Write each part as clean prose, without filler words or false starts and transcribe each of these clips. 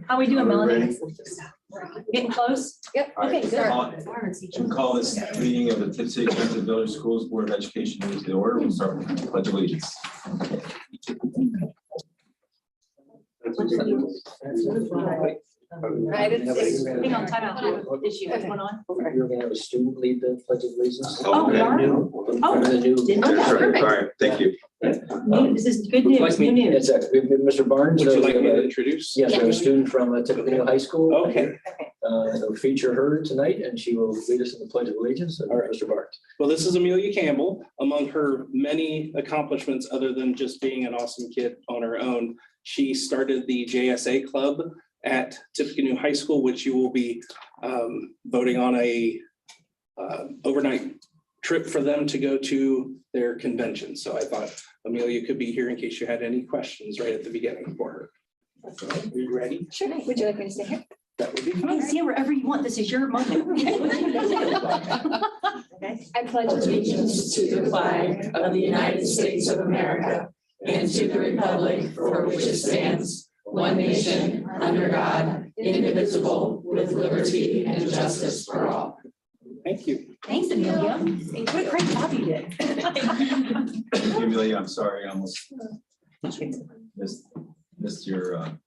How we doing, Melanie? Ready? Getting close? Yep. Okay, good. We'll call this meeting of the Tipp City Transit Village Schools Board of Education to the order. We'll start with the Pledge of Allegiance. Hang on, time out. Issue, what's going on? You're gonna have a student lead the pledge of allegiance. Oh, we are? Oh. The new. Okay. All right, thank you. This is good news, new news. It's we have Mr. Barnes. Would you like we me have to a- introduce? Yes, we have a student from Tippecanoe High School. Okay, We'll feature her tonight and she will lead us in the pledge of allegiance. All right. Mr. Barnes. well, this is Amelia Campbell. Among her many accomplishments, other than just being an awesome kid on her own, she started the JSA Club at Tippecanoe High School, which you will be voting on a overnight trip for them to go to their convention. So I thought Amelia could be here in case you had any questions right at the beginning for her. Are you ready? Sure. Would you like me to stay here? That would be You fine. can stand wherever you want. This is your moment. Okay. I pledge Allegiance to the flag of the United States of America and to the republic for which it stands, one nation, under God, indivisible, with liberty and justice for all. Thank you. Thanks, Amelia. What a great job you did. Amelia, I'm sorry, I almost missed your.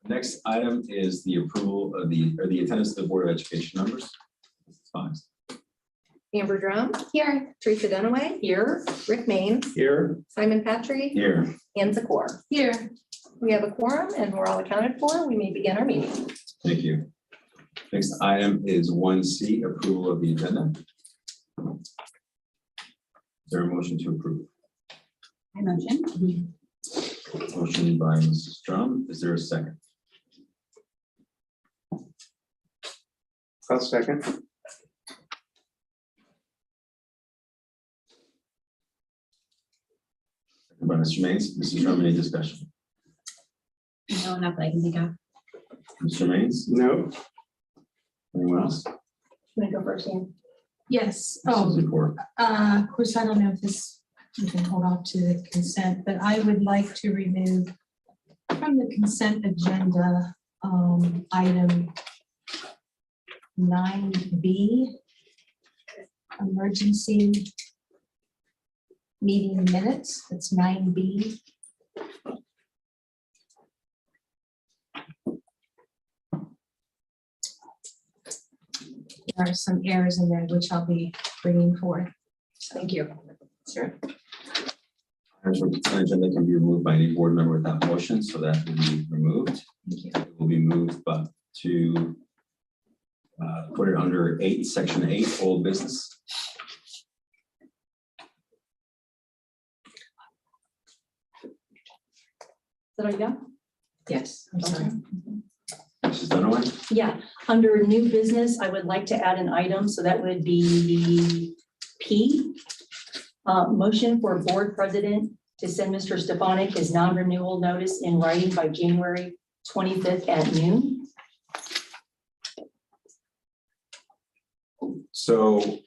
Next item is the approval of the attendance of the Board of Education members. Fine. Amber Drum. Here. Teresa Dunaway. Here. Rick Maines. Here. Simon Patry. Here. Ann Zakor. Here. We have a quorum and we're all accounted for. We may begin our meeting. Thank you. Next item is 1C, approval of the agenda. Is there a motion to approve? I mentioned. Motion by Mrs. Drum. Is there a second? I'll second. Second by Mr. Maines. Mrs. Drum, any discussion? No, not that I can think of. Mr. Maines? No. Anyone else? You want to go first, Ann? Yes, Mrs. Zakor. of course, I don't know if this, you can hold off to the consent, but I would like to remove from the consent agenda, item 9B, emergency meeting minutes, that's 9B. There are some errors in there which I'll be bringing forth. Thank you. Sure. Items from consent agenda can be removed by any board member without motion, so that will be removed. It will be moved but to put it under 8, section 8, old business. Is that all you got? Yes, I'm sorry. Mrs. Dunaway? Yeah, under new business, I would like to add an item, so that would be P. Motion for board president to send Mr. Stefanik his non-renewal notice in writing by January 25th at noon. So you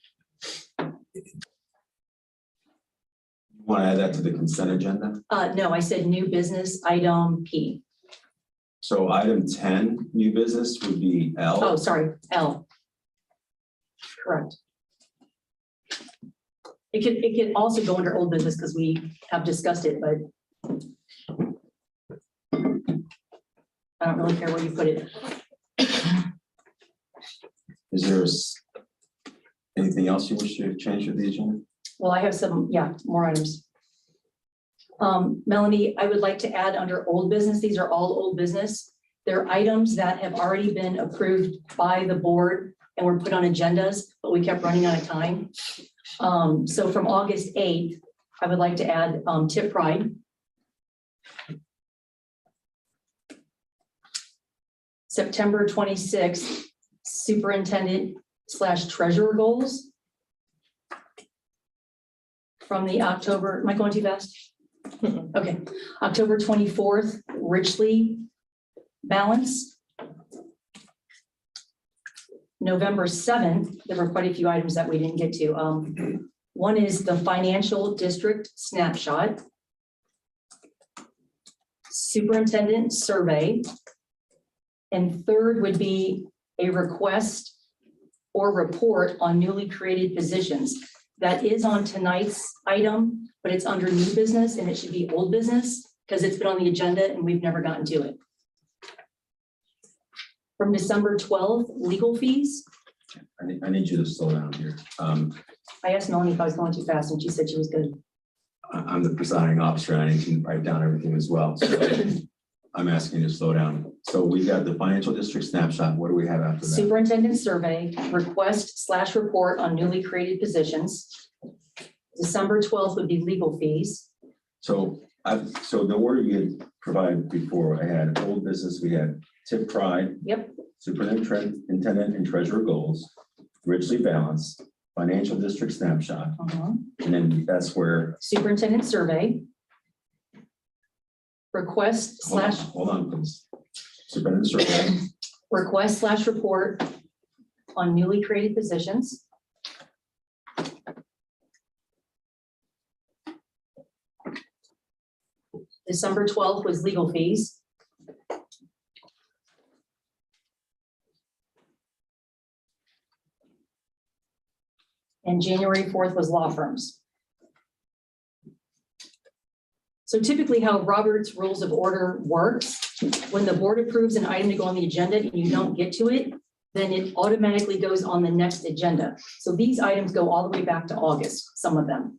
want to add that to the consent agenda? No, I said new business, item P. So item 10, new business would be L. Oh, sorry, L. Correct. It could also go under old business because we have discussed it, but I don't really care where you put it. Is there anything else you wish to change with the agenda? Well, I have some, yeah, more items. Melanie, I would like to add under old business, these are all old business. They're items that have already been approved by the board and were put on agendas, but we kept running out of time. So from August 8th, I would like to add Tip Pride. September 26th, superintendent/treasurer goals. From the October, am I going too fast? Okay, October 24th, Richley balance. November 7th, there were quite a few items that we didn't get to. One is the financial district snapshot, superintendent survey, and third would be a request or report on newly created positions. That is on tonight's item, but it's under new business and it should be old business because it's been on the agenda and we've never gotten to it. From December 12th, legal fees. I need you to slow down here. I asked Melanie if I was going too fast and she said she was good. I'm the presiding officer and I need to write down everything as well. So I'm asking you to slow down. So we got the financial district snapshot. What do we have after that? Superintendent survey, request/report on newly created positions. December 12th would be legal fees. So so the order you had provided before, I had old business, we had tip pride, Yep, superintendent and treasurer goals, richly balanced, financial district snapshot, and then that's where, superintendent survey. Request/report hold on, please. Superintendent survey, request/report on newly created positions. December 12th was legal fees. And January 4th was law firms. So typically how Robert's Rules of Order works, when the board approves an item to go on the agenda and you don't get to it, then it automatically goes on the next agenda. So these items go all the way back to August, some of them.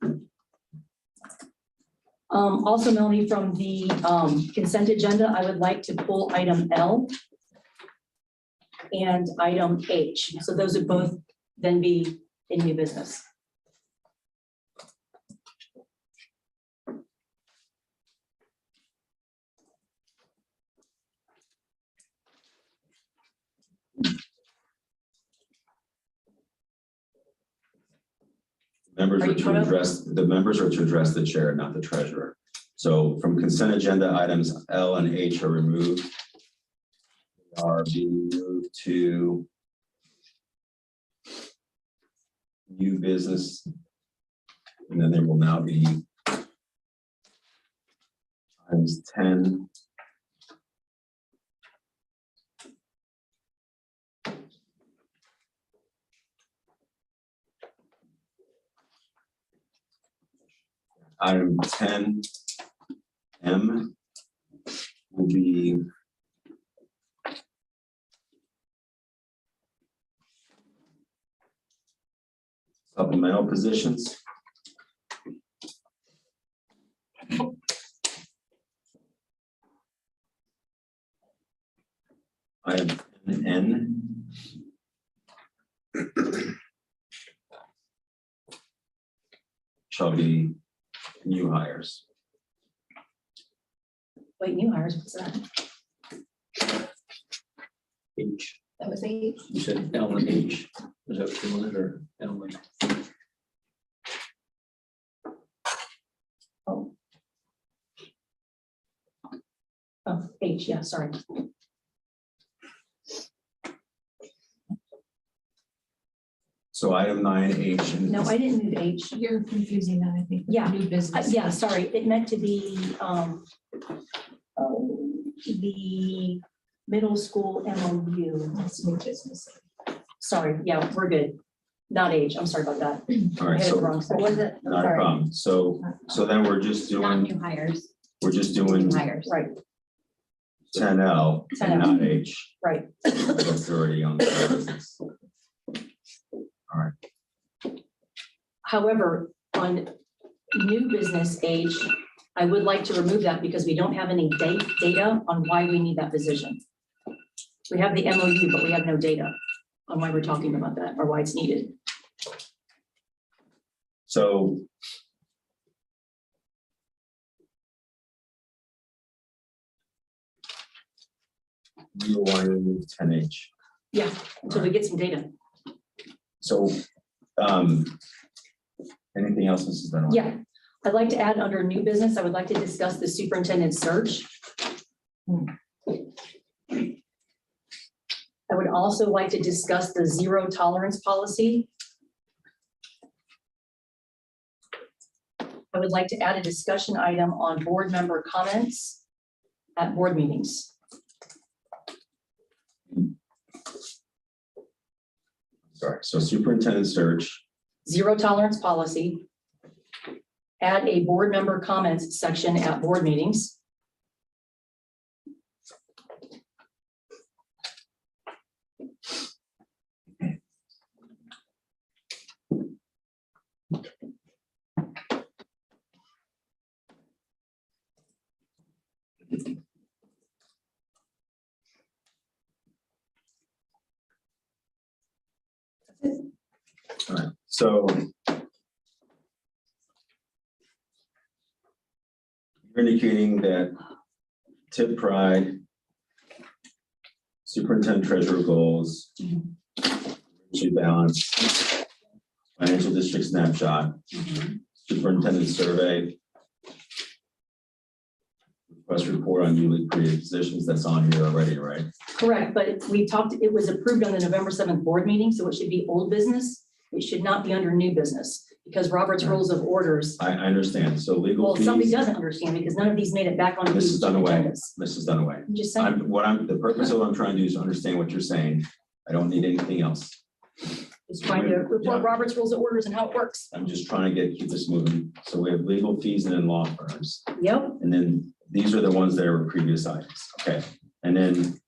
Also, Melanie, from the consent agenda, I would like to pull item L and item H. So those would both then be in new business. members Are are you to caught up? address, the members are to address the chair, not the treasurer. So from consent agenda items L and H are removed. They are being moved to new business. And then there will now be items 10. Item 10M will be supplemental positions. Item N. Shall be new hires. Wait, new hires, what's that? H. That was 8. You said L and H. Is that what you wanted, or L and? Oh. Oh, H, yeah, sorry. So item 9H. and- No, I didn't move H. You're confusing that, I think. with Yeah, New business. Yeah, sorry, it meant to be the middle school MOU. That's new business. Sorry, yeah, we're good. Not H, I'm sorry about that. All I right, had it so wrong. What was it? not a Sorry. problem. So then we're just Not doing, new hires, we're just doing new hires. Right, 10L and 10L. not H. right. That's already on the business. All right. However, on new business H, I would like to remove that because we don't have any data on why we need that position. We have the MOU, but we have no data on why we're talking about that or why it's needed. So you want to remove 10H. Yeah, until we get some data. So anything else, Mrs. Benoit? Yeah, I'd like to add under new business, I would like to discuss the superintendent search. I would also like to discuss the zero tolerance policy. I would like to add a discussion item on board member comments at board meetings. Sorry, so superintendent search, Zero tolerance policy. Add a board member comments section at board meetings. all right, so you're indicating that tip pride, superintendent treasurer goals, sheet balance, financial district snapshot, superintendent survey, request report on newly created positions, that's on here already, right? Correct, but we talked, it was approved on the November 7th board meeting, so it should be old business. It should not be under new business because Robert's Rules of Orders. I understand, so legal Well, somebody fees, doesn't understand because none of these made it back on. Mrs. the Dunaway, agendas. Mrs. Dunaway. I'm just saying, The purpose of what I'm trying to do is to understand what you're saying. I don't need anything else. just trying to report Robert's Rules of Orders and how it works. I'm just trying to keep this moving. So we have legal fees and then law firms. Yep, And then these are the ones that are previous items. Okay. And then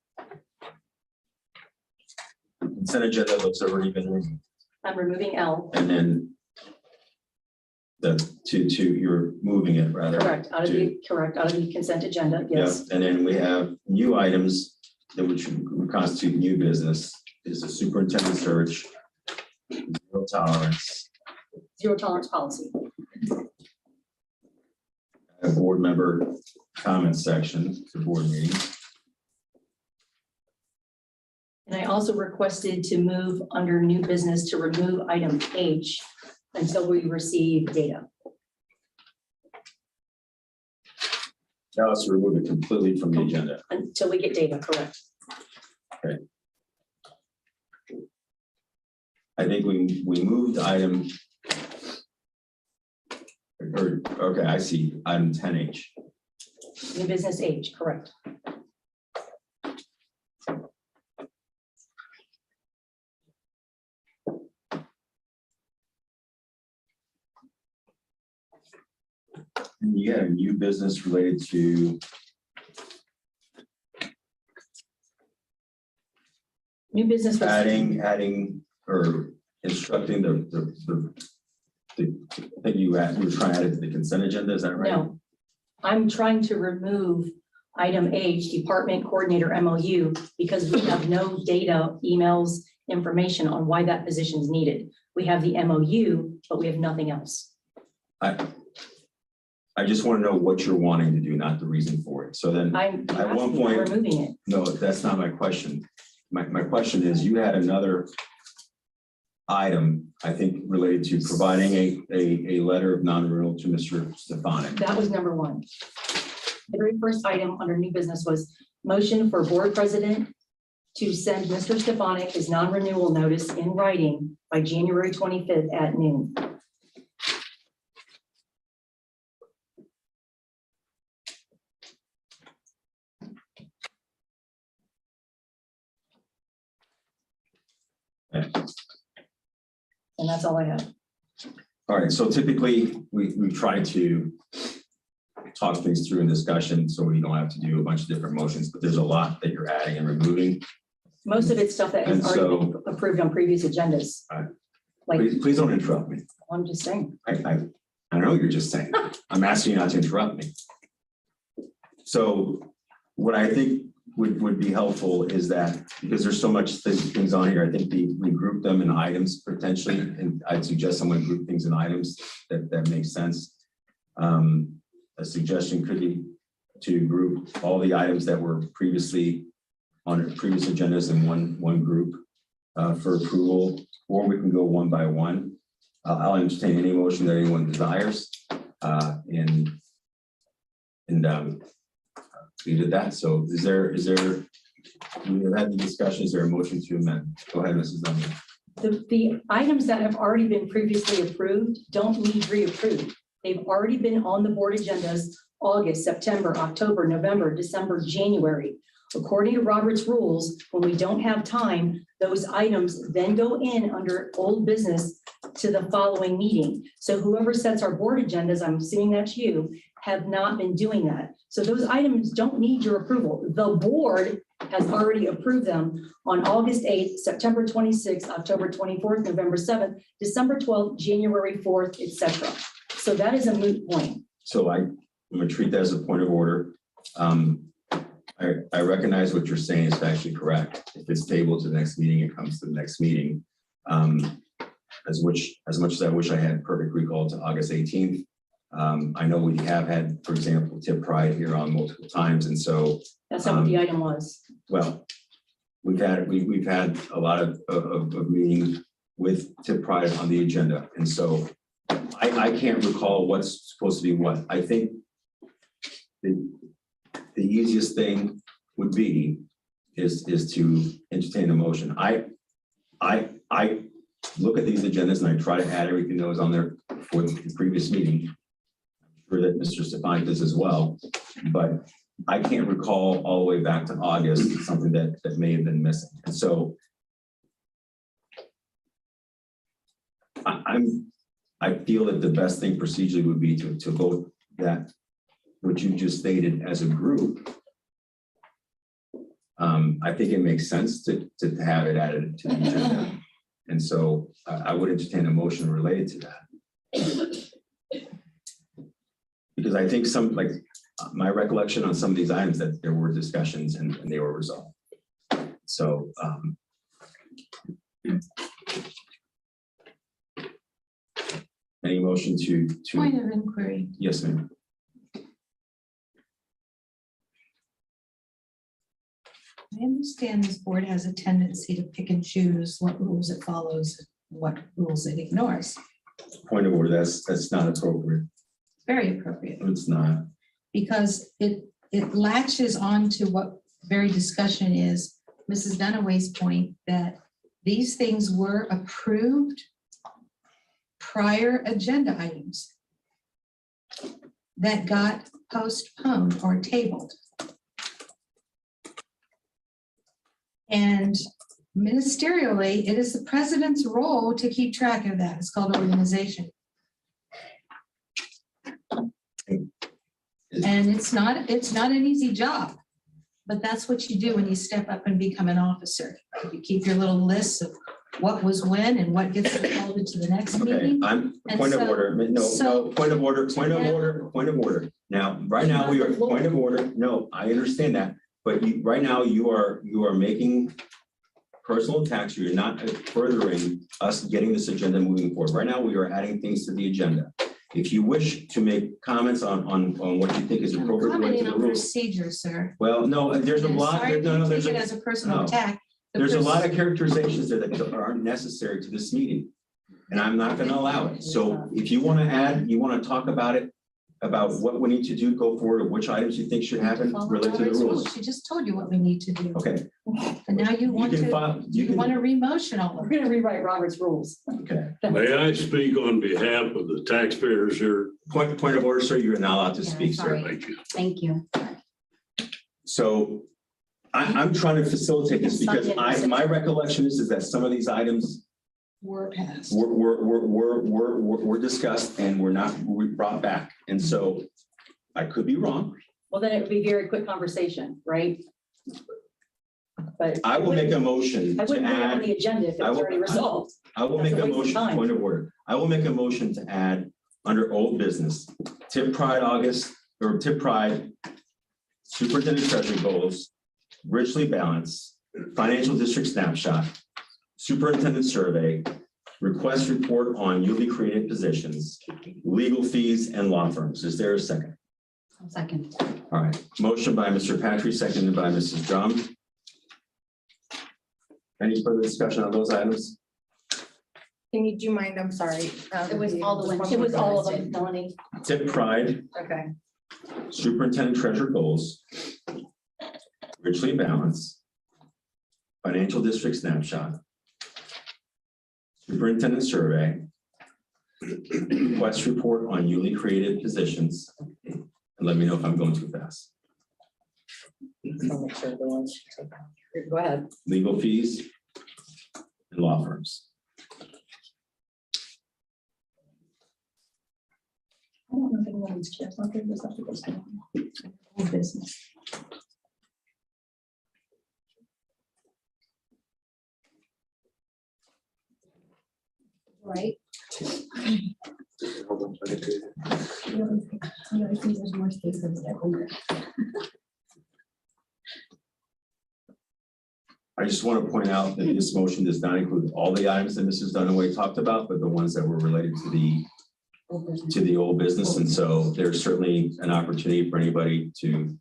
consent agenda looks already been removed. I'm removing L. And then you're moving it rather. Correct, out of the consent agenda, yes. Yeah. And then we have new items that would constitute new business is a superintendent search, zero tolerance, Zero tolerance policy. a board member comment section to board meetings. And I also requested to move under new business to remove item H until we receive data. Now let's remove it completely from the agenda. Until we get data, correct? I think we moved item. Okay, I see, item 10H. New business H, correct. And you had a new business related to, New business. was- adding or instructing the I think you were trying to add it to the consent agenda, is that right? No, I'm trying to remove item H, department coordinator MOU, because we have no data, emails, information on why that position is needed. We have the MOU, but we have nothing else. I just want to know what you're wanting to do, not the reason for it. So then, I'm At one asking for point- removing it. no, that's not my question. My question is, you had another item, I think, related to providing a letter of non-renewal to Mr. Stefanik. That was number one. The very first item under new business was motion for board president to send Mr. Stefanik his non-renewal notice in writing by January 25th at noon. Okay. And that's all I have. All right, so typically, we try to talk things through in discussion, so we don't have to do a bunch of different motions, but there's a lot that you're adding and removing. Most of it's stuff that has And already been approved on previous agendas. All right. Like, Please don't interrupt me. I'm just saying. I know what you're just saying. I'm asking you not to interrupt me. So what I think would be helpful is that, because there's so much things on here, I think we group them in items potentially, and I'd suggest someone group things in items that makes sense. A suggestion could be to group all the items that were previously on previous agendas in one group for approval, or we can go one by one. I'll entertain any motion that anyone desires, and we did that. So is there, we have had the discussion, is there a motion to amend? Go ahead, Mrs. Dunn. The items that have already been previously approved don't need reapproved. They've already been on the board agendas August, September, October, November, December, January. According to Robert's rules, when we don't have time, those items then go in under old business to the following meeting. So whoever sets our board agendas, I'm assuming that's you, have not been doing that. So those items don't need your approval. The board has already approved them on August 8th, September 26th, October 24th, November 7th, December 12th, January 4th, etc. So that is a moot point. So I'm gonna treat that as a point of order. I recognize what you're saying is actually correct. If it's tabled to the next meeting, it comes to the next meeting. As much as I wish I had perfect recall to August 18th. I know we have had, for example, Tipp Pride here on multiple times, and so That's not what the item was. well, we've had a lot of meetings with Tipp Pride on the agenda, and so I can't recall what's supposed to be what. I think the easiest thing would be is to entertain a motion. I look at these agendas and I try to add everything that was on there for the previous meeting. I'm sure that Mr. Stefani does as well, but I can't recall all the way back to August, something that may have been missing. And so I feel that the best thing procedurally would be to vote that what you just stated as a group. I think it makes sense to have it added to the agenda. And so I would entertain a motion related to that. Because I think my recollection on some of these items that there were discussions and they were resolved. So any motion to Point of inquiry. yes, ma'am. I understand this board has a tendency to pick and choose what rules it follows, what rules it ignores. Point of order, that's not appropriate. Very appropriate, It's not. because it latches on to what very discussion is, Mrs. Dunaway's point that these things were approved prior agenda items that got postponed or tabled. And ministerially, it is the president's role to keep track of that. It's called organization. And it's not an easy job, but that's what you do when you step up and become an officer. You keep your little lists of what was when and what gets folded to the next Okay, meeting. I'm, And point of so- order, no, so- point of order, point of order, point of order. Now, right now, we are, point of order, no, I understand that, but right now, you are making personal attacks, you're not furthering us getting this agenda moving forward. Right now, we are adding things to the agenda. If you wish to make comments on what you think is I'm appropriate related commenting to the on rules. procedure, sir. Well, no, there's a I'm lot, sorry if no, you there's take it a, as a personal no. attack. there's a lot of characterizations there that aren't necessary to this meeting. And I'm not gonna allow it. So if you wanna add, you wanna talk about it, about what we need to do, go forward, or which items you think should happen related to the rules. She just told you what we need to do. Okay, And now you want can to, file- you can- want to re-motion all We're of it. gonna rewrite Robert's rules. okay. May I speak on behalf of the taxpayers here? Point of order, sir, you're not allowed to speak, sir. sorry. Thank you. Thank you. So I'm trying to facilitate this because my recollection is that some of these items Were passed. were discussed and were not brought back. And so I could be wrong. Well, then it would be a very quick conversation, right? But I will make a motion I to wouldn't put it on add, the agenda if it I was will- already resolved. I will That's make a a waste of motion, time. point of order. I will make a motion to add under old business, Tipp Pride August, or Tipp Pride, Superintendent Treasury Goals, Richly Balance, Financial District Snapshot, Superintendent Survey, Request Report on newly created positions, legal fees, and law firms. Is there a second? Second. All right, motion by Mr. Patry, seconded by Mrs. Drum. Any further discussion on those items? Can you, do you mind? I'm sorry. It was all the ones. It was all of them, Melanie. Tipp Pride, Okay. Superintendent Treasurer Goals, Richly Balance, Financial District Snapshot, Superintendent Survey, Request report on newly created positions. And let me know if I'm going too fast. I'll make sure the ones. Go ahead. Legal fees and law firms. I don't know if anyone's checks on there, there's nothing that's going on. Old business. Right? There's more space than that. I just want to point out that this motion does not include all the items that Mrs. Dunaway talked about, but the ones that were related to the old business. And so there's certainly an opportunity for anybody to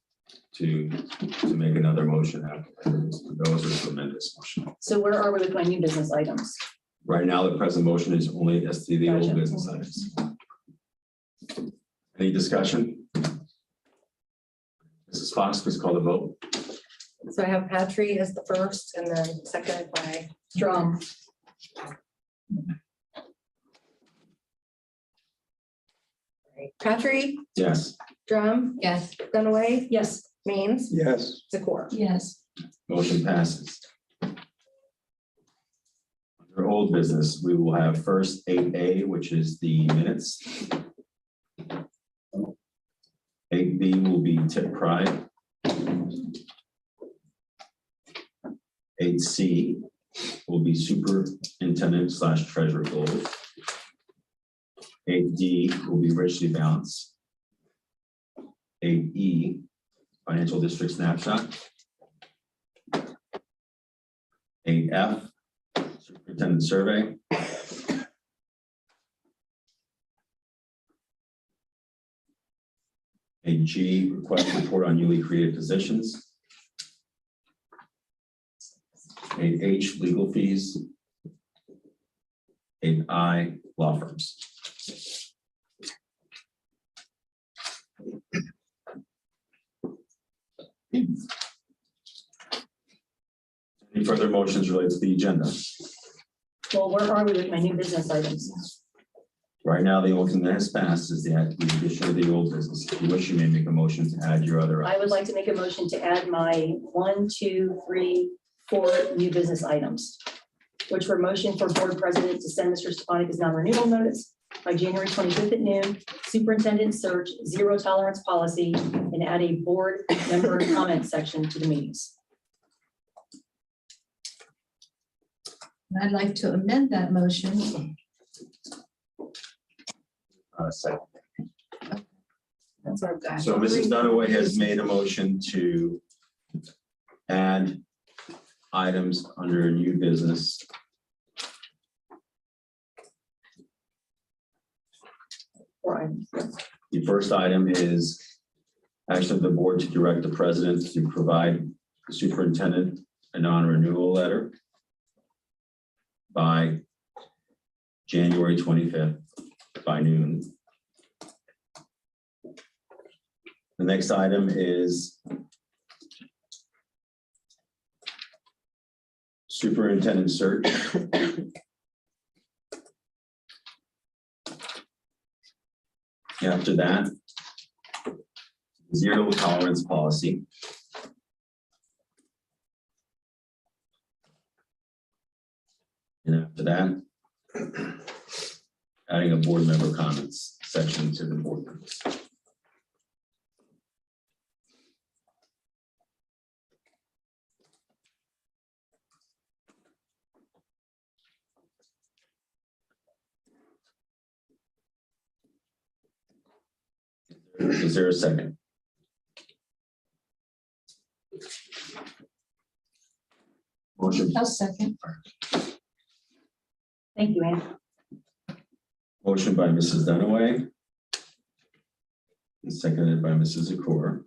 make another motion after this. Those are tremendous motion. So where are we with my new business items? Right now, the present motion is only as to the old Gotcha. business items. Any discussion? Mrs. Fox, please call the vote. So I have Patry as the first and then seconded by Drum. Patry, Yes. Drum, Yes. Dunaway, Yes. Means, Yes. Zakor. Yes. Motion passes. Under old business, we will have first 8A, which is the minutes. 8B will be tip pride. 8C will be superintendent / treasurer goals. 8D will be richly balanced. 8E, financial district snapshot. 8F, superintendent survey. 8G, request report on newly created positions. 8H, legal fees. 8I, law firms. Any further motions related to the agenda? Well, where are we with my new business items? Right now, the only thing that has passed is the addition of the old business. If you wish, you may make a motion to add your other. I would like to make a motion to add my 1, 2, 3, 4 new business items, which were motion for board president to send Mr. Stefanik non-renewal notice by January 25th at noon, superintendent search, zero tolerance policy, and add a board member comment section to the meetings. And I'd like to amend that motion. Second. That's what I've got. So Mrs. Dunaway has made a motion to add items under new business. Four items. The first item is action of the board to direct the president to provide the superintendent a non-renewal letter by January 25th by noon. The next item is superintendent search. After that, zero tolerance policy. And after that, adding a board member comments section to the board members. Is there a second? Motion. I'll second. Thank you, Anne. Motion by Mrs. Dunaway. And seconded by Mrs. Zakor.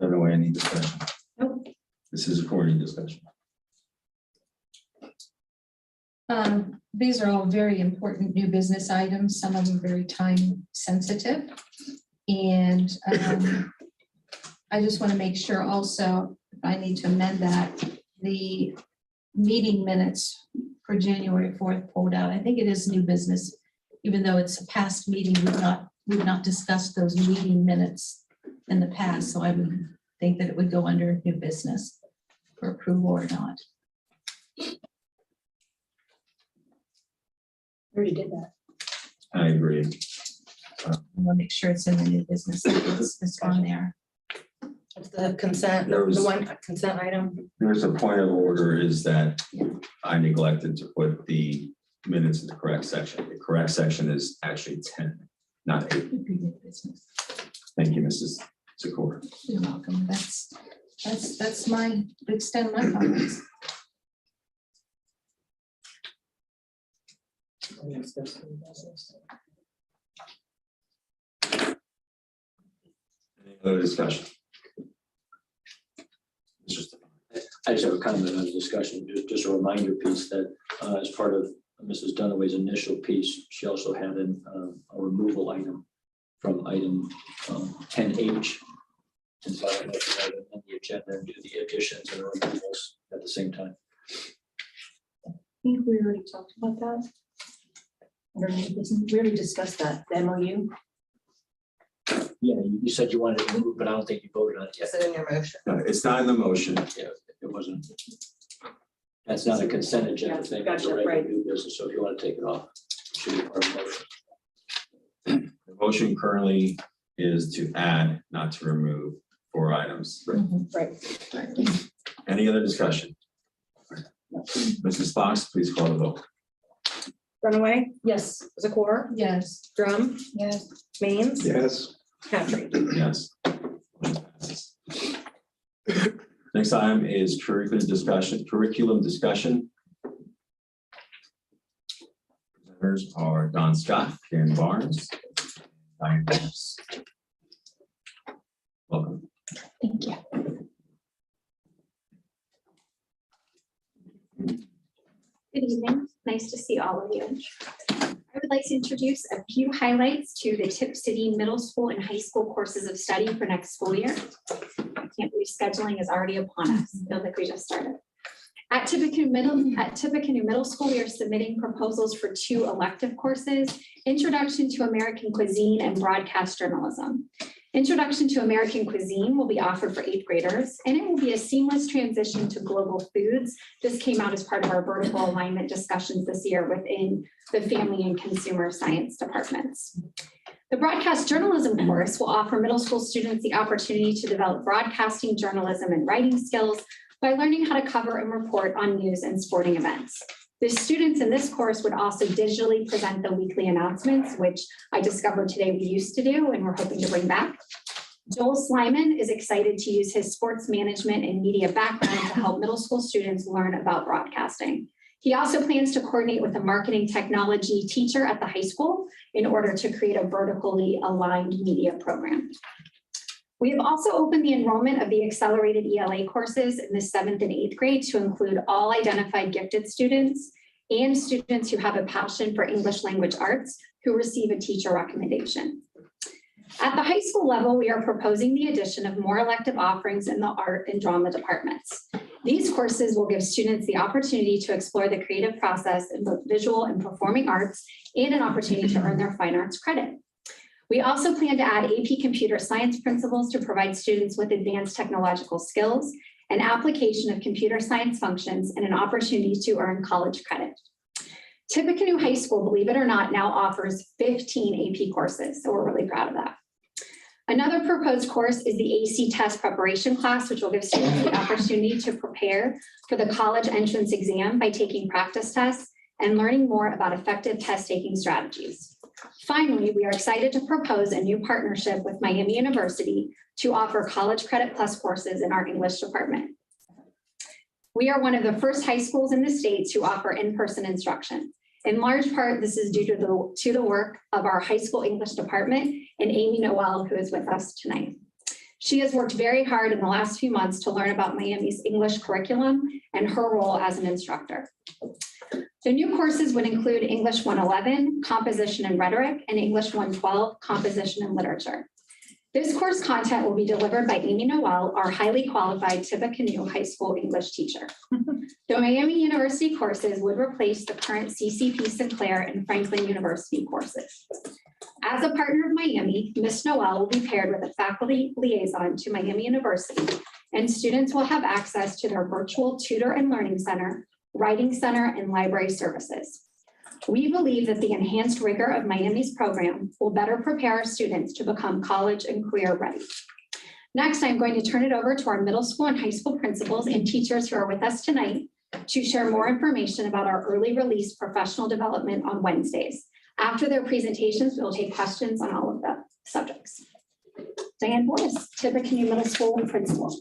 Dunaway, any discussion? Nope. Mrs. Zakor, any discussion? These are all very important new business items, some of them very time sensitive. And I just want to make sure also I need to amend that. The meeting minutes for January 4th pulled out. I think it is new business, even though it's a past meeting, we've not discussed those meeting minutes in the past, so I would think that it would go under new business for approval or not. Already did that. I agree. We'll make sure it's in the new business. It's on there. It's the consent, There was- the one consent item. There's a point of order is that I neglected to put the minutes in the correct section. The correct section is actually 10, not 8. Would be new business. Thank you, Mrs. Zakor. You're welcome. That's my extent of my comments. Any other discussion? Mr. Stefan. I just have a comment on the discussion, just a reminder piece that as part of Mrs. Dunaway's initial piece, she also had a removal item from item 10H. And so I don't know if you have it on the agenda and do the additions and removals at the same time. I think we already talked about that. We already discussed that, the MOU. Yeah, you said you wanted to move, but I don't think you voted on it yet. Is it in your motion? No, it's not in the motion. Yeah, it wasn't. That's not a consent agenda thing. It's a Gotcha, regular right. new business, so if you want to take it off, it should be part of the motion. The motion currently is to add, not to remove 4 items. Right. Any other discussion? Mrs. Fox, please call the vote. Runaway, Yes. Zakor, Yes. Drum. Yes. Mains. Yes. Patrick. Yes. Motion passes. Next item is curriculum discussion. Presenters are Don Scott, Karen Barnes, Diane Davis. Welcome. Thank you. Good evening. Nice to see all of you. I would like to introduce a few highlights to the Tipp City Middle School and High School courses of study for next school year. I can't believe scheduling is already upon us. It feels like we just started. At Tippecanoe Middle School, we are submitting proposals for 2 elective courses, Introduction to American Cuisine and Broadcast Journalism. Introduction to American Cuisine will be offered for 8th graders, and it will be a seamless transition to global foods. This came out as part of our vertical alignment discussions this year within the Family and Consumer Science departments. The Broadcast Journalism course will offer middle school students the opportunity to develop broadcasting, journalism, and writing skills by learning how to cover and report on news and sporting events. The students in this course would also digitally present the weekly announcements, which I discovered today we used to do and we're hoping to bring back. Joel Slyman is excited to use his sports management and media background to help middle school students learn about broadcasting. He also plans to coordinate with a marketing technology teacher at the high school in order to create a vertically aligned media program. We have also opened the enrollment of the accelerated ELA courses in the 7th and 8th grade to include all identified gifted students and students who have a passion for English language arts who receive a teacher recommendation. At the high school level, we are proposing the addition of more elective offerings in the art and drama departments. These courses will give students the opportunity to explore the creative process in both visual and performing arts and an opportunity to earn their fine arts credit. We also plan to add AP computer science principles to provide students with advanced technological skills, an application of computer science functions, and an opportunity to earn college credit. Tippecanoe High School, believe it or not, now offers 15 AP courses, so we're really proud of that. Another proposed course is the AC test preparation class, which will give students the opportunity to prepare for the college entrance exam by taking practice tests and learning more about effective test-taking strategies. Finally, we are excited to propose a new partnership with Miami University to offer College Credit Plus courses in our English department. We are one of the first high schools in the state to offer in-person instruction. In large part, this is due to the work of our high school English department and Amy Noel, who is with us tonight. She has worked very hard in the last few months to learn about Miami's English curriculum and her role as an instructor. The new courses would include English 111, Composition and Rhetoric, and English 112, Composition and Literature. This course content will be delivered by Amy Noel, our highly qualified Tippecanoe High School English teacher. The Miami University courses would replace the current CCP Sinclair and Franklin University courses. As a partner of Miami, Ms. Noel will be paired with a faculty liaison to Miami University, and students will have access to their virtual tutor and learning center, writing center, and library services. We believe that the enhanced rigor of Miami's program will better prepare our students to become college and career ready. Next, I'm going to turn it over to our middle school and high school principals and teachers who are with us tonight to share more information about our early release professional development on Wednesdays. After their presentations, we'll take questions on all of the subjects. Diane Boris, Tippecanoe Middle School and Principal.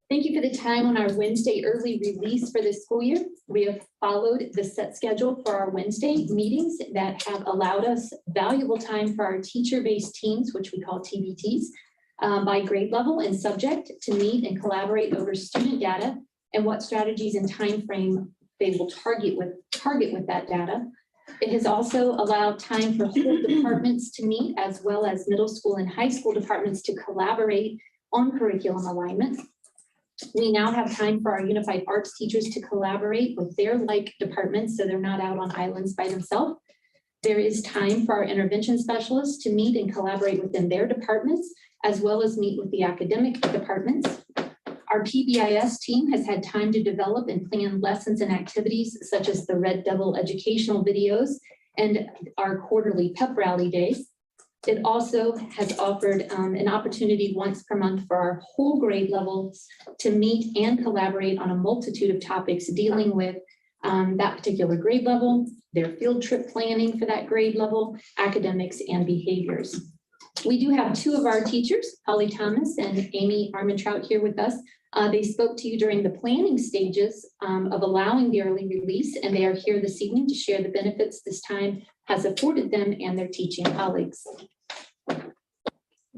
Thank you for the time on our Wednesday early release for this school year. We have followed the set schedule for our Wednesday meetings that have allowed us valuable time for our teacher-based teams, which we call TBTs, by grade level and subject to meet and collaborate over student data and what strategies and time frame they will target with that data. It has also allowed time for whole departments to meet, as well as middle school and high school departments to collaborate on curriculum alignment. We now have time for our unified arts teachers to collaborate with their like departments, so they're not out on islands by themselves. There is time for our intervention specialists to meet and collaborate within their departments, as well as meet with the academic departments. Our PBIS team has had time to develop and plan lessons and activities such as the Red Devil educational videos and our quarterly pep rally days. It also has offered an opportunity once per month for our whole grade levels to meet and collaborate on a multitude of topics dealing with that particular grade level, their field trip planning for that grade level, academics, and behaviors. We do have two of our teachers, Holly Thomas and Amy Armentrout, here with us. They spoke to you during the planning stages of allowing the early release, and they are here this evening to share the benefits this time has afforded them and their teaching colleagues. Good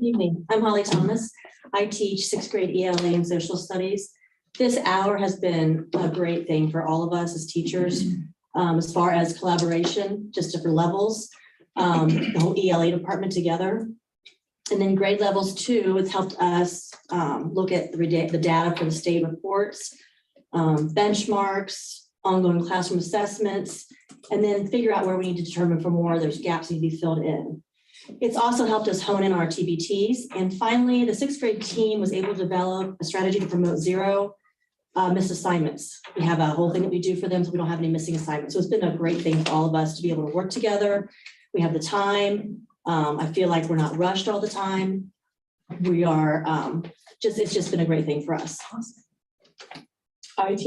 evening. I'm Holly Thomas. I teach sixth grade ELA and social studies. This hour has been a great thing for all of us as teachers, as far as collaboration, just different levels, the whole ELA department together. And then grade levels too, it's helped us look at the data for the state reports, benchmarks, ongoing classroom assessments, and then figure out where we need to determine for more, there's gaps need to be filled in. It's also helped us hone in our TBTs. And finally, the sixth grade team was able to develop a strategy to promote zero missed assignments. We have a whole thing that we do for them so we don't have any missing assignments. So it's been a great thing for all of us to be able to work together. We have the time. I feel like we're not rushed all the time. We are it's just been a great thing for us. I'm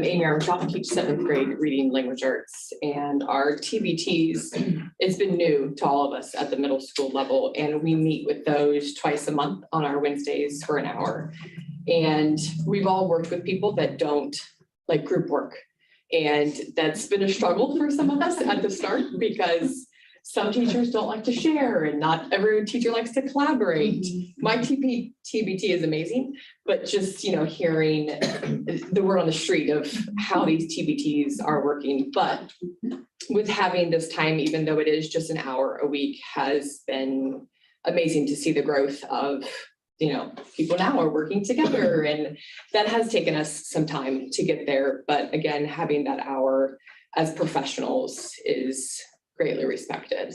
Amy Armstrong, I teach seventh grade reading language arts, and our TBTs, it's been new to all of us at the middle school level, and we meet with those twice a month on our Wednesdays for an hour. And we've all worked with people that don't like group work. And that's been a struggle for some of us at the start because some teachers don't like to share and not every teacher likes to collaborate. My TBT is amazing, but just, hearing the word on the street of how these TBTs are working. But with having this time, even though it is just an hour a week, has been amazing to see the growth of, people now are working together, and that has taken us some time to get there. But again, having that hour as professionals is greatly respected.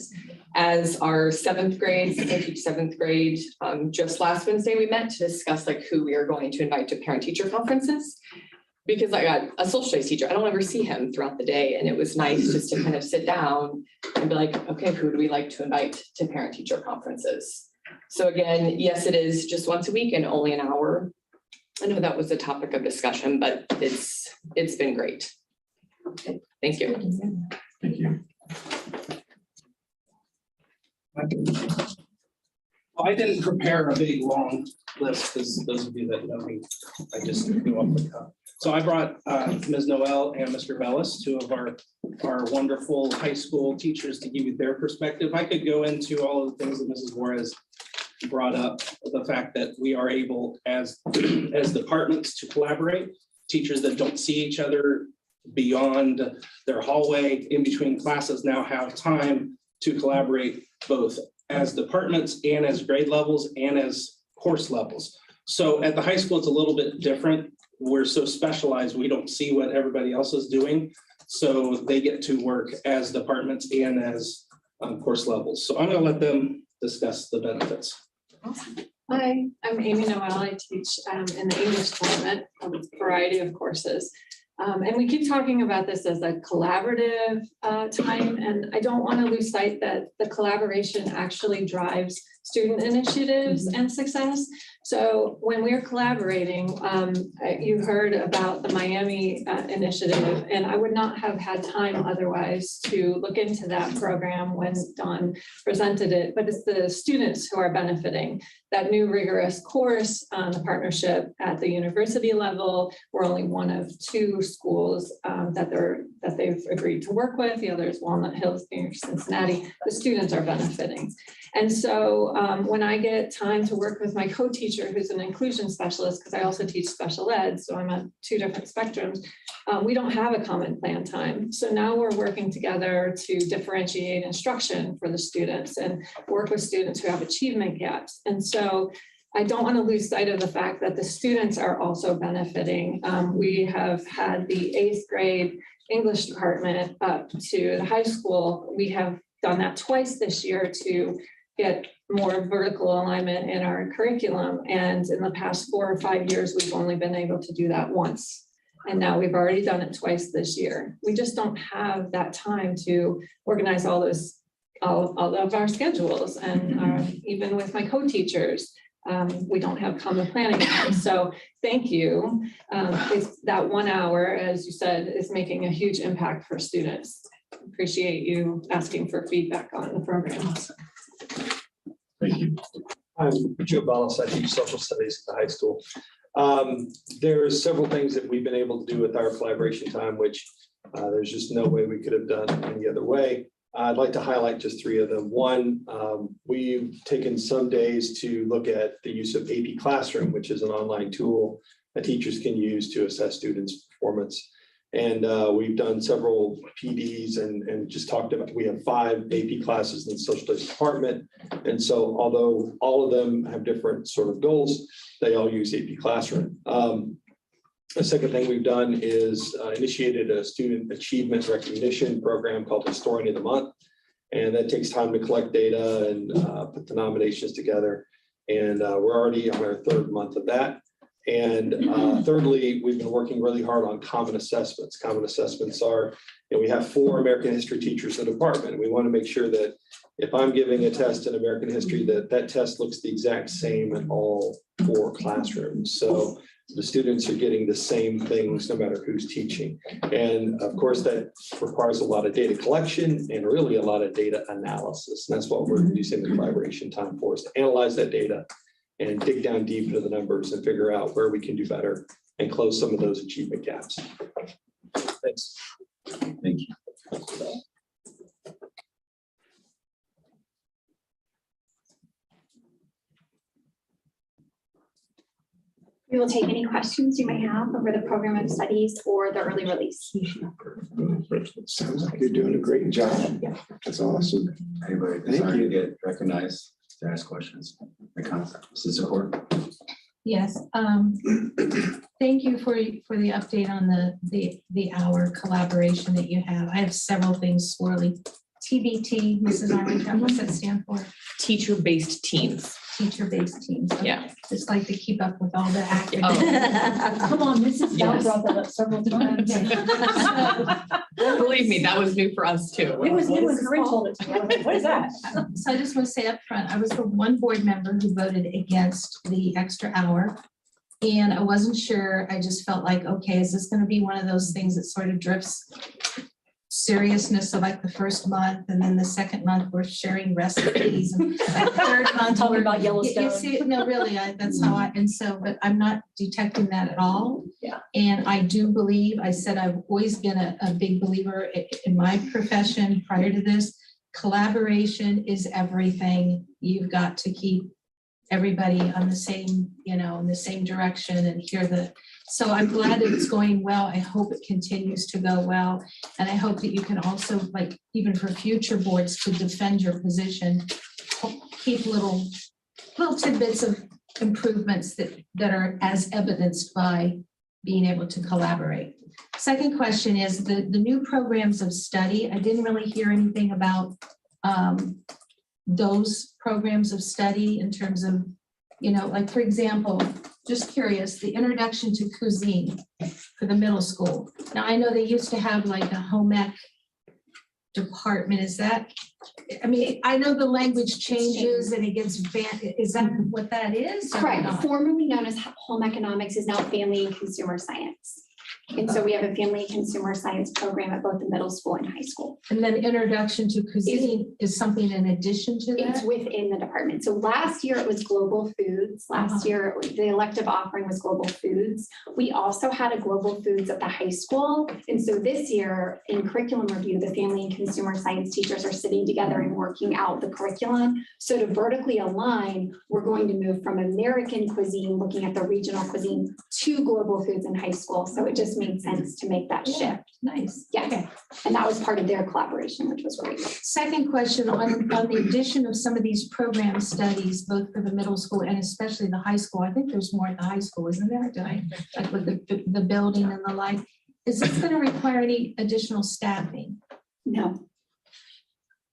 As our seventh grade, since I teach seventh grade, just last Wednesday we met to discuss who we are going to invite to parent-teacher conferences, because I got a social studies teacher. I don't ever see him throughout the day, and it was nice just to kind of sit down and be like, okay, who do we like to invite to parent-teacher conferences? So again, yes, it is just once a week and only an hour. I know that was a topic of discussion, but it's been great. Okay, thank you. Thank you. Well, I didn't prepare a big, long list, because those of you that know me, I just go off the cuff. So I brought Ms. Noel and Mr. Bellis, two of our wonderful high school teachers, to give you their perspective. I could go into all of the things that Mrs. Juarez brought up, the fact that we are able as departments to collaborate. Teachers that don't see each other beyond their hallway, in between classes, now have time to collaborate both as departments and as grade levels and as course levels. So at the high school, it's a little bit different. We're so specialized, we don't see what everybody else is doing. So they get to work as departments and as course levels. So I'm going to let them discuss the benefits. Hi, I'm Amy Noel. I teach in the English department, a variety of courses. And we keep talking about this as a collaborative time, and I don't want to lose sight that the collaboration actually drives student initiatives and success. So when we're collaborating, you heard about the Miami initiative, and I would not have had time otherwise to look into that program when Dawn presented it, but it's the students who are benefiting. That new rigorous course, the partnership at the university level, we're only one of 2 schools that they've agreed to work with. The other is Walnut Hills, near Cincinnati. The students are benefiting. And so when I get time to work with my co-teacher, who's an inclusion specialist, because I also teach special ed, so I'm on 2 different spectrums, we don't have a common plan time. So now we're working together to differentiate instruction for the students and work with students who have achievement gaps. And so I don't want to lose sight of the fact that the students are also benefiting. We have had the 8th grade English department up to the high school. We have done that twice this year to get more vertical alignment in our curriculum. And in the past 4 or 5 years, we've only been able to do that once. And now we've already done it twice this year. We just don't have that time to organize all of our schedules. And even with my co-teachers, we don't have common planning. So thank you. It's that 1 hour, as you said, is making a huge impact for students. Appreciate you asking for feedback on the programs. Thank you. I'm Joe Ballas. I teach social studies at the high school. There's several things that we've been able to do with our collaboration time, which there's just no way we could have done any other way. I'd like to highlight just 3 of them. One, we've taken some days to look at the use of AP Classroom, which is an online tool that teachers can use to assess students' performance. And we've done several PDs and just talked about, we have 5 AP classes in the social studies department. And so although all of them have different sort of goals, they all use AP Classroom. The second thing we've done is initiated a student achievement recognition program called Historian of the Month. And that takes time to collect data and put the nominations together. And we're already on our 3rd month of that. And thirdly, we've been working really hard on common assessments. Common assessments are, we have 4 American history teachers in the department. We want to make sure that if I'm giving a test in American history, that test looks the exact same in all 4 classrooms. So the students are getting the same things no matter who's teaching. And of course, that requires a lot of data collection and really a lot of data analysis. And that's what we're using the collaboration time for, is to analyze that data and dig down deep into the numbers and figure out where we can do better and close some of those achievement gaps. Thanks. Thank you. We will take any questions you may have over the program of studies or the early release. Sounds like you're doing a great job. That's awesome. Anybody desire to get recognized to ask questions? Mrs. Zahor? Yes, thank you for the update on the hour collaboration that you have. I have several things swirly. TBT, Mrs. Arlington, what's that stand for? Teacher-based teams. Teacher-based teams. Okay. Yeah. Just like to keep up with all the acronyms. Come on, Mrs. Bell Yes. brought that up several times. Believe me, that was new for us too. It was new when Corinne told it to me. I was like, what is that? So I just want to say up front, I was the one board member who voted against the extra hour. And I wasn't sure, I just felt like, okay, is this going to be one of those things that sort of drifts seriousness of like the first month, and then the second month we're sharing recipes, and the third month Talking we're about Yellowstone. You see, no, really, that's how and so, but I'm not detecting that at all. Yeah. And I do believe, I said I've always been a big believer in my profession prior to this. Collaboration is everything. You've got to keep everybody on the same, in the same direction and hear So I'm glad that it's going well. I hope it continues to go well. And I hope that you can also, like, even for future boards to defend your position, keep little tidbits of improvements that are as evidenced by being able to collaborate. Second question is the new programs of study. I didn't really hear anything about those programs of study in terms of, like, for example, just curious, the introduction to cuisine for the middle school. Now, I know they used to have like a home ec department. Is that, I mean, I know the language changes and it gets banned. Is that what that is? or Correct. not? Formerly known as home economics is now family and consumer science. And so we have a family and consumer science program at both the middle school and high school. And then introduction to cuisine is something in addition to It's that? within the department. So last year it was global foods. Last year, the elective offering was global foods. We also had a global foods at the high school. And so this year in curriculum review, the family and consumer science teachers are sitting together and working out the curriculum. So to vertically align, we're going to move from American cuisine, looking at the regional cuisine, to global foods in high school. So it just made sense to make that shift. Nice. Yeah. Okay. And that was part of their collaboration, which was great. Second question on the addition of some of these program studies, both for the middle school and especially the high school. I think there's more at the high school, isn't there? Like with the building and the like. Is this going to require any additional staffing? No,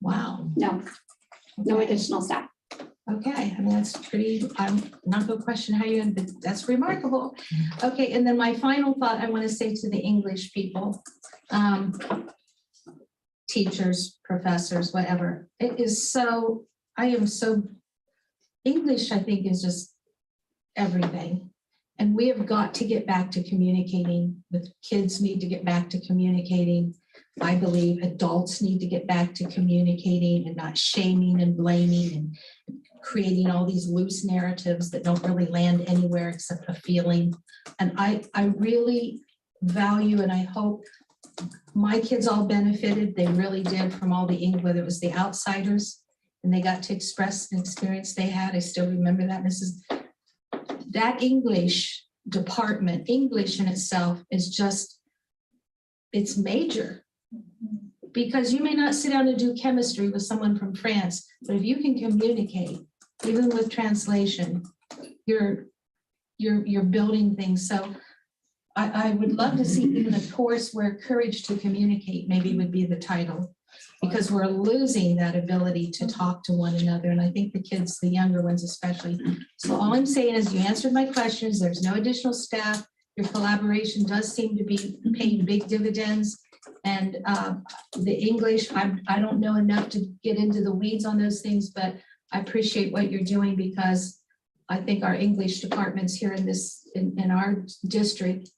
Wow. no additional staff. Okay, I mean, that's pretty, I'm not gonna question how you, but that's remarkable. Okay, and then my final thought I want to say to the English people, teachers, professors, whatever, it is so, English, I think, is just everything. And we have got to get back to communicating. With kids need to get back to communicating. I believe adults need to get back to communicating and not shaming and blaming and creating all these loose narratives that don't really land anywhere except a feeling. And I really value, and I hope my kids all benefited. They really did from all the English, whether it was the outsiders and they got to express an experience they had. I still remember that. That English department, English in itself is just, it's major. Because you may not sit down and do chemistry with someone from France, but if you can communicate, even with translation, you're building things. So I would love to see even a course where courage to communicate maybe would be the title, because we're losing that ability to talk to one another. And I think the kids, the younger ones especially. So all I'm saying is you answered my questions. There's no additional staff. Your collaboration does seem to be paying big dividends. And the English, I don't know enough to get into the weeds on those things, but I appreciate what you're doing, because I think our English departments here in our district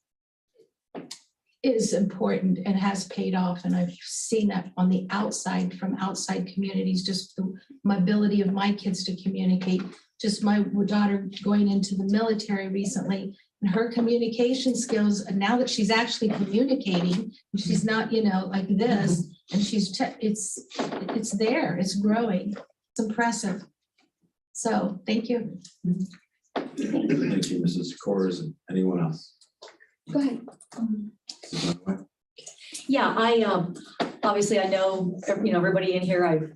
is important and has paid off. And I've seen that on the outside, from outside communities, just my ability of my kids to communicate. Just my daughter going into the military recently, and her communication skills, and now that she's actually communicating, she's not, like this, and it's there, it's growing, it's impressive. So thank you. Thank you, Mrs. Kors. Anyone else? Go ahead. Yeah, I obviously I know, everybody in here, I've,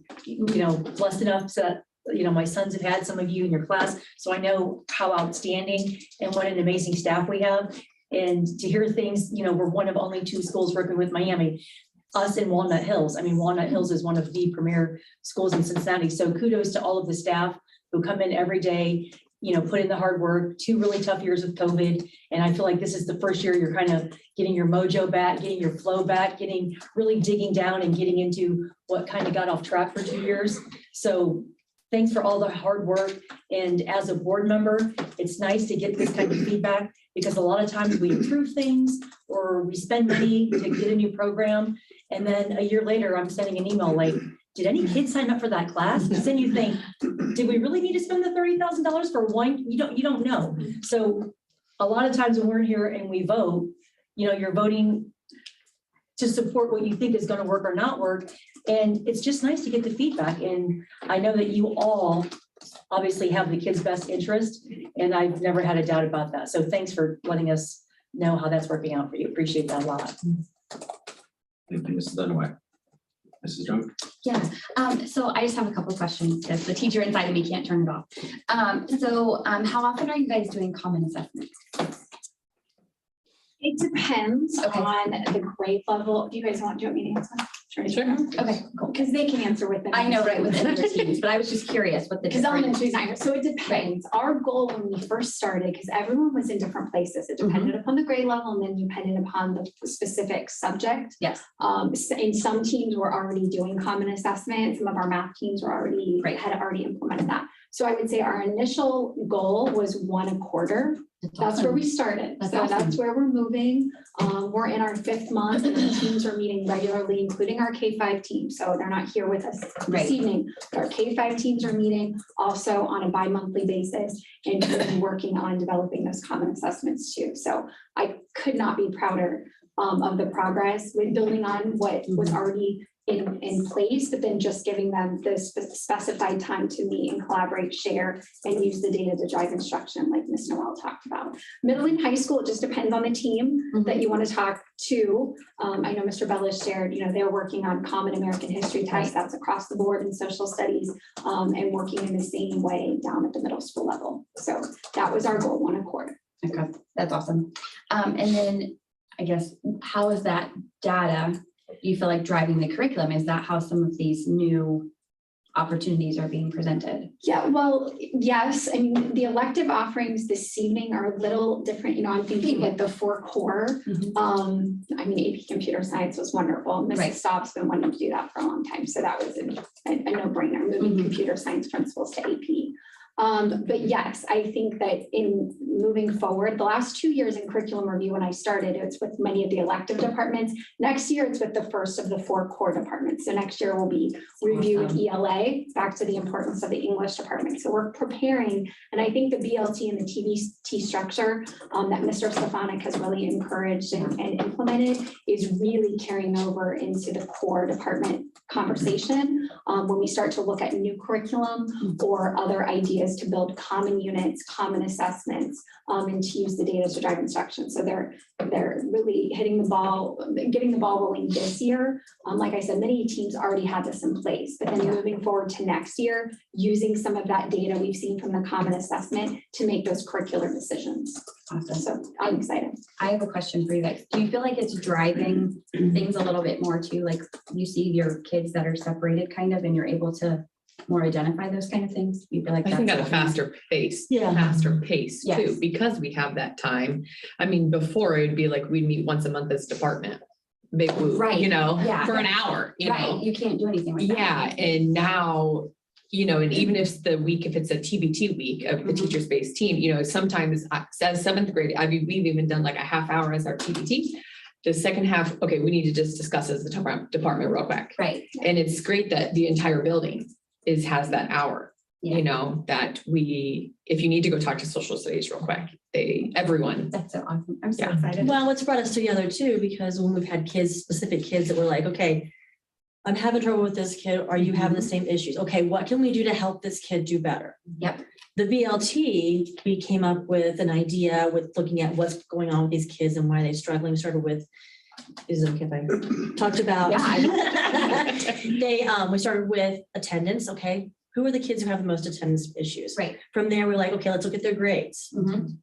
blessed enough that, my sons have had some of you in your class, so I know how outstanding and what an amazing staff we have. And to hear things, we're one of only 2 schools working with Miami, us in Walnut Hills. I mean, Walnut Hills is one of the premier schools in Cincinnati. So kudos to all of the staff who come in every day, put in the hard work. 2 really tough years with COVID. And I feel like this is the first year you're kind of getting your mojo back, getting your flow back, really digging down and getting into what kind of got off track for 2 years. So thanks for all the hard work. And as a board member, it's nice to get this kind of feedback, because a lot of times we approve things or we spend money to get a new program. And then a year later, I'm sending an email like, did any kids sign up for that class? Because then you think, did we really need to spend the $30,000 for one? You don't know. So a lot of times when we're here and we vote, you're voting to support what you think is going to work or not work. And it's just nice to get the feedback. And I know that you all obviously have the kids' best interest, and I've never had a doubt about that. So thanks for letting us know how that's working out for you. Appreciate that a lot. Thank you, Mrs. Dunaway. Mrs. Jones? Yeah, so I just have a couple of questions because the teacher inside of me can't turn it off. How often are you guys doing common assessments? It depends Okay. on the grade level. Do you want me to answer? Sure. Okay, cool. Because they can answer with them. I know, right, with other teams, but I was just curious what the. Because difference- elementary designer, so it depends. Our goal when we first started, because everyone was in different places, it depended upon the grade level and then depended upon the specific subject. Yes. And some teams were already doing common assessment. Some of our math teams were already, had already implemented that. So I would say our initial goal was 1 a quarter. That's where we started. That's So awesome. that's where we're moving. We're in our 5th month and the teams are meeting regularly, including our K-5 team. So they're not here with us Right. this evening. But our K-5 teams are meeting also on a bi-monthly basis and really working on developing those common assessments too. So I could not be prouder of the progress with building on what was already in place, but then just giving them the specified time to meet and collaborate, share, and use the data to drive instruction like Ms. Noel talked about. Middle and high school, it just depends on the team that you want to talk to. I know Mr. Bellis shared, they're working on common American history types, that's across the board in social studies, and working in the same way down at the middle school level. So that was our goal, 1 a quarter. Okay, that's awesome. And then I guess, how is that data, do you feel like driving the curriculum? Is that how some of these new opportunities are being presented? Yeah, well, yes. I mean, the elective offerings this evening are a little different. I'm thinking like the 4 core. I mean, AP Computer Science was wonderful. Mrs. Right. Staub's been wanting to do that for a long time. So that was a no-brainer, moving computer science principles to AP. But yes, I think that in moving forward, the last 2 years in curriculum review, when I started, it's with many of the elective departments. Next year, it's with the first of the 4 core departments. So next year will be review with ELA, back to the importance of the English department. So we're preparing, and I think the BLT and the TBT structure that Mr. Stefanik has really encouraged and implemented is really carrying over into the core department conversation when we start to look at new curriculum or other ideas to build common units, common assessments, and to use the data to drive instruction. So they're really hitting the ball, getting the ball rolling this year. Like I said, many teams already had this in place, but then moving forward to next year, using some of that data we've seen from the common assessment to make those curricular decisions. Awesome. So I'm excited. I have a question for you guys. Do you feel like it's driving things a little bit more too? Like you see your kids that are separated kind of, and you're able to more identify those kind of things? You feel like I think at a that's- faster pace. Yeah. Faster pace Yes. too, because we have that time. I mean, before it'd be like we'd meet once a month as department. Big whoop, Right. Yeah, for an Yeah. hour, Right, you can't do anything like that. Yeah, and now, and even if if it's a TBT week of the teacher-based team, sometimes as 7th grade, we've even done like a half hour as our TBT. The second half, okay, we need to just discuss as the department real quick. Right. And it's great that the entire building has that hour, that if you need to go talk to social studies real quick, everyone. That's so awesome. I'm so Yeah. excited. Well, what's brought us together too, because when we've had specific kids that were like, okay, I'm having trouble with this kid. Are you having the same issues? Okay, what can we do to help this kid do better? Yep. The BLT, we came up with an idea with looking at what's going on with these kids and why they're struggling. We started with, is it okay if I talked about? We started with attendance. Okay, who are the kids who have the most attendance issues? Right. From there, we're like, okay, let's look at their grades.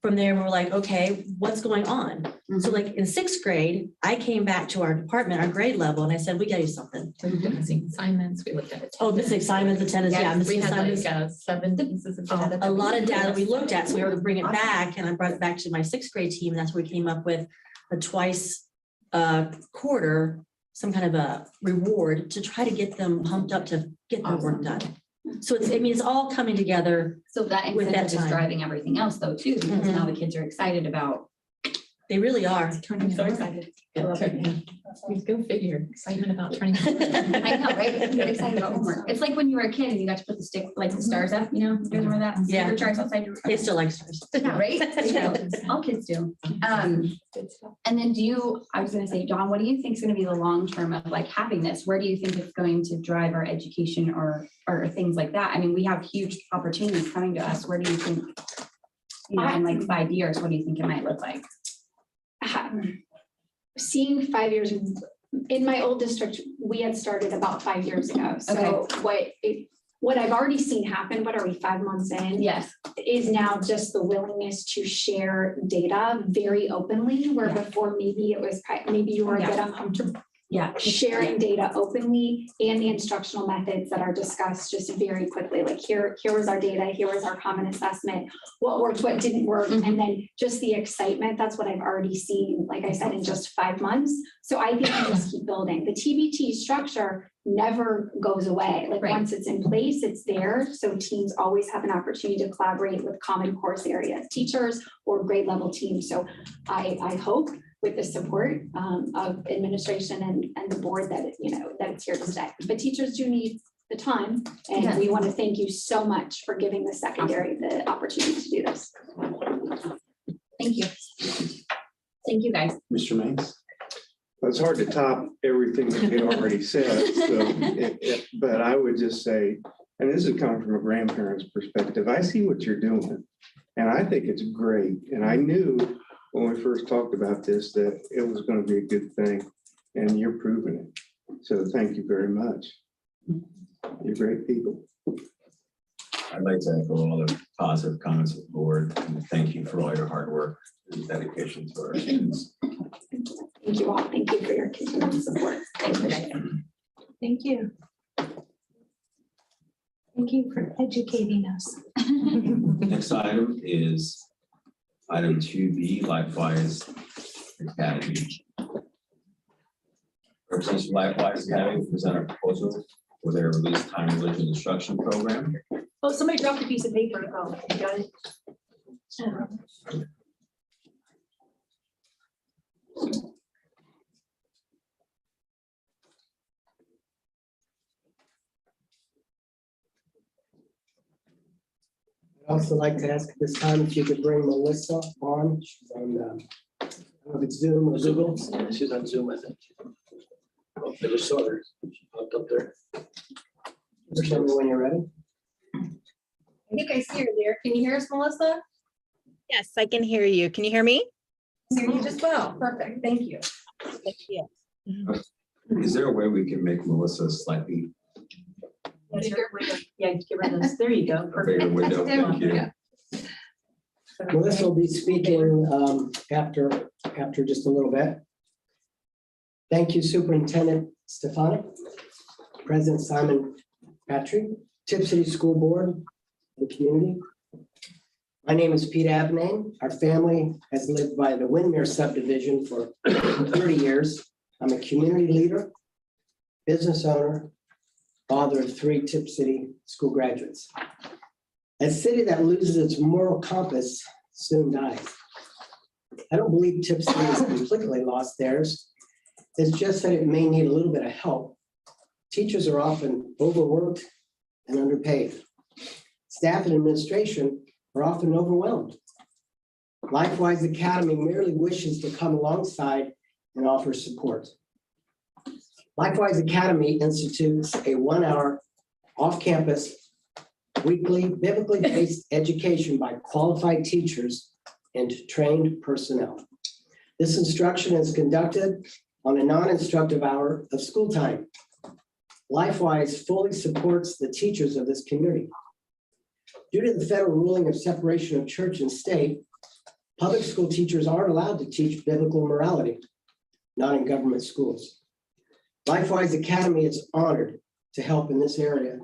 From there, we're like, okay, what's going on? So like in 6th grade, I came back to our department, our grade level, and I said, we got to do something. Missing assignments, we looked at it. Oh, missing assignments, attendance, yeah, We missing had assignments. like 7 pieces of data. A lot of data we looked at, so we were to bring it back, and I brought it back to my 6th grade team, and that's where we came up with a twice quarter, some kind of a reward to try to get them pumped up to get their work done. So it's all coming together. So that with that incentive is time. driving everything else though too, because now the kids are excited about. They really are. Turning so excited. Go figure, excitement about turning. I know, right? They're excited about homework. It's like when you were a kid and you got to put the stick, like the stars up, you guys remember that? Yeah. Sticker charts outside your. They still like stars. Yeah, right? They do. All kids do. And then I was gonna say, Dawn, what do you think is gonna be the long term of like having this? Where do you think it's going to drive our education or things like that? I mean, we have huge opportunities coming to us. Where do you think, in like 5 years, what do you think it might look like? seeing 5 years, in my old district, we had started about 5 years ago. So what I've already seen happen, what are we, 5 months in? Yes. Is now just the willingness to share data very openly, where before maybe it was, maybe you were a bit uncomfortable sharing data openly, and the instructional methods that are discussed just very quickly. Like here was our data, here was our common assessment, what worked, what didn't work, and then just the excitement. That's what I've already seen, like I said, in just 5 months. So I think we just keep building. The TBT structure never goes away. Like once it's in place, it's there. So teams always have an opportunity to collaborate with common course areas, teachers or grade level teams. So I hope with the support of administration and the board that that it's here to stay. But teachers do need the time, and we want to thank you so much for giving the secondary the opportunity to do this. Thank you. Thank you, guys. Mr. Mays? It's hard to top everything that you already said, but I would just say, and this is coming from a grandparent's perspective, I see what you're doing, and I think it's great. And I knew when we first talked about this that it was going to be a good thing, and you're proving it. So thank you very much. You're great people. I'd like to echo all the positive comments of the board, and thank you for all your hard work and dedication to our students. Thank you all. Thank you for your continued support. Thanks for that. Thank you. Thank you for educating us. Next item is item 2B, Lifewise Academy. Representatives of Lifewise Academy present a proposal for their release time religion instruction program. Oh, somebody dropped a piece of paper. Oh, you got it. I'd also like to ask at this time if you could bring Melissa on. She's on, I don't know if it's Zoom or Google. She's on Zoom, I think. Oh, I just saw her. She popped up there. Just tell me when you're ready. I think I see her there. Can you hear us, Melissa? Yes, I can hear you. Can you hear me? I hear you just well. Perfect. Thank you. Yes. Is there a way we can make Melissa slightly Yeah, get rid of this. There you go. a bigger window? Thank you. Melissa will be speaking after just a little bit. Thank you, Superintendent Stefanik, President Simon Patrick, Tipp City School Board, and community. My name is Pete Abney. Our family has lived by the Windmere subdivision for 30 years. I'm a community leader, business owner, father of 3 Tipp City school graduates. A city that loses its moral compass soon dies. I don't believe Tipp City has completely lost theirs. It's just that it may need a little bit of help. Teachers are often overworked and underpaid. Staff and administration are often overwhelmed. Lifewise Academy merely wishes to come alongside and offer support. Lifewise Academy institutes a 1-hour off-campus weekly biblically based education by qualified teachers and trained personnel. This instruction is conducted on a non-instructive hour of school time. Lifewise fully supports the teachers of this community. Due to the federal ruling of separation of church and state, public school teachers aren't allowed to teach biblical morality, not in government schools. Lifewise Academy is honored to help in this area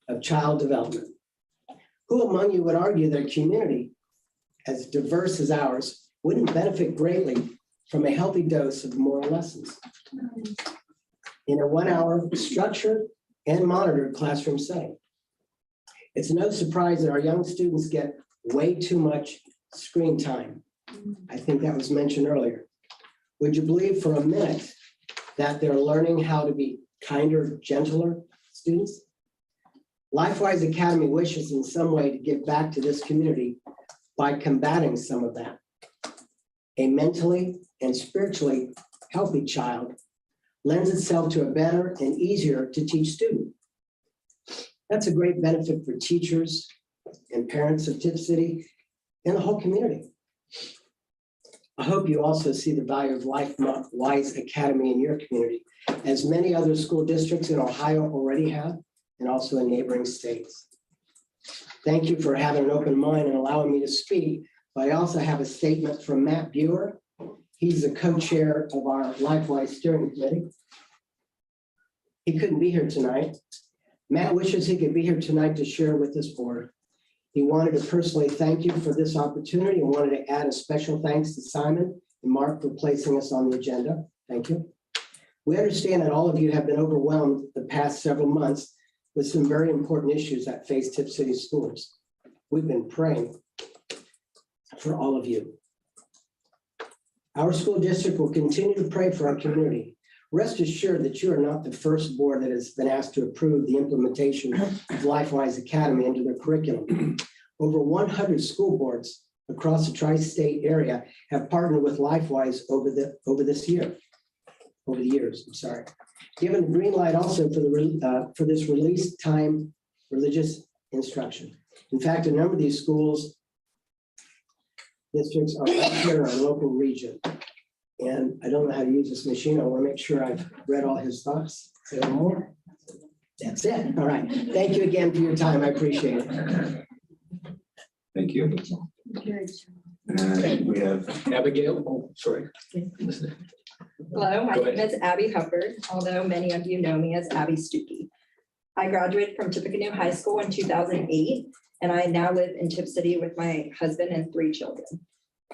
of child development. Who among you would argue that a community as diverse as ours wouldn't benefit greatly from a healthy dose of moral lessons in a 1-hour structured and monitored classroom setting? It's no surprise that our young students get way too much screen time. I think that was mentioned earlier. Would you believe for a minute that they're learning how to be kinder, gentler students? Lifewise Academy wishes in some way to give back to this community by combating some of that. A mentally and spiritually healthy child lends itself to a better and easier to teach student. That's a great benefit for teachers and parents of Tipp City and the whole community. I hope you also see the value of LifeWise Academy in your community, as many other school districts in Ohio already have, and also in neighboring states. Thank you for having an open mind and allowing me to speak, but I also have a statement from Matt Buer. He's the co-chair of our LifeWise Steering Committee. He couldn't be here tonight. Matt wishes he could be here tonight to share with this board. He wanted to personally thank you for this opportunity and wanted to add a special thanks to Simon and Mark for placing us on the agenda. Thank you. We understand that all of you have been overwhelmed the past several months with some very important issues that face Tipp City schools. We've been praying for all of you. Our school district will continue to pray for our community. Rest assured that you are not the first board that has been asked to approve the implementation of LifeWise Academy into their curriculum. Over 100 school boards across the tri-state area have partnered with LifeWise over the years. I'm sorry. Given the green light also for this release time religious instruction. In fact, a number of these schools districts are right here in our local region. And I don't know how to use this machine. I want to make sure I've read all his thoughts. Say one more. That's it. All right. Thank you again for your time. I appreciate it. Thank you. We have Abigail, oh, sorry. Hello, my Go name ahead. is Abby Hubbard, although many of you know me as Abby Stuckey. I graduated from Tippecanoe High School in 2008, and I now live in Tipp City with my husband and 3 children.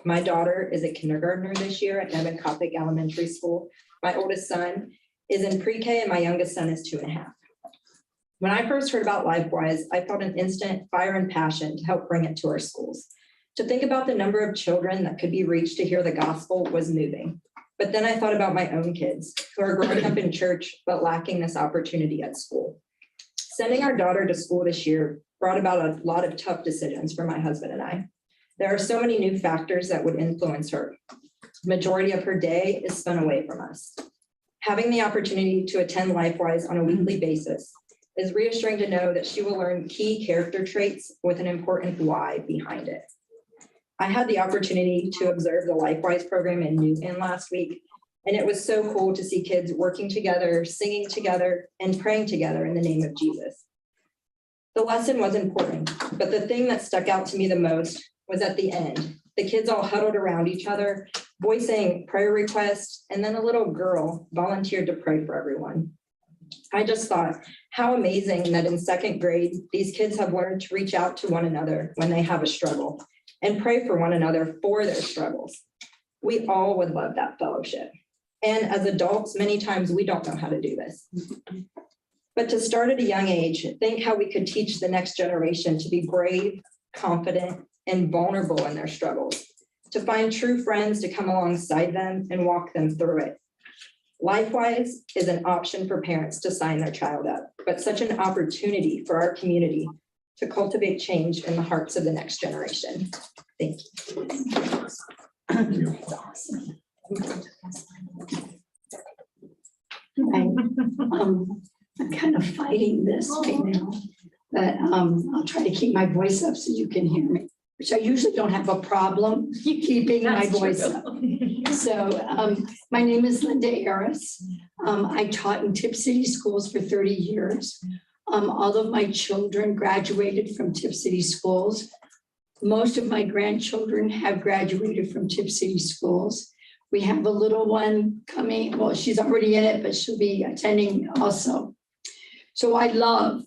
My daughter is a kindergartner this year at Nevin Coppic Elementary School. My oldest son is in pre-K and my youngest son is 2.5. When I first heard about LifeWise, I felt an instant fire and passion to help bring it to our schools. To think about the number of children that could be reached to hear the gospel was moving. But then I thought about my own kids who are growing up in church, but lacking this opportunity at school. Sending our daughter to school this year brought about a lot of tough decisions for my husband and I. There are so many new factors that would influence her. The majority of her day is spent away from us. Having the opportunity to attend LifeWise on a weekly basis is reassuring to know that she will learn key character traits with an important why behind it. I had the opportunity to observe the LifeWise program in Newton last week, and it was so cool to see kids working together, singing together, and praying together in the name of Jesus. The lesson was important, but the thing that stuck out to me the most was at the end. The kids all huddled around each other, voicing prayer requests, and then a little girl volunteered to pray for everyone. I just thought how amazing that in 2nd grade, these kids have learned to reach out to one another when they have a struggle and pray for one another for their struggles. We all would love that fellowship. And as adults, many times we don't know how to do this. But to start at a young age, think how we could teach the next generation to be brave, confident, and vulnerable in their struggles, to find true friends to come alongside them and walk them through it. LifeWise is an option for parents to sign their child up, but such an opportunity for our community to cultivate change in the hearts of the next generation. Thank you. Thank you. I'm kind of fighting this right now, but I'll try to keep my voice up so you can hear me, which I usually don't have a problem keeping my voice up. So my name is Linda Harris. I taught in Tipp City schools for 30 years. All of my children graduated from Tipp City schools. Most of my grandchildren have graduated from Tipp City schools. We have a little one coming, well, she's already in it, but she'll be attending also. So I love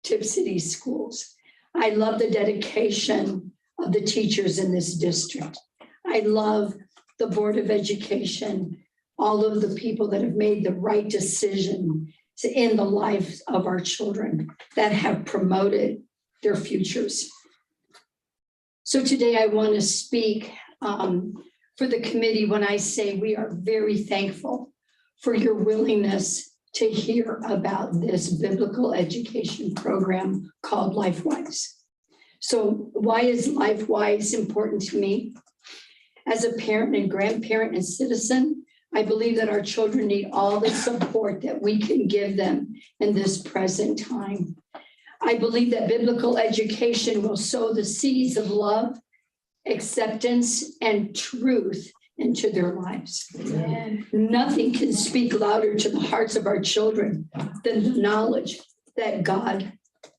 Tipp City schools. I love the dedication of the teachers in this district. I love the Board of Education, all of the people that have made the right decision in the lives of our children that have promoted their futures. So today I want to speak for the committee when I say we are very thankful for your willingness to hear about this biblical education program called LifeWise. So why is LifeWise important to me? As a parent and grandparent and citizen, I believe that our children need all the support that we can give them in this present time. I believe that biblical education will sow the seeds of love, acceptance, and truth into their lives. Nothing can speak louder to the hearts of our children than the knowledge that God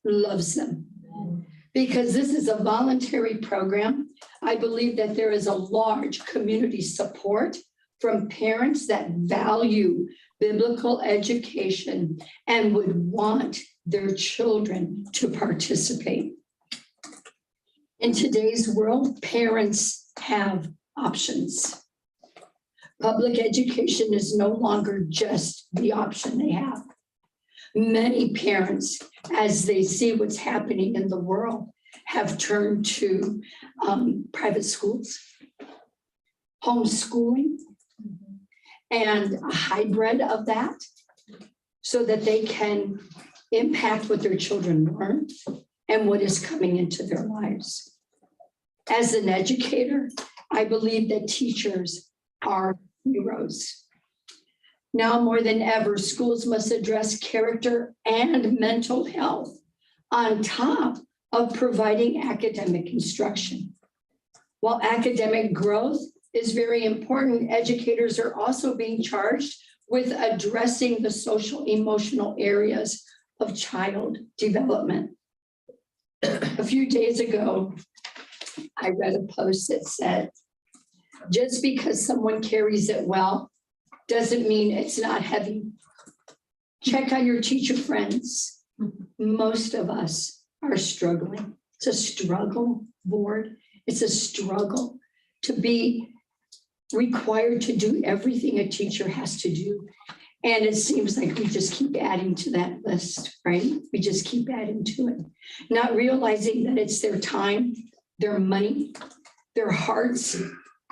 loves them. Because this is a voluntary program, I believe that there is a large community support from parents that value biblical education and would want their children to participate. In today's world, parents have options. Public education is no longer just the option they have. Many parents, as they see what's happening in the world, have turned to private schools, homeschooling, and a hybrid of that so that they can impact what their children learn and what is coming into their lives. As an educator, I believe that teachers are heroes. Now more than ever, schools must address character and mental health on top of providing academic instruction. While academic growth is very important, educators are also being charged with addressing the social emotional areas of child development. A few days ago, I read a post that said, just because someone carries it well, doesn't mean it's not heavy. Check on your teacher friends. Most of us are struggling. It's a struggle, board. It's a struggle to be required to do everything a teacher has to do. And it seems like we just keep adding to that list, right? We just keep adding to it, not realizing that it's their time, their money, their hearts.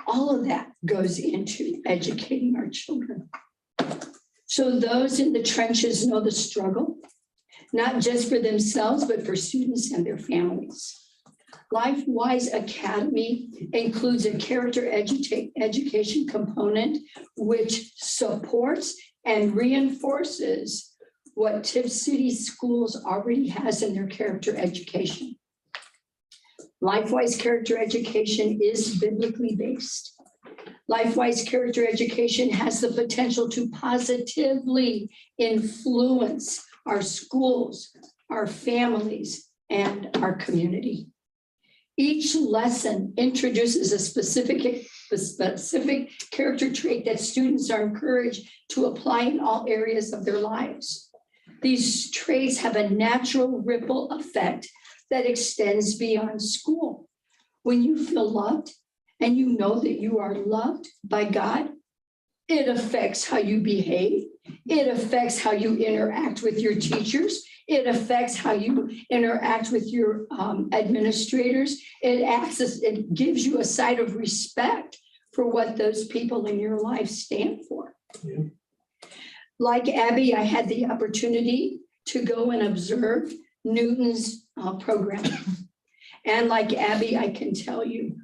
All of that goes into educating our children. So those in the trenches know the struggle, not just for themselves, but for students and their families. LifeWise Academy includes a character education component, which supports and reinforces what Tipp City Schools already has in their character education. LifeWise Character Education is biblically based. LifeWise Character Education has the potential to positively influence our schools, our families, and our community. Each lesson introduces a specific character trait that students are encouraged to apply in all areas of their lives. These traits have a natural ripple effect that extends beyond school. When you feel loved and you know that you are loved by God, it affects how you behave. It affects how you interact with your teachers. It affects how you interact with your administrators. It gives you a side of respect for what those people in your life stand for. Yeah. Like Abby, I had the opportunity to go and observe Newton's program. And like Abby, I can tell you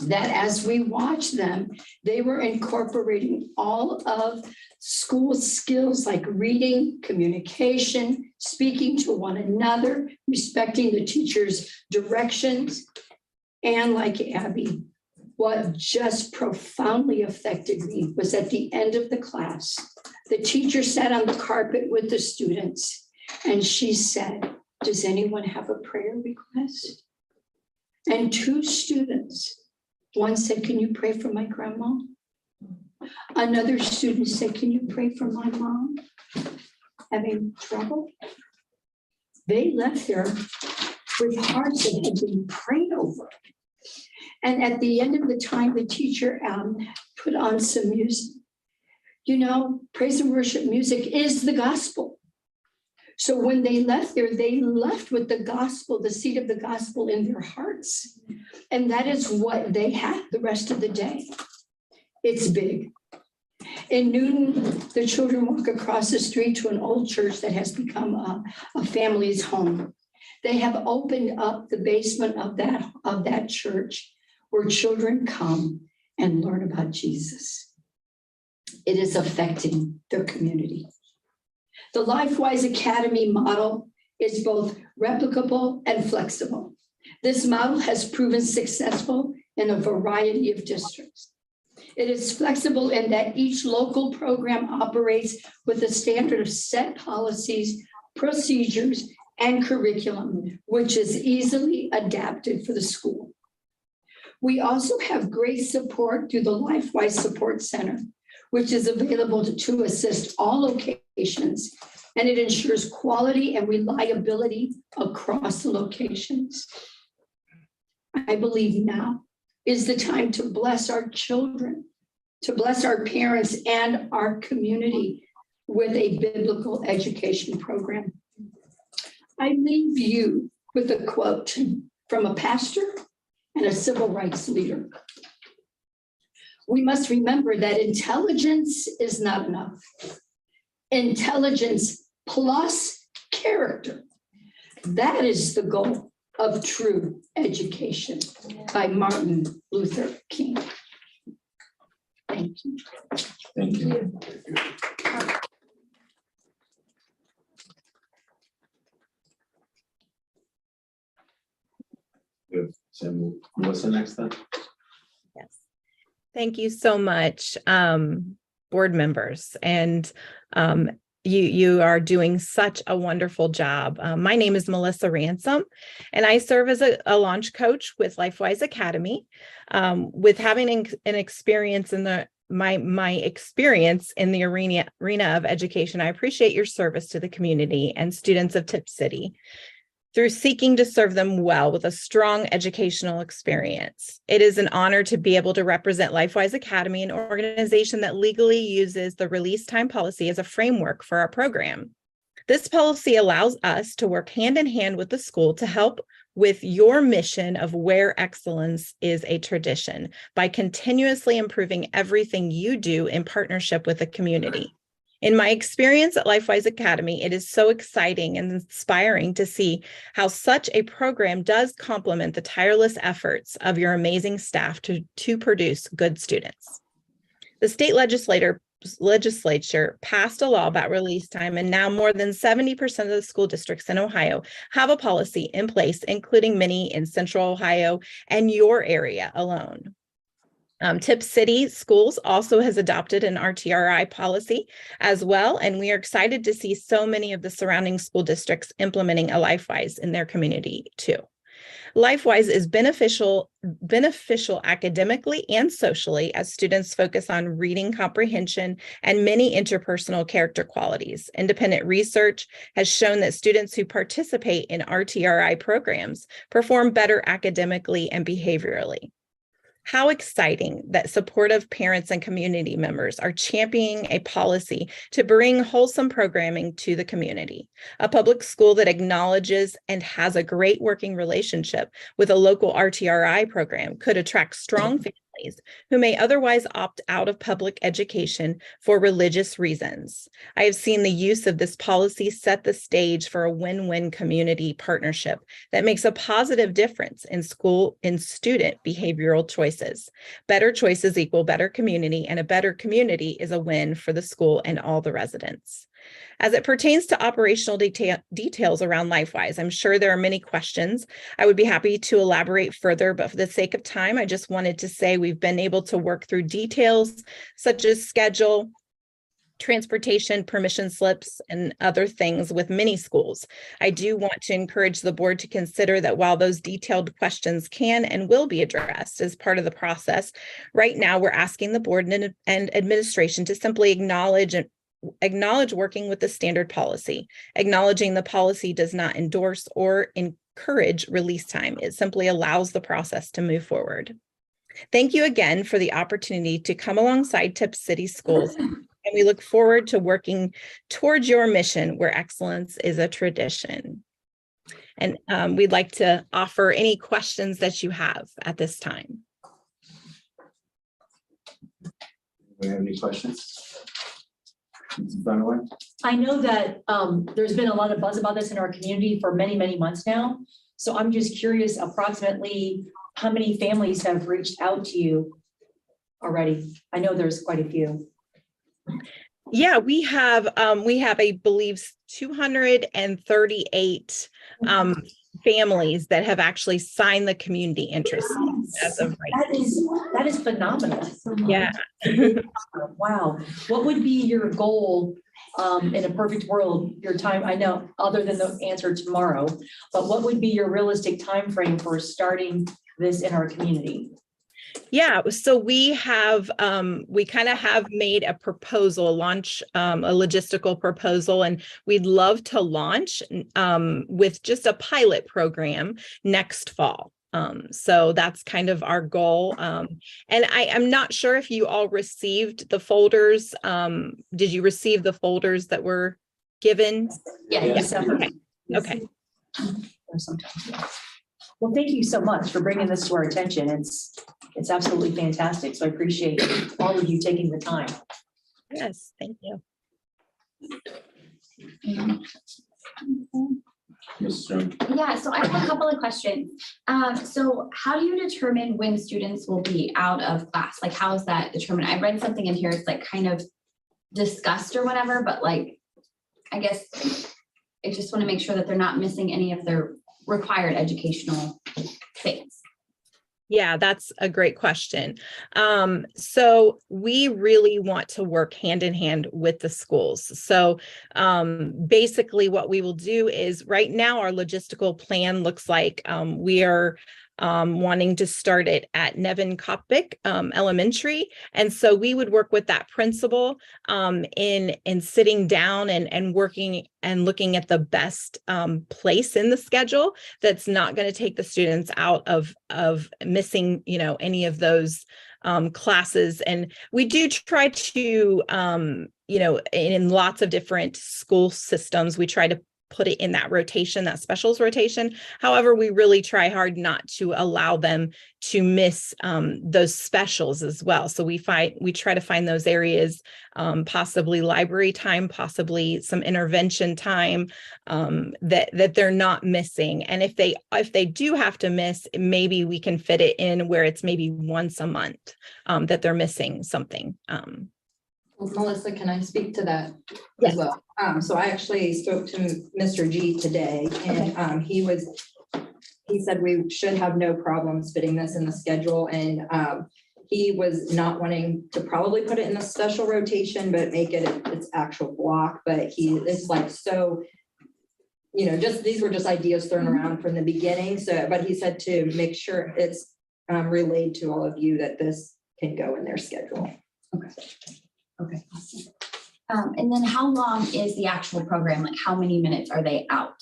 that as we watched them, they were incorporating all of school skills like reading, communication, speaking to one another, respecting the teacher's directions. And like Abby, what just profoundly affected me was at the end of the class, the teacher sat on the carpet with the students and she said, "Does anyone have a prayer request?" And two students, one said, "Can you pray for my grandma?" Another student said, "Can you pray for my mom having trouble?" They left there with hearts that had been prayed over. And at the end of the time, the teacher put on some music. You know, praise and worship music is the gospel. So when they left there, they left with the gospel, the seed of the gospel in their hearts. And that is what they had the rest of the day. It's big. In Newton, the children walk across the street to an old church that has become a family's home. They have opened up the basement of that church where children come and learn about Jesus. It is affecting their community. The LifeWise Academy model is both replicable and flexible. This model has proven successful in a variety of districts. It is flexible in that each local program operates with a standard of set policies, procedures, and curriculum, which is easily adapted for the school. We also have great support through the LifeWise Support Center, which is available to assist all locations, and it ensures quality and reliability across the locations. I believe now is the time to bless our children, to bless our parents and our community with a biblical education program. I leave you with a quote from a pastor and a civil rights leader. We must remember that intelligence is not enough. Intelligence plus character. That is the goal of true education, by Martin Luther King. Thank you. Thank you. Good. So Melissa next then. Yes. Thank you so much, board members. And you are doing such a wonderful job. My name is Melissa Ransom, and I serve as a launch coach with LifeWise Academy. With having an experience in my experience in the arena of education, I appreciate your service to the community and students of Tipp City through seeking to serve them well with a strong educational experience. It is an honor to be able to represent LifeWise Academy, an organization that legally uses the release time policy as a framework for our program. This policy allows us to work hand in hand with the school to help with your mission of where excellence is a tradition by continuously improving everything you do in partnership with the community. In my experience at LifeWise Academy, it is so exciting and inspiring to see how such a program does complement the tireless efforts of your amazing staff to produce good students. The state legislature passed a law about release time, and now more than 70% of the school districts in Ohio have a policy in place, including many in Central Ohio and your area alone. Tipp City Schools also has adopted an RTRI policy as well, and we are excited to see so many of the surrounding school districts implementing a LifeWise in their community too. LifeWise is beneficial academically and socially as students focus on reading comprehension and many interpersonal character qualities. Independent research has shown that students who participate in RTRI programs perform better academically and behaviorally. How exciting that supportive parents and community members are championing a policy to bring wholesome programming to the community. A public school that acknowledges and has a great working relationship with a local RTRI program could attract strong families who may otherwise opt out of public education for religious reasons. I have seen the use of this policy set the stage for a win-win community partnership that makes a positive difference in student behavioral choices. Better choices equal better community, and a better community is a win for the school and all the residents. As it pertains to operational details around LifeWise, I'm sure there are many questions. I would be happy to elaborate further, but for the sake of time, I just wanted to say we've been able to work through details such as schedule, transportation, permission slips, and other things with many schools. I do want to encourage the board to consider that while those detailed questions can and will be addressed as part of the process, right now we're asking the board and administration to simply acknowledge working with the standard policy. Acknowledging the policy does not endorse or encourage release time. It simply allows the process to move forward. Thank you again for the opportunity to come alongside Tipp City Schools, and we look forward to working towards your mission where excellence is a tradition. And we'd like to offer any questions that you have at this time. Do we have any questions? Dunaway? I know that there's been a lot of buzz about this in our community for many, many months now. So I'm just curious approximately how many families have reached out to you already? I know there's quite a few. Yeah, we have, I believe, 238 families that have actually signed the community interest as of right. That is phenomenal. Yeah. Wow. What would be your goal in a perfect world, your time, I know, other than the answer tomorrow, but what would be your realistic time frame for starting this in our community? Yeah, so we have, we kind of have made a proposal, launch a logistical proposal, and we'd love to launch with just a pilot program next fall. So that's kind of our goal. And I'm not sure if you all received the folders. Did you receive the folders that were given? Yeah. Yes. Okay. Well, thank you so much for bringing this to our attention. It's absolutely fantastic. So I appreciate all of you taking the time. Yes, thank you. Yeah, so I have a couple of questions. So how do you determine when students will be out of class? Like, how is that determined? I read something in here, it's like kind of discussed or whatever, but like, I guess I just want to make sure that they're not missing any of their required educational things. Yeah, that's a great question. So we really want to work hand in hand with the schools. So basically what we will do is right now our logistical plan looks like we are wanting to start it at Nevin Kopik Elementary. And so we would work with that principal in sitting down and working and looking at the best place in the schedule that's not going to take the students out of missing, you know, any of those classes. And we do try to, you know, in lots of different school systems, we try to put it in that rotation, that specials rotation. However, we really try hard not to allow them to miss those specials as well. So we try to find those areas, possibly library time, possibly some intervention time that they're not missing. And if they do have to miss, maybe we can fit it in where it's maybe once a month that they're missing something. Well, Melissa, can I speak to that as well? So I actually spoke to Mr. G today, and he said we should have no problems fitting this in the schedule, and he was not wanting to probably put it in a special rotation, but make it its actual block. But he is like, so, you know, just these were just ideas thrown around from the beginning. So, but he said to make sure it's relayed to all of you that this can go in their schedule. Okay. And then how long is the actual program? Like, how many minutes are they out?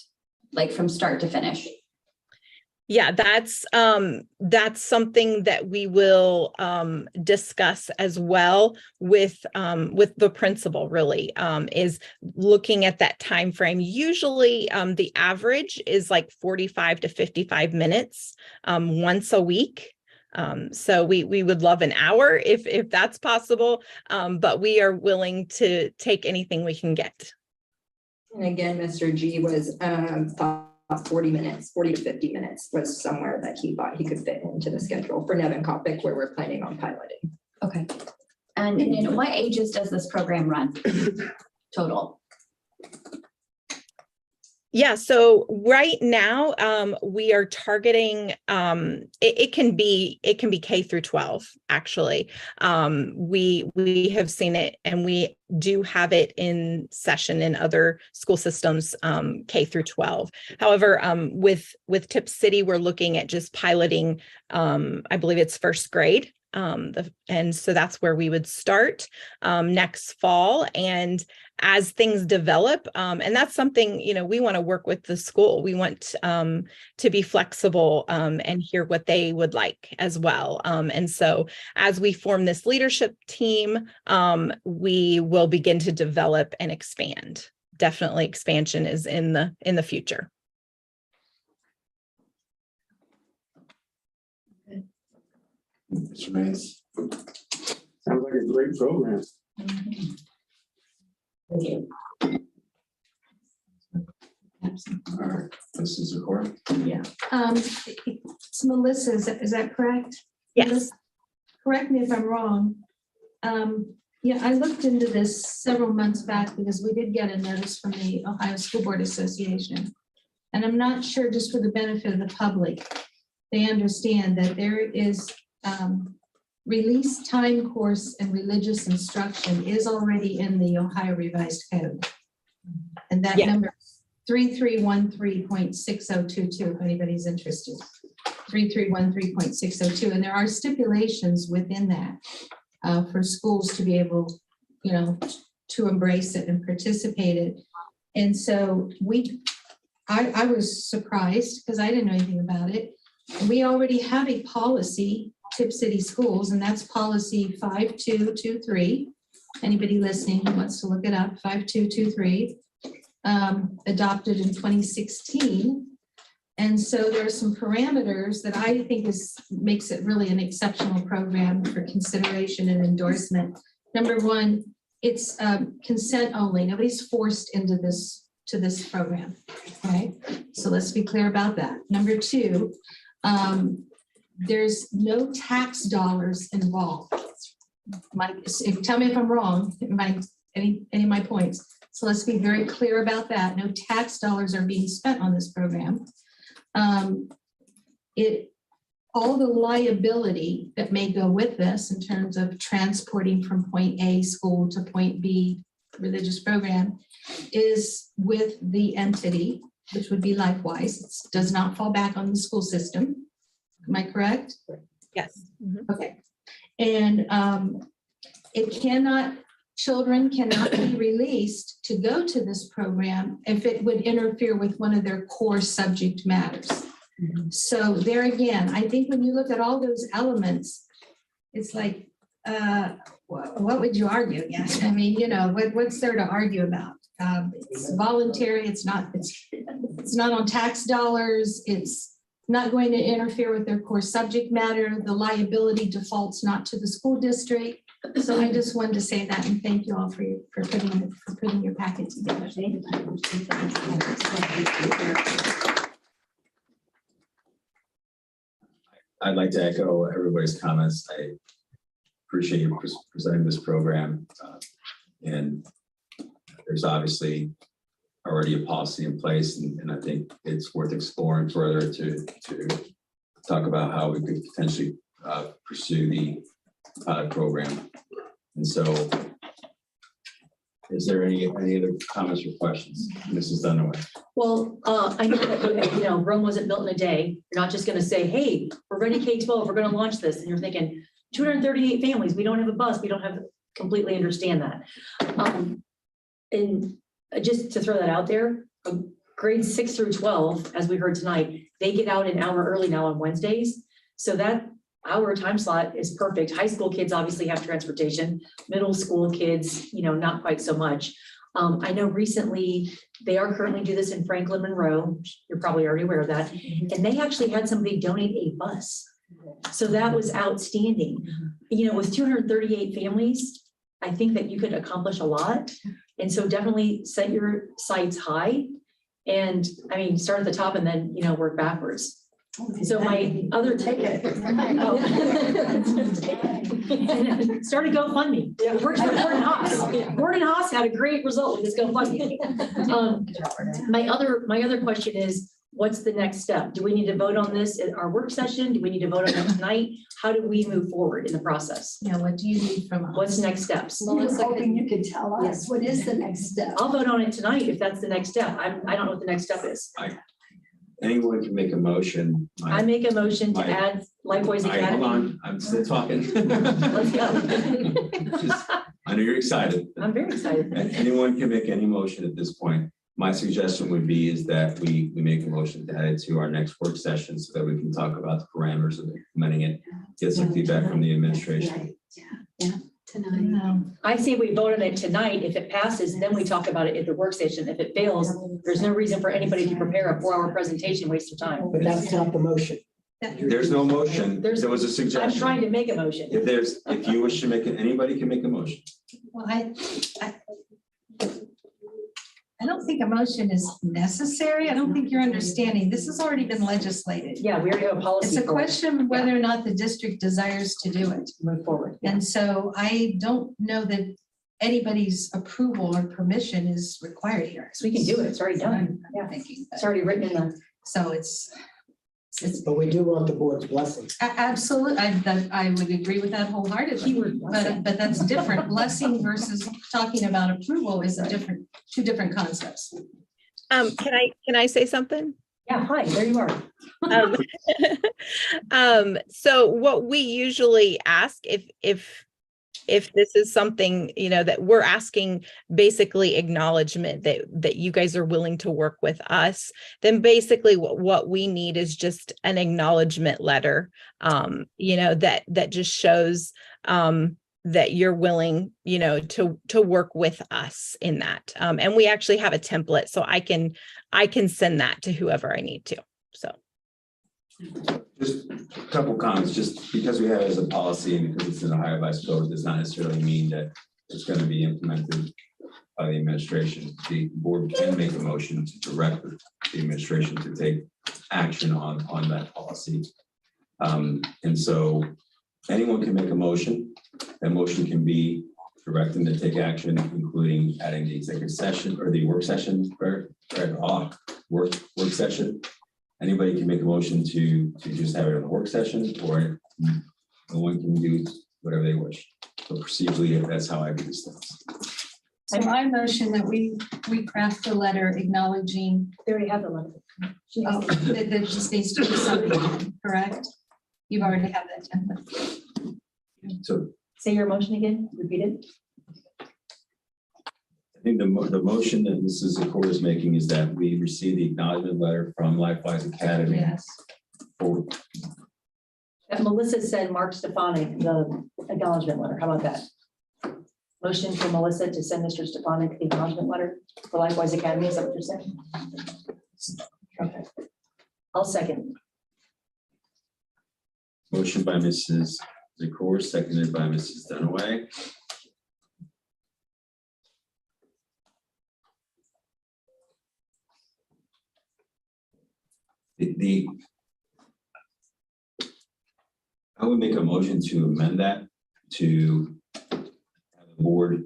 Like from start to finish? Yeah, that's something that we will discuss as well with the principal. Really, is looking at that time frame. Usually, the average is like 45 to 55 minutes once a week. So we would love an hour if that's possible, but we are willing to take anything we can get. And again, Mr. G was thought 40 minutes, 40 to 50 minutes was somewhere that he thought he could fit into the schedule for Nevin Kopik, where we're planning on piloting. Okay. And then what ages does this program run total? Yeah, so right now we are targeting it can be K through 12 actually. We have seen it, and we do have it in session in other school systems, K through 12. However, with Tipp City, we're looking at just piloting, I believe it's first grade. And so that's where we would start next fall. And as things develop, and that's something, you know, we want to work with the school. We want to be flexible and hear what they would like as well. And so as we form this leadership team, we will begin to develop and expand. Definitely expansion is in the future. Sounds like a great program. Thank you. All right, this is Zahora. Yeah. It's Melissa, is that correct? Yes. Melissa, correct me if I'm wrong. Yeah, I looked into this several months back because we did get a notice from the Ohio School Board Association. and I'm not sure, just for the benefit of the public, they understand that there is release time course and religious instruction is already in the Ohio Revised Code. And that number 3313.6022, if anybody's interested. 3313.602, and there are stipulations within that for schools to be able, to embrace it and participate it. And so I was surprised because I didn't know anything about it. We already have a policy, Tipp City Schools, and that's policy 5223. Anybody listening who wants to look it up, 5223, adopted in 2016. And so there are some parameters that I think makes it really an exceptional program for consideration and endorsement. Number one, it's consent only. Nobody's forced into this program. Okay, so let's be clear about that. Number two, there's no tax dollars involved. Tell me if I'm wrong, any of my points. So let's be very clear about that. No tax dollars are being spent on this program. All the liability that may go with this in terms of transporting from point A school to point B religious program is with the entity, which would be Lifewise. It does not fall back on the school system. Am I correct? Yes. Okay. And children cannot be released to go to this program if it would interfere with one of their core subject matters. So there again, I think when you look at all those elements, it's like, what would you argue against? I mean, what's there to argue about? It's voluntary. It's not on tax dollars. It's not going to interfere with their core subject matter. The liability defaults not to the school district. So I just wanted to say that, and thank you all for putting your packet together. I'd like to echo everybody's comments. I appreciate you presenting this program. And there's obviously already a policy in place, and I think it's worth exploring further to talk about how we could potentially pursue the program. And so, is there any other comments or questions, Mrs. Dunaway? Well, I know that, Rome wasn't built in a day. You're not just going to say, hey, we're ready K-12, we're going to launch this. And you're thinking 238 families, we don't have a bus. We don't have completely understand that. And just to throw that out there, grades 6 through 12, as we heard tonight, they get out an hour early now on Wednesdays. So that hour time slot is perfect. High school kids obviously have transportation. Middle school kids, not quite so much. I know recently they are currently do this in Franklin Monroe. You're probably already aware of that. And they actually had somebody donate a bus. So that was outstanding. With 238 families, I think that you could accomplish a lot. And so definitely set your sights high and start at the top and then, work backwards. So my other ticket. Started GoFundMe. It works for Gordon Haas. Gordon Haas had a great result with his GoFundMe. My other question is, what's the next step? Do we need to vote on this at our work session? Do we need to vote on it tonight? How do we move forward in the process? Yeah, what do you need from us? What's next steps? I was hoping you could tell us what is the next step. I'll vote on it tonight if that's the next step. I don't know what the next step is. Anyone can make a motion. I make a motion to add Lifewise Academy. Hold on, I'm still talking. Let's go. I know you're excited. I'm very excited. Anyone can make any motion at this point. My suggestion would be is that we make a motion to add it to our next work session so that we can talk about the parameters of implementing it, get some feedback from the administration. Tonight. I say we vote on it tonight. If it passes, then we talk about it at the work session. If it fails, there's no reason for anybody to prepare a 4-hour presentation, waste of time. But that's not the motion. There's no motion. There was a suggestion. I'm trying to make a motion. If you wish to make it, anybody can make a motion. Well, I don't think a motion is necessary. I don't think you're understanding. This has already been legislated. Yeah, we already have a policy. It's a question of whether or not the district desires to do it. Move forward. And so I don't know that anybody's approval or permission is required here. So we can do it. It's already done. Yeah, thinking. It's already written in the. So it's. But we do want the board's blessing. Absolutely, I would agree with that wholeheartedly, but that's different. Blessing versus talking about approval is two different concepts. Can I say something? Yeah, hi, there you are. So what we usually ask if this is something, that we're asking basically acknowledgement that you guys are willing to work with us, then basically what we need is just an acknowledgement letter, that just shows that you're willing, to work with us in that. And we actually have a template, so I can send that to whoever I need to, so. Just a couple comments, just because we have it as a policy and because it's in the Ohio Vice Code does not necessarily mean that it's going to be implemented by the administration. The board can make a motion to direct the administration to take action on that policy. And so anyone can make a motion. That motion can be directing to take action, including adding the executive session or the work session, work session. Anybody can make a motion to just have it in a work session, or no one can do whatever they wish. So procedurally, that's how I do this things. So my motion that we craft the letter acknowledging. They already have the letter. Oh, that just needs to be something, correct? You've already have that template. So Say your motion again, repeat it. I think the motion that Mrs. Zakor is making is that we receive the acknowledgement letter from LifeWise Academy. Yes. For That Melissa said Mark Stefanik, the acknowledgement letter. How about that? Motion for Melissa to send Mr. Stefanik the acknowledgement letter for Likewise Academy. Is that what you're saying? Okay. I'll second. motion by Mrs. Zakor, seconded by Mrs. Dunaway. I would make a motion to amend that to have the board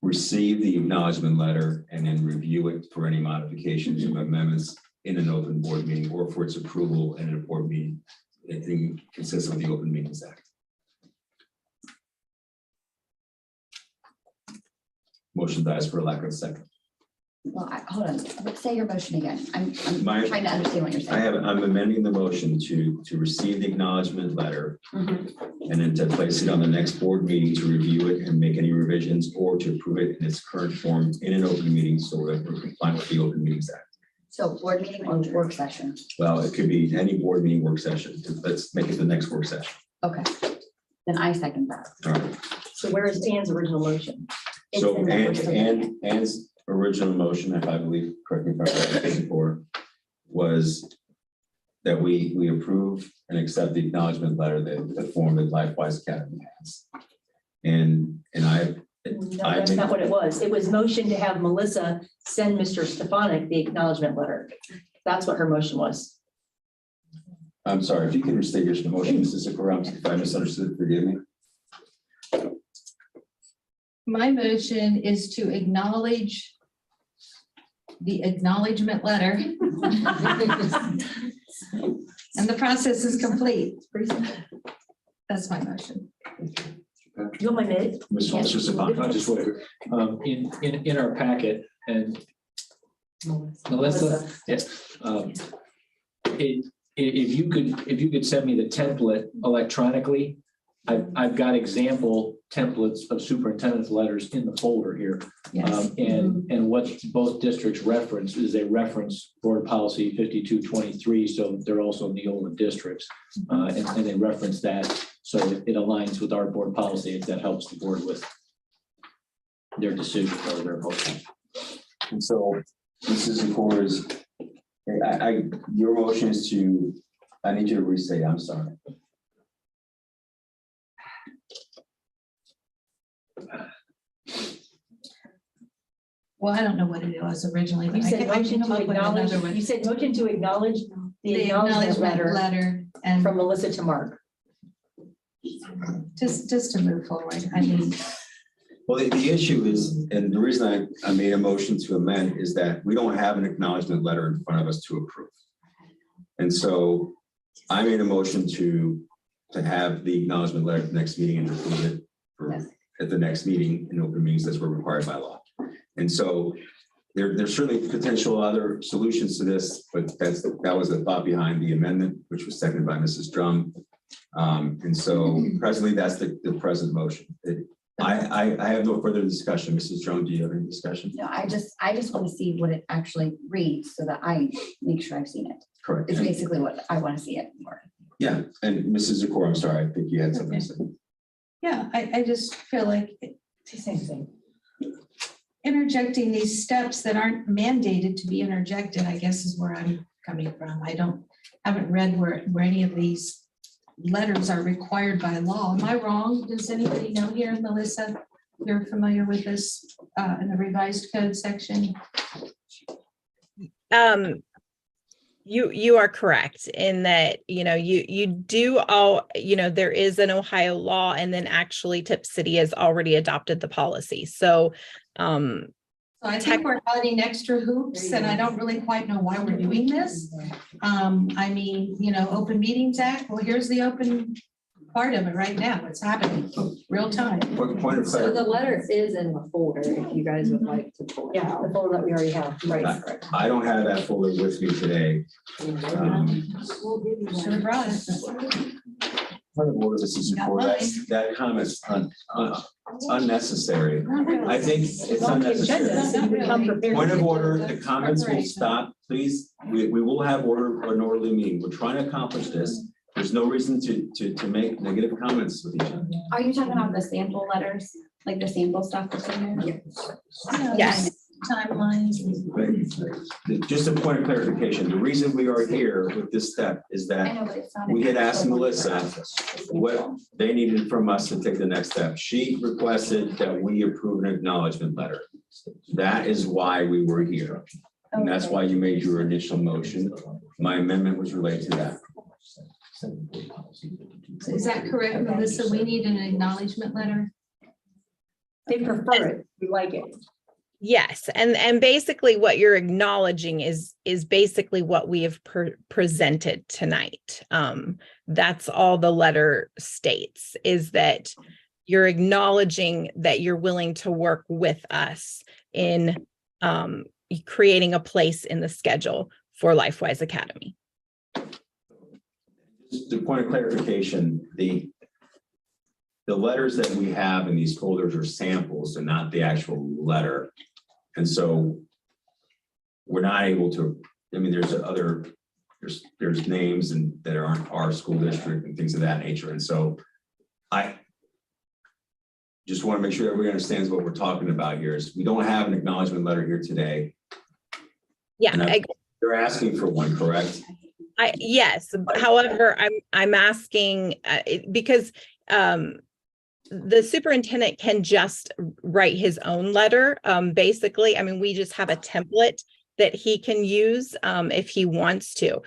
receive the acknowledgement letter and then review it for any modifications or amendments in an open board meeting, or for its approval in a board meeting. I think consistent with the Open Meetings Act. Motion dies for lack of a second. Well, hold on, say your motion again. I'm My- trying to understand what you're saying. I'm amending the motion to receive the acknowledgement letter and then to place it on the next board meeting to review it and make any revisions, or to approve it in its current form in an open meeting so that we're compliant with the Open Meetings Act. So board meeting or work session? Well, it could be any board meeting, work session. Let's make it the next work session. Okay, then I second that. All right. So where is Ann's original motion? So Ann's original motion, if I believe, correct me if I'm right, before, was that we approve and accept the acknowledgement letter, the form that LifeWise Academy has. And No, that's not what it was. It was motion to have Melissa send Mr. Stefanik the acknowledgement letter. That's what her motion was. I'm sorry, if you can restate your motion, Mrs. Zakor, if I misunderstood, forgive me. My motion is to acknowledge the acknowledgement letter. And the process is complete. That's my motion. You want my minute? Mr. Stefanik. Just wait. In our packet, and Melissa, yes. If you could send me the template electronically, I've got example templates of superintendent's letters in the folder here. Yes. And what both districts reference is they reference board policy 5223, so they're also in the older districts. And they reference that, so it aligns with our board policy, if that helps the board with their decision or their motion. And so Mrs. Zakor is, your motion is to, I need you to restate, I'm sorry. Well, I don't know what it was originally. but You I said can- I motion can to come up with acknowledge, another one. you said motion to acknowledge the The acknowledgement letter letter and from Melissa to Mark. just to move forward. I mean, Well, the issue is, and the reason I made a motion to amend is that we don't have an acknowledgement letter in front of us to approve. And so I made a motion to have the acknowledgement letter at the next meeting and approve it at the next meeting in open meetings as we're required by law. And so there's certainly potential other solutions to this, but that was the thought behind the amendment, which was seconded by Mrs. Drum. And so presently, that's the present motion. I have no further discussion. Mrs. Drum, do you have any discussion? No, I just want to see what it actually reads so that I make sure I've seen it. Correct. It's basically what I want to see it for. Yeah, and Mrs. Zakor, I'm sorry, I think you had something to say. Yeah, I just feel like It's the same thing. interjecting these steps that aren't mandated to be interjected, I guess is where I'm coming from. Haven't read where any of these letters are required by law. Am I wrong? Does anybody know here, Melissa? You're familiar with this in the revised code section? You are correct in that, you do all, there is an Ohio law, and then actually Tipp City has already adopted the policy. So I think we're adding extra hoops and I don't really quite know why we're doing this. I mean, Open Meetings Act, well, here's the open part of it right now. It's happening real time. Point of So clarity. the letter is in the folder if you guys would like to pull it Yeah, out. the folder that we already have. Right. I don't have that folder with me today. Sure brought it. Point of order, Mrs. Zakor, that comment's unnecessary. I think it's unnecessary. Point of order, the comments will stop, please. We will have an orderly meeting. We're trying to accomplish this. There's no reason to make negative comments with each other. Are you talking about the sample letters, like the sample stuff that's in there? Yes. Timelines. Just a point of clarification, the reason we are here with this step is I that know, but it's not. we had asked Melissa what they needed from us to take the next step. She requested that we approve an acknowledgement letter. That is why we were here. And that's why you made your initial motion. My amendment was related to that. Is that correct, Melissa? We need an acknowledgement letter. They prefer it. We like it. Yes, and basically what you're acknowledging is basically what we have presented tonight. That's all the letter states, is that you're acknowledging that you're willing to work with us in creating a place in the schedule for LifeWise Academy. Just a point of clarification, the letters that we have in these folders are samples and not the actual letter. And so we're not able to, there's names and that aren't our school district and things of that nature. And so I just want to make sure everybody understands what we're talking about here is we don't have an acknowledgement letter here today. Yeah. You're asking for one, correct? Yes. However, I'm asking because the superintendent can just write his own letter. Basically, we just have a template that he can use if he wants to.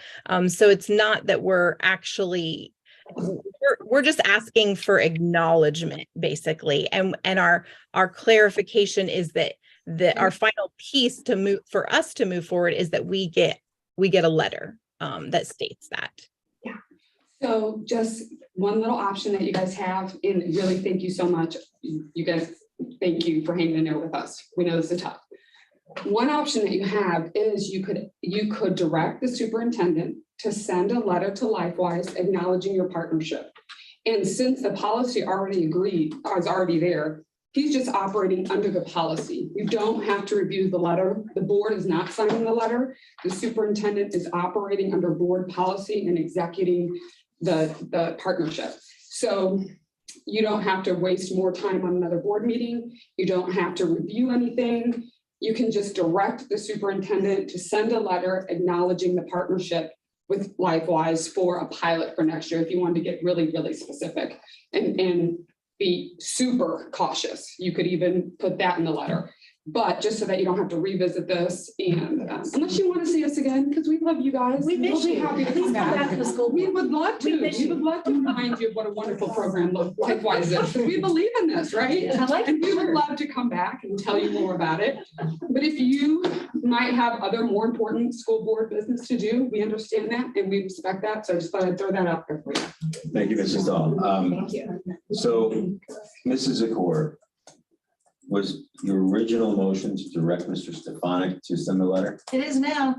So it's not that we're actually, we're just asking for acknowledgement, basically. And our clarification is that our final piece for us to move forward is that we get a letter that states that. So just one little option that you guys have, and really thank you so much. You guys, thank you for hanging in there with us. We know this is tough. One option that you have is you could direct the superintendent to send a letter to LifeWise acknowledging your partnership. And since the policy already is already there, he's just operating under the policy. You don't have to review the letter. The board is not signing the letter. The superintendent is operating under board policy and executing the partnership. So you don't have to waste more time on another board meeting. You don't have to review anything. You can just direct the superintendent to send a letter acknowledging the partnership with LifeWise for a pilot for next year if you want to get really, really specific and be super cautious. You could even put that in the letter. But just so that you don't have to revisit this, and unless you want to see us again, because we love you guys. We miss We'll be you. happy to Please come come back back. to the school We board. would love to. We miss We you. would love to remind you of what a wonderful program Likewise is. We believe in this, right? I like And we would it. love to come back and tell you more about it. But if you might have other more important school board business to do, we understand that and we respect that. So I just thought I'd throw that out there for you. Thank you, Mrs. Dahl. Thank you. So, Mrs. Zakor, was your original motion to direct Mr. Stefanik to send the letter? It is now.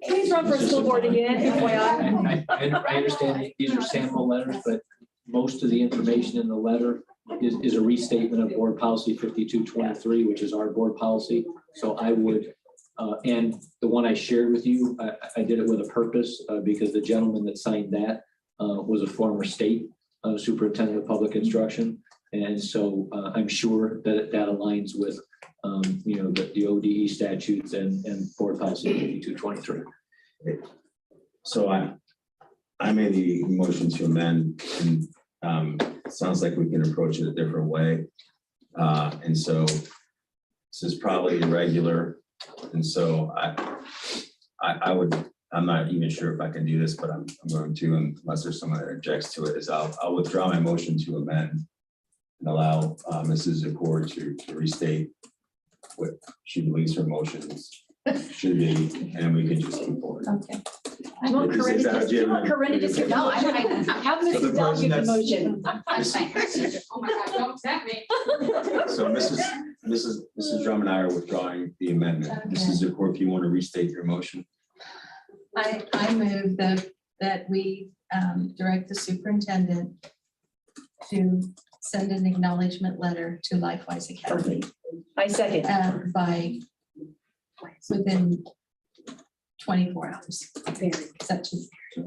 Please run for school board again, FYI. I understand these are sample letters, but most of the information in the letter is a restatement of board policy 5223, which is our board policy. So I would, and the one I shared with you, I did it with a purpose because the gentleman that signed that was a former state superintendent of public instruction. And so I'm sure that that aligns with, the ODE statutes and board policy 5223. So I made the motion to amend, and it sounds like we can approach it a different way. And so this is probably irregular. And so I'm not even sure if I can do this, but I'm going to, unless there's someone that objects to it, is I'll withdraw my motion to amend and allow Mrs. Zakor to restate what she believes her motions should be, and we can just move forward. Okay. Do you want Corinne to just, No, I have So the Mrs. Dell person give the that's- motion. I'm fine. Oh my God, don't upset me. So Mrs. Drum and I are withdrawing the amendment. Mrs. Zakor, if you want to restate your motion. I move that we direct the superintendent to send an acknowledgement letter to Likewise Academy. I second. By within 24 hours. Such as. Give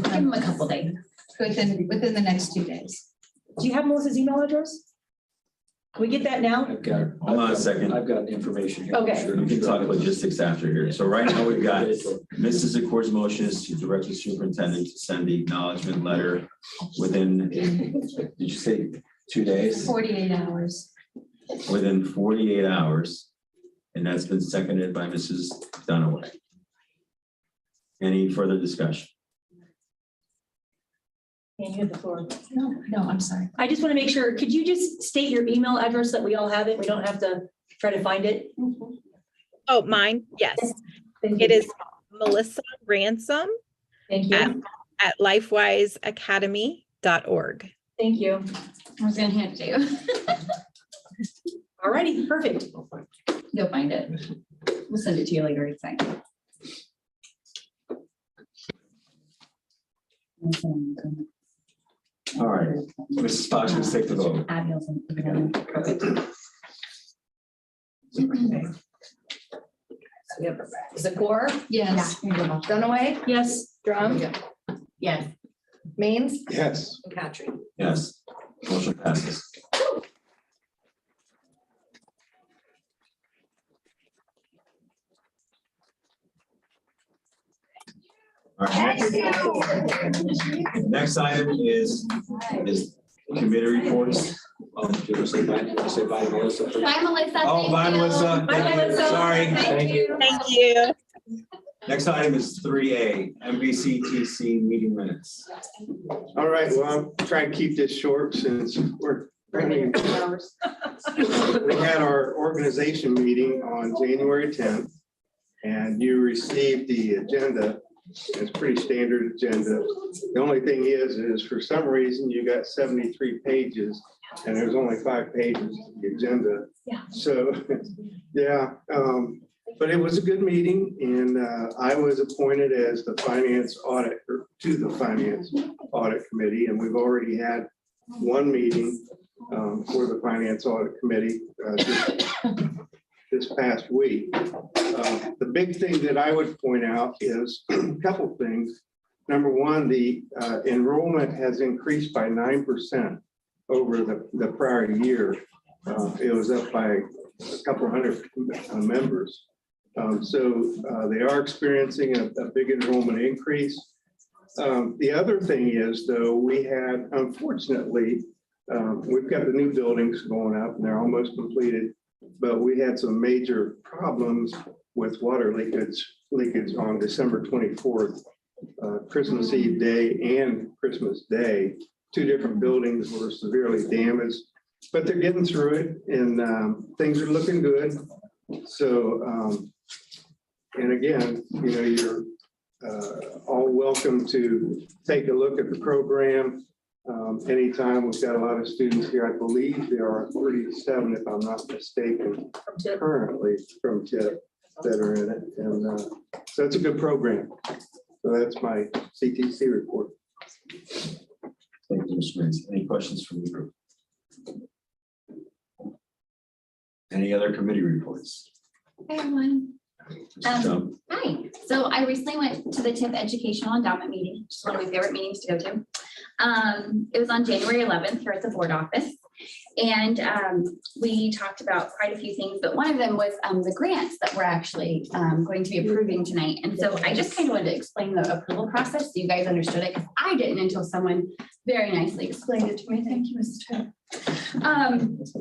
them a couple days. Within the next 2 days. Do you have Melissa's email address? Can we get that now? I've got. Hold on a second. I've got information here. Okay. We can talk logistics after here. So right now we've got Mrs. Zakor's motion is to direct the superintendent to send the acknowledgement letter within, did you say 2 days? 48 hours. Within 48 hours. And that's been seconded by Mrs. Dunaway. Any further discussion? And you have the floor. No, I'm sorry. I just want to make sure, could you just state your email address so that we all have it? We don't have to try to find it. Oh, mine? Yes. It is Melissa Ransom Thank you. at lifewiseacademy.org. Thank you. I was gonna hand it to you. All righty, perfect. You'll find it. We'll send it to you later. It's fine. All right, Mrs. Fox, let's take the vote. So we have Zakor, Yes. Dunaway, Yes. Drum, Yes. Means, Yes. and Patry. Yes, motion passes. All right, next item is committee reports. Do you want to say bye? Do you want to say bye, Melissa? Bye, Melissa. Oh, bye, Melissa. Bye, Thank you. Melissa. Sorry. Thank you. Thank you. Next item is 3A, MVCTC meeting minutes. All right, well, I'll try and keep this short since we're running. We had our organization meeting on January 10th, and you received the agenda. It's pretty standard agenda. The only thing is for some reason you got 73 pages and there's only 5 pages of the agenda. Yeah. So, yeah, but it was a good meeting, and I was appointed as the finance audit, or to the finance audit committee, and we've already had one meeting for the finance audit committee this past week. The big thing that I would point out is a couple things. Number one, the enrollment has increased by 9% over the prior year. It was up by a couple hundred members. So they are experiencing a big enrollment increase. The other thing is, though, we had, unfortunately, We've got the new buildings going up and they're almost completed, but we had some major problems with water leakage on December 24th, Christmas Eve day and Christmas Day. Two different buildings were severely damaged, but they're getting through it and things are looking good. So, and again, you're all welcome to take a look at the program. Anytime. We've got a lot of students here. I believe there are 37, if I'm not mistaken, currently from Tipp that are in it. And so it's a good program. So that's my CTC report. Thank you, Mr. Mintz. Any questions from the group? Any other committee reports? Hi, everyone. Hi. So I recently went to the Tipp Educational Endowment meeting, which is one of my favorite meetings to go to. It was on January 11th here at the board office. And we talked about quite a few things, but one of them was the grants that we're actually going to be approving tonight. And so I just kind of wanted to explain the approval process so you guys understood it, because I didn't until someone very nicely explained it to me. Thank you, Mrs. Tipp.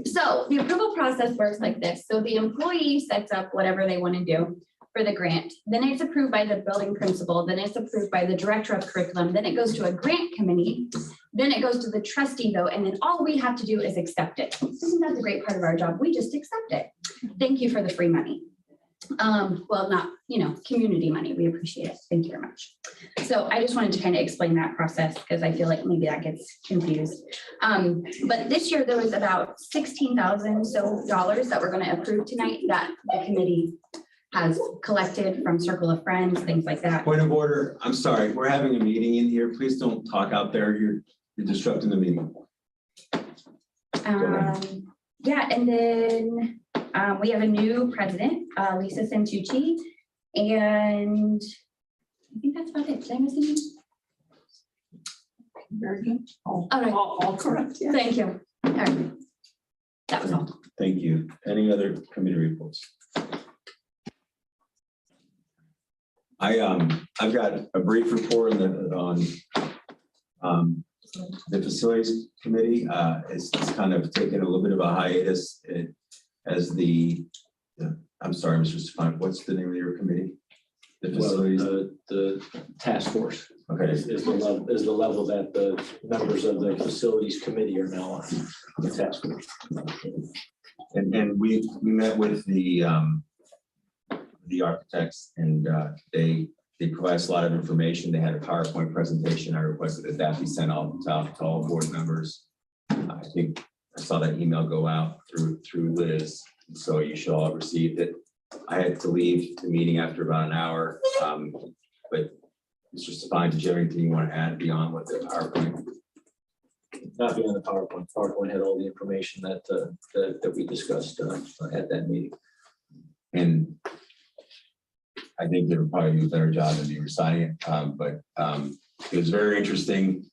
So the approval process works like this. So the employee sets up whatever they want to do for the grant. Then it's approved by the building principal. Then it's approved by the director of curriculum. Then it goes to a grant committee. Then it goes to the trustee vote. And then all we have to do is accept it. Isn't that the great part of our job? We just accept it. Thank you for the free money. Well, not, community money. We appreciate it. Thank you very much. So I just wanted to kind of explain that process because I feel like maybe that gets confused. But this year there was about $16,000 so that we're going to approve tonight that the committee has collected from Circle of Friends, things like that. Point of order. I'm sorry. We're having a meeting in here. Please don't talk out there. You're disrupting the meeting. Yeah, and then we have a new president, Lisa Santucci, and I think that's about it. Did I miss anything? Very good. All right. All correct. Yeah. Thank you. All right. That was all. Thank you. Any other committee reports? I've got a brief report on the facilities committee. It's kind of taken a little bit of a hiatus as I'm sorry, Mr. Stefan, what's the name of your committee? The facilities? The task force. Okay. Is the level that the members of the facilities committee are now on the task force. And we met with the architects and they provide us a lot of information. They had a PowerPoint presentation. I requested that be sent out to all board members. I think I saw that email go out through Liz. So you should all have received it. I had to leave the meeting after about an hour, but Mr. Stefan, did you have anything you want to add beyond what the PowerPoint? Not beyond the PowerPoint. PowerPoint had all the information that we discussed at that meeting. And I think they would probably do a better job than me reciting it, but it was very interesting.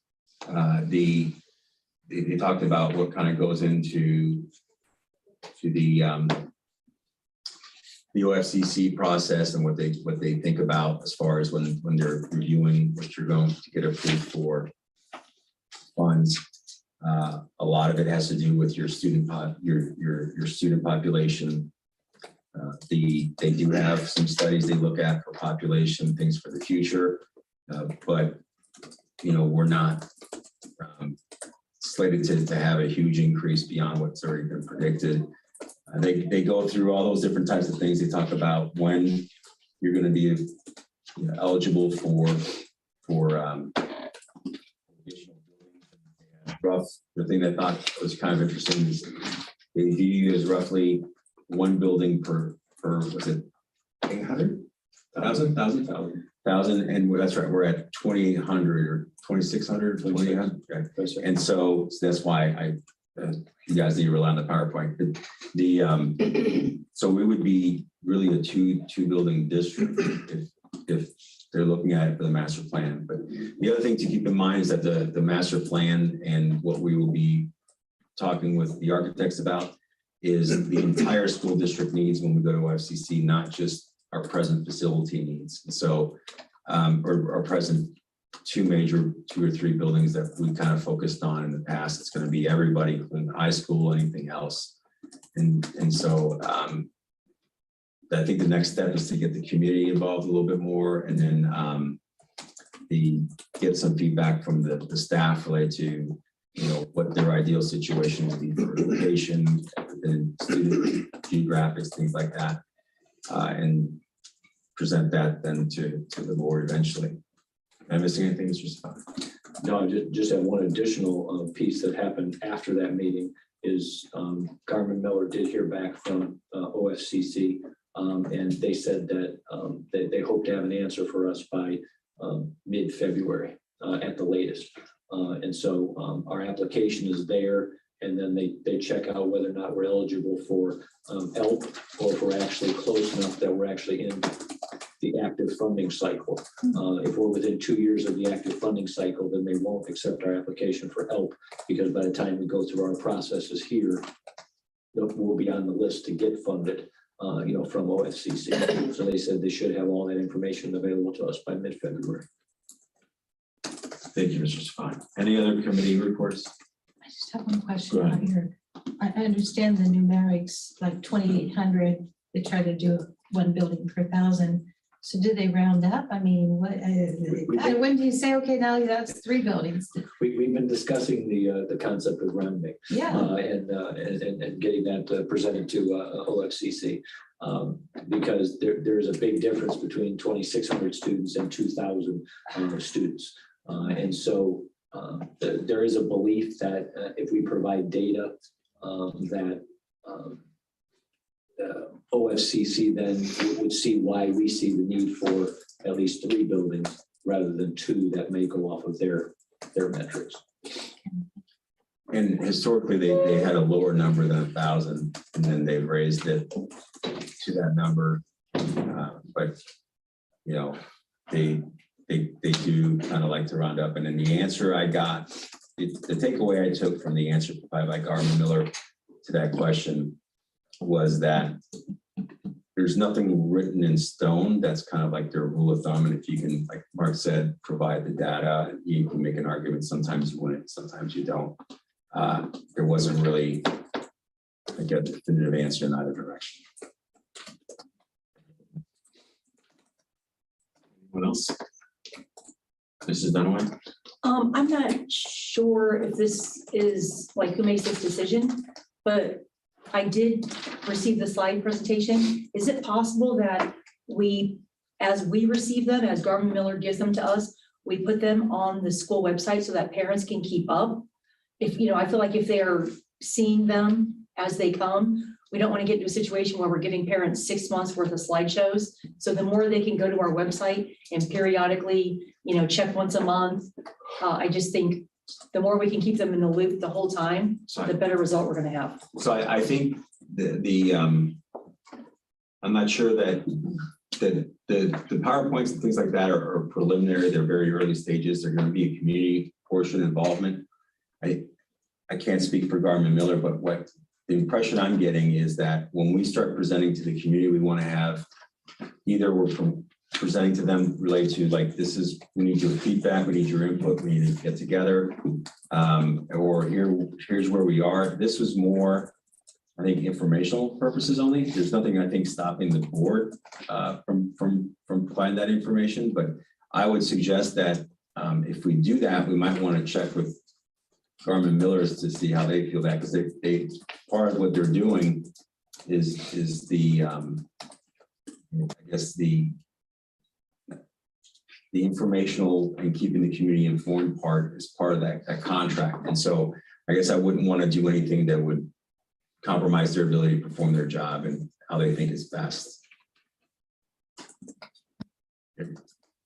They talked about what kind of goes into the OFCC process and what they think about as far as when they're reviewing what you're going to get approved for funds. A lot of it has to do with your student student population. They do have some studies they look at for population things for the future, but we're not slated to have a huge increase beyond what's already been predicted. They go through all those different types of things. They talk about when you're going to be eligible for the thing that I thought was kind of interesting is they view you as roughly one building per was it 800, 1,000, and that's right. We're at 2,800 or 2,600, 2,800. Okay. And so that's why you guys need to rely on the PowerPoint. So we would be really a two building district if they're looking at it for the master plan. But the other thing to keep in mind is that the master plan and what we will be talking with the architects about is the entire school district needs when we go to OFCC, not just our present facility needs. So, or our present two or three buildings that we kind of focused on in the past. It's going to be everybody, including the high school, anything else. And so I think the next step is to get the community involved a little bit more, and then get some feedback from the staff related to, you know, what their ideal situation would be for location and student geographics, things like that, and present that then to the board eventually. Am I missing anything, Mr. Stefan? No, I just have one additional piece that happened after that meeting is Carmen Miller did hear back from OFCC, and they said that they hope to have an answer for us by mid-February at the latest. And so our application is there, and then they check out whether or not we're eligible for ELP, or if we're actually close enough that we're actually in the active funding cycle. If we're within 2 years of the active funding cycle, then they won't accept our application for ELP, because by the time we go through our processes here, we'll be on the list to get funded, you know, from OFCC. So they said they should have all that information available to us by mid-February. Thank you, Mr. Stefan. Any other committee reports? I just have one question out here. I understand the numerics, like 2,800, they try to do one building per 1,000. So do they round up? I mean, what, when do you say, okay, now that's 3 buildings? We've been discussing the concept of rounding. Yeah. And getting that presented to OFCC, because there's a big difference between 2,600 students and 2,000 students. And so there is a belief that if we provide data that OFCC then would see why we see the need for at least 3 buildings rather than 2 that may go off of their metrics. And historically, they had a lower number than 1,000, and then they've raised it to that number. But you know, they do kind of like to round up. And then the answer I got, the takeaway I took from the answer provided by Garmin Miller to that question was that there's nothing written in stone. That's kind of like their rule of thumb. And if you can, like Mark said, provide the data, you can make an argument. Sometimes you win it, sometimes you don't. There wasn't really a definitive answer in either direction. What else? Mrs. Dunaway? I'm not sure if this is like who makes this decision, but I did receive the slide presentation. Is it possible that as we receive them, as Garmin Miller gives them to us, we put them on the school website so that parents can keep up? If, you know, I feel like if they're seeing them as they come, we don't want to get into a situation where we're giving parents 6 months worth of slideshows. So the more they can go to our website and periodically, you know, check once a month, I just think the more we can keep them in the loop the whole time, the better result we're going to have. So I think I'm not sure that the PowerPoints and things like that are preliminary. They're very early stages. They're going to be a community portion involvement. I can't speak for Garmin Miller, but what the impression I'm getting is that when we start presenting to the community, we want to have either we're presenting to them related to like, we need your feedback, we need your input, we need to get together, or here's where we are. This was more, I think, informational purposes only. There's nothing, I think, stopping the board from providing that information, but I would suggest that if we do that, we might want to check with Garmin Millers to see how they feel that, because they part of what they're doing is the I guess the informational and keeping the community informed part is part of that contract. And so I guess I wouldn't want to do anything that would compromise their ability to perform their job and how they think is best.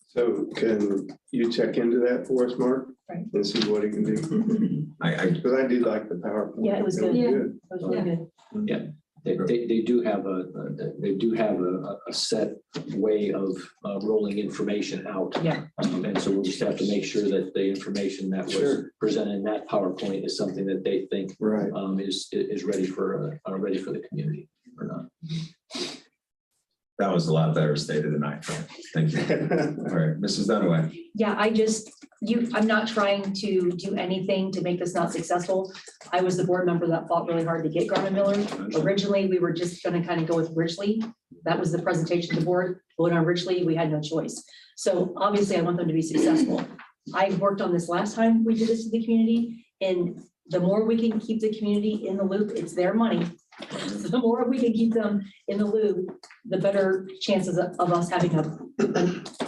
So can you check into that for us, Mark? Right. And see what he can do? Because I did like the PowerPoint. Yeah, it was good. It was really good. Yeah, they do have a set way of rolling information out. Yeah. And so we'll just have to make sure that the information that was presented in that PowerPoint is something that they think is ready for the community or not. That was a lot better stated than I thought. Thank you. All right, Mrs. Dunaway. Yeah, I'm not trying to do anything to make this not successful. I was the board member that fought really hard to get Garmin Miller. Originally, we were just gonna kind of go with Ridgely. That was the presentation to the board. Vote on Ridgely, we had no choice. So obviously, I want them to be successful. I worked on this last time we did this to the community, and the more we can keep the community in the loop, it's their money. The more we can keep them in the loop, the better chances of us having a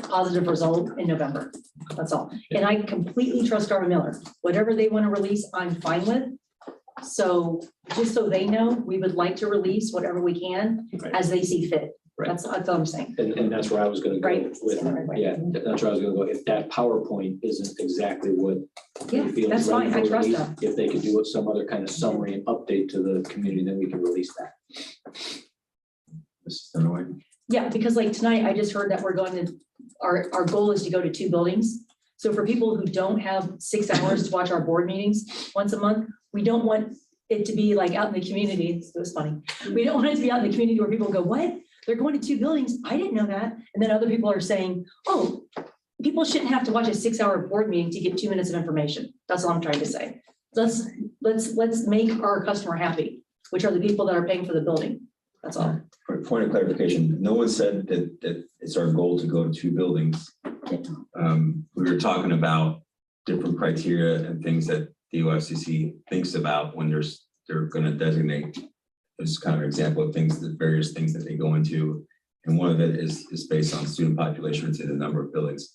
positive result in November. That's all. And I completely trust Garmin Miller. Whatever they want to release, I'm fine with. So just so they know, we would like to release whatever we can as they see fit. Right. That's all I'm saying. And that's where I was gonna go Right. with, yeah, that's where I was gonna go. If that PowerPoint isn't exactly what Yeah, they feel that's is ready fine. I for trust release, them. if they could do some other kind of summary and update to the community, then we can release that. Mrs. Dunaway. Yeah, because like tonight, I just heard that we're going to, our goal is to go to 2 buildings. So for people who don't have 6 hours to watch our board meetings once a month, we don't want it to be like out in the community. It was funny. We don't want it to be out in the community where people go, what? They're going to 2 buildings. I didn't know that. And then other people are saying, oh, people shouldn't have to watch a 6-hour board meeting to get 2 minutes of information. That's all I'm trying to say. Let's make our customer happy, which are the people that are paying for the building. That's all. Point of clarification, no one said that it's our goal to go to 2 buildings. We were talking about different criteria and things that the OFCC thinks about when they're going to designate. This kind of example of things, the various things that they go into. And one of it is based on student population to the number of buildings.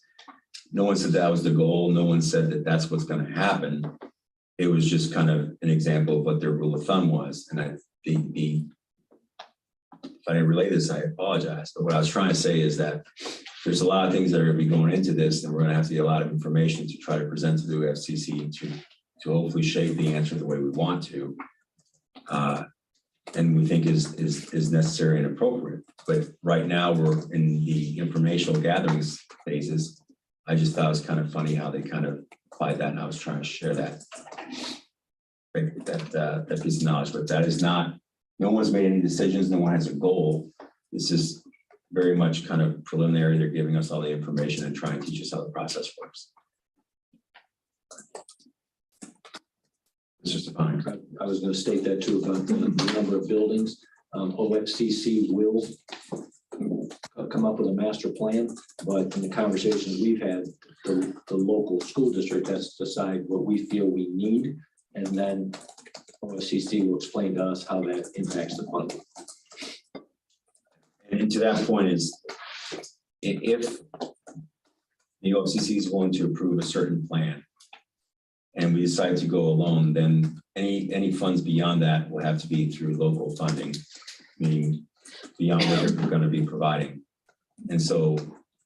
No one said that was the goal. No one said that that's what's going to happen. It was just kind of an example of what their rule of thumb was. And if I didn't relay this, I apologize. But what I was trying to say is that there's a lot of things that are going to be going into this, and we're going to have to get a lot of information to try to present to the OFCC to hopefully shape the answer the way we want to. And we think is necessary and appropriate. But right now we're in the informational gatherings phases. I just thought it was kind of funny how they kind of applied that, and I was trying to share that piece of knowledge. But that is not, no one's made any decisions, no one has a goal. This is very much kind of preliminary. They're giving us all the information and trying to teach us how the process works. Mr. Stefanik. I was going to state that too about the number of buildings. OFCC will come up with a master plan, but in the conversations we've had, the local school district has to decide what we feel we need, and then OFCC will explain to us how that impacts the funding. And to that point is, if the OFCC is willing to approve a certain plan, and we decide to go alone, then any funds beyond that will have to be through local funding, meaning beyond what they're going to be providing. And so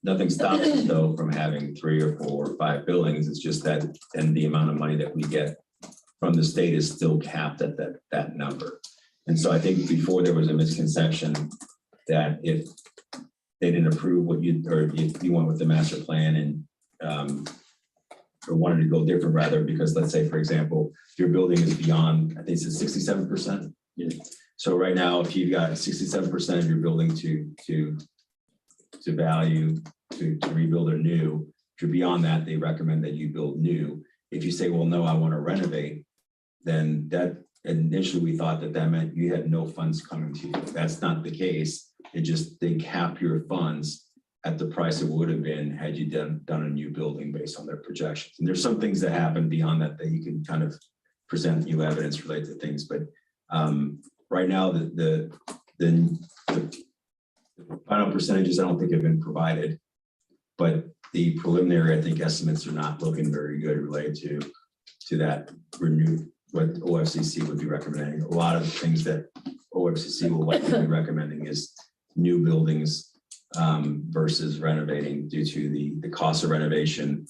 nothing stops us though from having 3 or 4 or 5 buildings. It's just that then the amount of money that we get from the state is still capped at that number. And so I think before there was a misconception that if they didn't approve what you went with the master plan and or wanted to go different rather, because let's say, for example, your building is beyond, I think it's 67%. Yeah. So right now, if you've got 67% of your building to value, to rebuild or new, if you're beyond that, they recommend that you build new. If you say, well, no, I want to renovate, then that initially we thought that meant you had no funds coming to you. That's not the case. It just, they cap your funds at the price it would have been had you done a new building based on their projections. And there's some things that happen beyond that you can kind of present new evidence related to things. But right now, the final percentages I don't think have been provided, but the preliminary, I think, estimates are not looking very good related to that renewed, what OFCC would be recommending. A lot of the things that OFCC will likely be recommending is new buildings versus renovating, due to the cost of renovation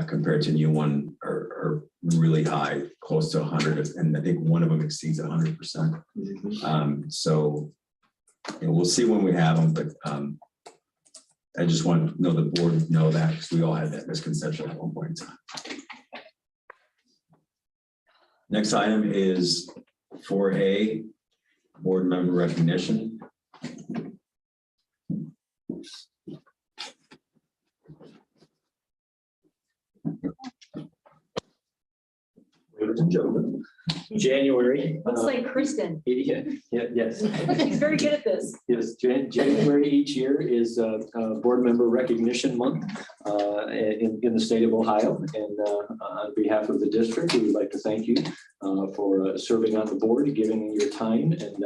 compared to new one are really high, close to 100, and I think one of them exceeds 100%. So we'll see when we have them, but I just want to know the board know that, because we all had that misconception at one point in time. Next item is 4A, board member recognition. to Jonah. January. Looks like Kristen. Yes. She's very good at this. Yes, January each year is Board Member Recognition Month in the state of Ohio. And on behalf of the district, we would like to thank you for serving on the board, giving your time and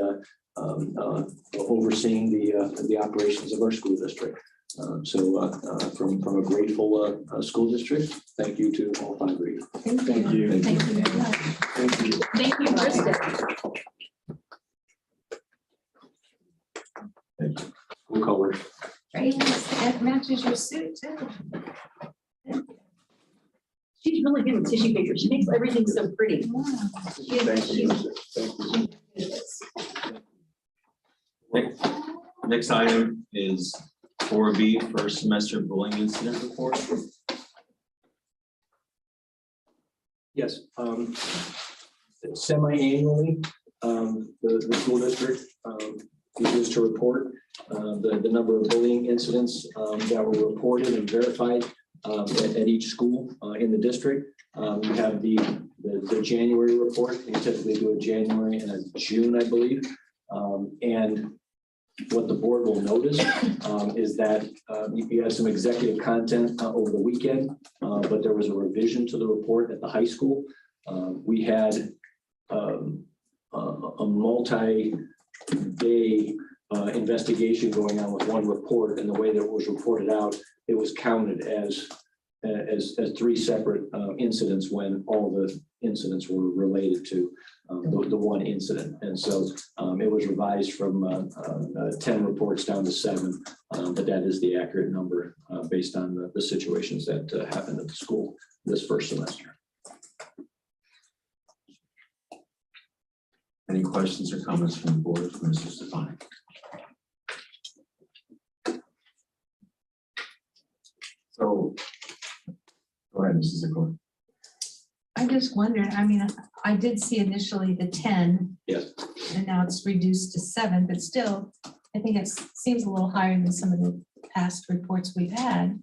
overseeing the operations of our school district. From a grateful school district, thank you to all 5 of you. Thank you. Thank you very much. Thank you. Thank you, Kristen. We'll cover. Right, that matches your suit too. She's really good at tissue paper. She makes everything so pretty. Thank you. Next item is 4B, first semester bullying incident report. Yes, semi-annually, the school district uses to report the number of bullying incidents that were reported and verified at each school in the district. You have the January report. You typically do a January and a June, I believe. And what the board will notice is that you had some executive content over the weekend, but there was a revision to the report at the high school. We had a multi-day investigation going on with one report, and the way that it was reported out, it was counted as 3 separate incidents when all the incidents were related to the one incident. And so it was revised from 10 reports down to 7, but that is the accurate number based on the situations that happened at the school this first semester. Any questions or comments from the board from Mr. Stefanik? So, go ahead, Mrs. Zakor. I just wondered, I mean, I did see initially the 10. Yes. And now it's reduced to 7, but still, I think it seems a little higher than some of the past reports we've had.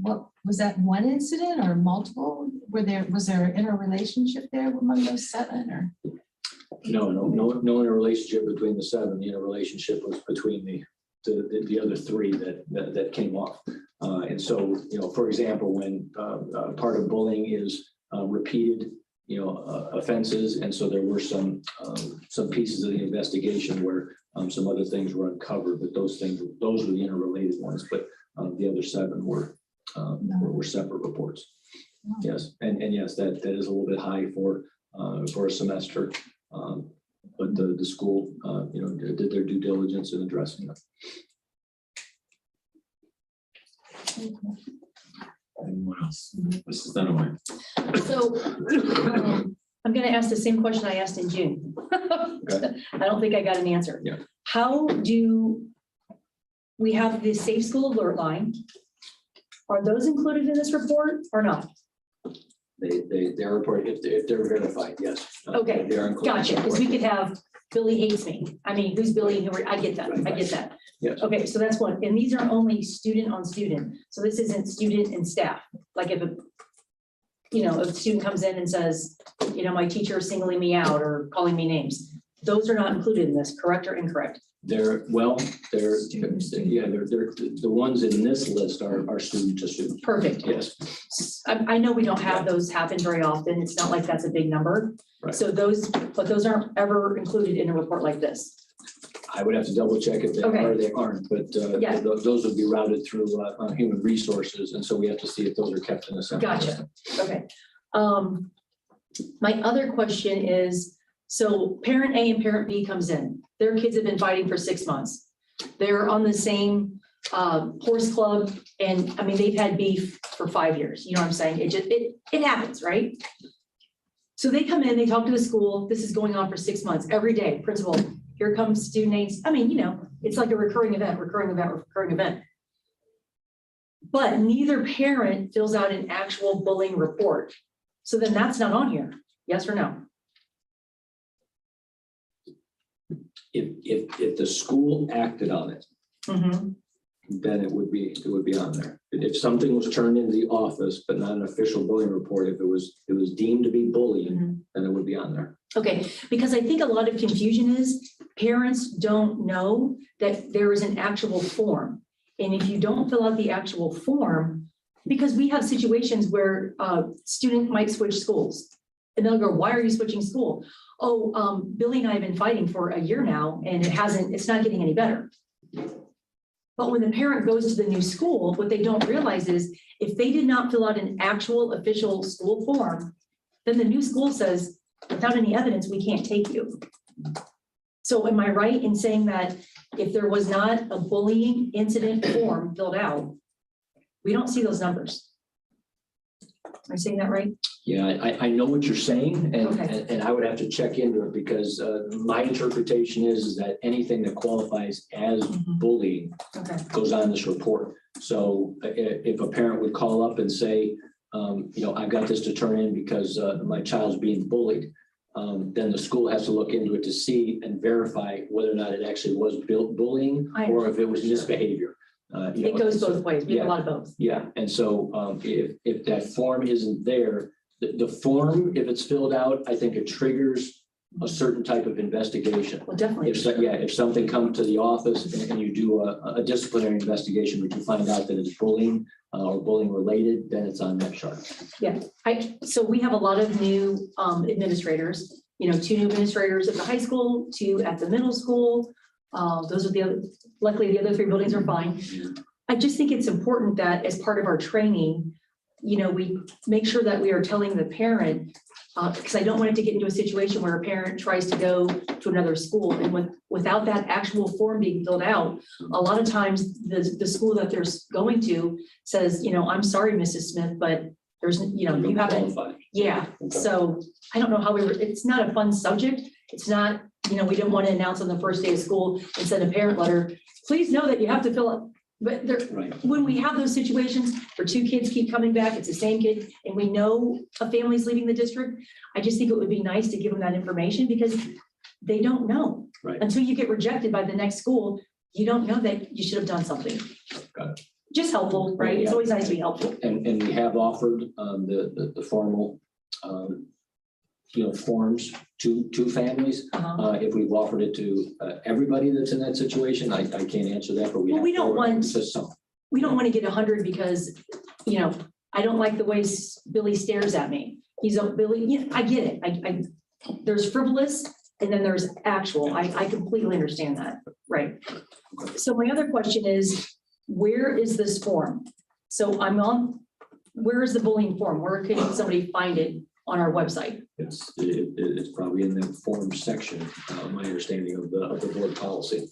What, was that one incident or multiple? Was there an interrelationship there among those 7 or? No interrelationship between the 7. The interrelationship was between the other 3 that came off. And so, for example, when part of bullying is repeated, offenses, and so there were some pieces of the investigation where some other things were uncovered, but those were the interrelated ones. But the other 7 were separate reports. Yes, and yes, that is a little bit high for a semester. But the school, did their due diligence in addressing them. Anyone else? Mrs. Dunaway. So I'm going to ask the same question I asked in June. Okay. I don't think I got an answer. Yeah. How do we have the safe school alert line? Are those included in this report or not? They're reported if they're verified, yes. Okay, They are included. gotcha, because we could have Billy hates me. I mean, who's Billy? I get that. I get that. Yes. Okay, so that's one. And these are only student on student. So this isn't student and staff. Like if a student comes in and says, my teacher is singling me out or calling me names. Those are not included in this, correct or incorrect? They're the ones in this list are student to student. Perfect. Yes. I know we don't have those happen very often. It's not like that's a big number. Right. So those aren't ever included in a report like this. I would have to double check if they Okay. are or they aren't, but Yeah. those would be routed through human resources, and so we have to see if those are kept in a separate Gotcha. system. Okay. My other question is, so parent A and parent B comes in, their kids have been fighting for 6 months. They're on the same horse club, and I mean, they've had beef for 5 years, you know what I'm saying? It happens, right? So they come in, they talk to the school, this is going on for 6 months, every day, principal, here comes student names. I mean, it's like a recurring event. But neither parent fills out an actual bullying report. So then that's not on here, yes or no? If the school acted on it, Mm-hmm. then it would be on there. If something was turned into the office, but not an official bullying report, if it was deemed to be bullying, then it would be on there. Okay, because I think a lot of confusion is parents don't know that there is an actual form. And if you don't fill out the actual form, because we have situations where student might switch schools. And they'll go, why are you switching school? Oh, Billy and I have been fighting for a year now and it's not getting any better. But when the parent goes to the new school, what they don't realize is if they did not fill out an actual official school form, then the new school says, without any evidence, we can't take you. So am I right in saying that if there was not a bullying incident form filled out, we don't see those numbers? Am I saying that right? Yeah, I know what you're saying, Okay. and I would have to check into it because my interpretation is that anything that qualifies as bullying Okay. goes on this report. So if a parent would call up and say, I've got this to turn in because my child's being bullied, then the school has to look into it to see and verify whether or not it actually was bullying or if it was misbehavior. It goes both ways. We have a lot of both. Yeah, and so if that form isn't there, the form, if it's filled out, I think it triggers a certain type of investigation. Well, definitely. If something comes to the office and you do a disciplinary investigation, but you find out that it's bullying or bullying related, then it's on that chart. Yeah, so we have a lot of new administrators, 2 new administrators at the high school, 2 at the middle school. Those are the other, luckily the other 3 buildings are fine. I just think it's important that as part of our training, we make sure that we are telling the parent, because I don't want it to get into a situation where a parent tries to go to another school and without that actual form being filled out, a lot of times the school that they're going to says, I'm sorry, Mrs. Smith, but there's, you haven't. Yeah, so I don't know how it's not a fun subject. It's not, we didn't want to announce on the first day of school and send a parent letter, please know that you have to fill out. But when we have those situations where 2 kids keep coming back, it's the same kid, and we know a family's leaving the district, I just think it would be nice to give them that information because they don't know. Right. Until you get rejected by the next school, you don't know that you should have done something. Got it. Just helpful, right? It's always nice to be helpful. And we have offered the formal forms to families. If we've offered it to everybody that's in that situation, I can't answer that, but we don't want to get 100 because, I don't like the way Billy stares at me. He's a Billy, I get it. There's frivolous and then there's actual. I completely understand that, right? So my other question is, where is this form? So where is the bullying form? Where can somebody find it on our website? It's probably in the form section, my understanding of the board policy.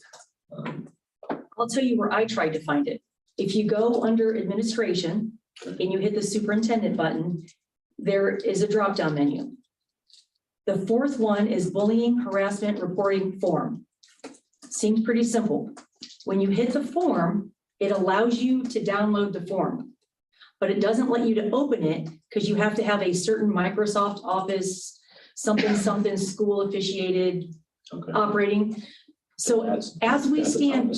I'll tell you where I tried to find it. If you go under administration and you hit the superintendent button, there is a drop-down menu. The 4th one is bullying harassment reporting form. Seems pretty simple. When you hit the form, it allows you to download the form, but it doesn't let you to open it because you have to have a certain Microsoft Office, something school officiated operating. So as we stand,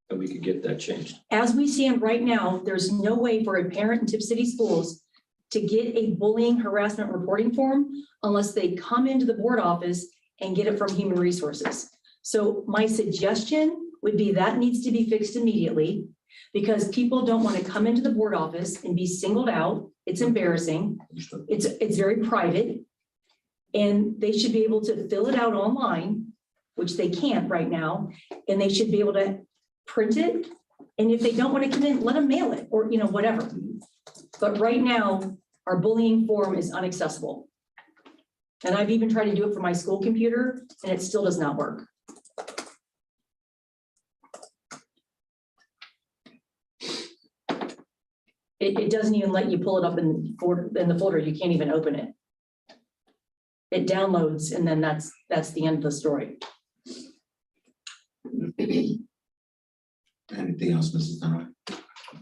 and we could get that changed. As we stand right now, there's no way for a parent in Tipp City Schools to get a bullying harassment reporting form unless they come into the board office and get it from Human Resources. So my suggestion would be that needs to be fixed immediately because people don't want to come into the board office and be singled out. It's embarrassing. It's very private. And they should be able to fill it out online, which they can't right now. And they should be able to print it. And if they don't want to come in, let them mail it or, whatever. But right now, our bullying form is inaccessible. And I've even tried to do it for my school computer and it still does not work. It doesn't even let you pull it up in the folder. You can't even open it. It downloads and then that's the end of the story. Anything else, Mrs. Dunaway?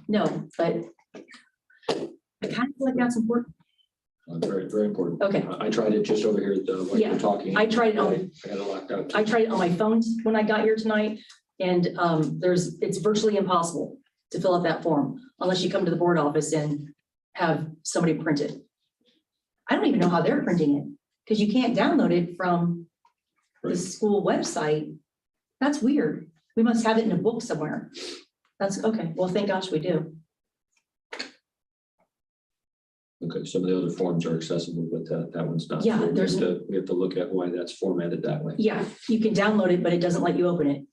No, but I kind of feel like that's important. Very, very important. Okay. I tried it just over here while you were talking. I tried it on. I got it locked out. I tried it on my phone when I got here tonight, and it's virtually impossible. to fill out that form, unless you come to the board office and have somebody print it. I don't even know how they're printing it, because you can't download it from the school website. That's weird. We must have it in a book somewhere. That's okay. Well, thank gosh we do. Okay, some of the other forms are accessible, but that one's not. Yeah, So there's- we have to look at why that's formatted that way. Yeah, you can download it, but it doesn't let you open it.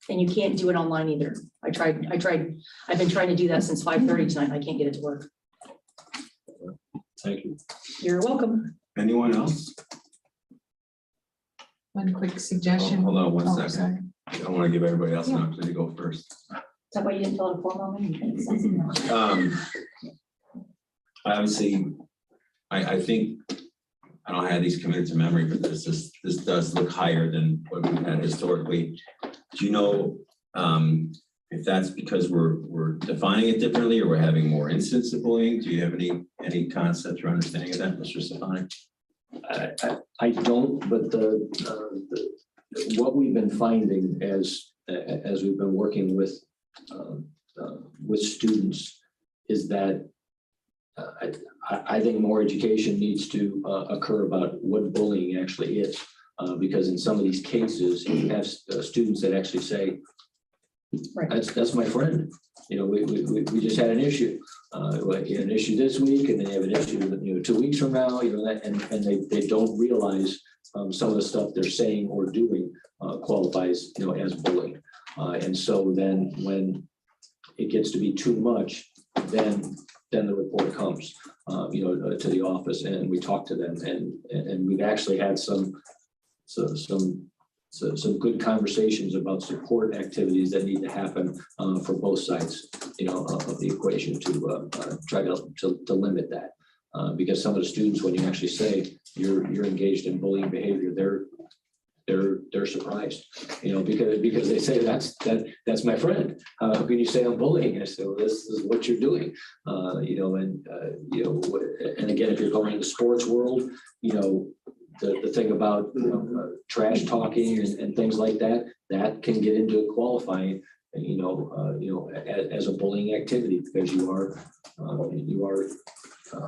And you can't do it online either. I've been trying to do that since 5:30 tonight. I can't get it to work. Thank you. You're welcome. Anyone else? One quick suggestion. Hold on one Oh, second. sorry. I don't want to give everybody else an opportunity to go first. Is that why you didn't fill out a form on me? Obviously, I think, I don't have these committed to memory, but this does look higher than what we've had historically. Do you know if that's because we're defining it differently or we're having more instances of bullying? Do you have any concept or understanding of that, Mr. Stefani? I don't, but what we've been finding as we've been working with students is that I think more education needs to occur about what bullying actually is, because in some of these cases, you have students that actually say, that's my friend. You know, we just had an issue, an issue this week, and then they have an issue, 2 weeks from now, that, and they don't realize some of the stuff they're saying or doing qualifies, as bullying. And so then when it gets to be too much, then the report comes, to the office, and we talk to them, and we've actually had some good conversations about support activities that need to happen for both sides, of the equation to try to limit that, because some of the students, when you actually say you're engaged in bullying behavior, they're surprised, because they say that's my friend. How can you say I'm bullying? I say, well, this is what you're doing, and again, if you're going in the sports world, the thing about trash talking and things like that can get into qualifying, as a bullying activity, because you are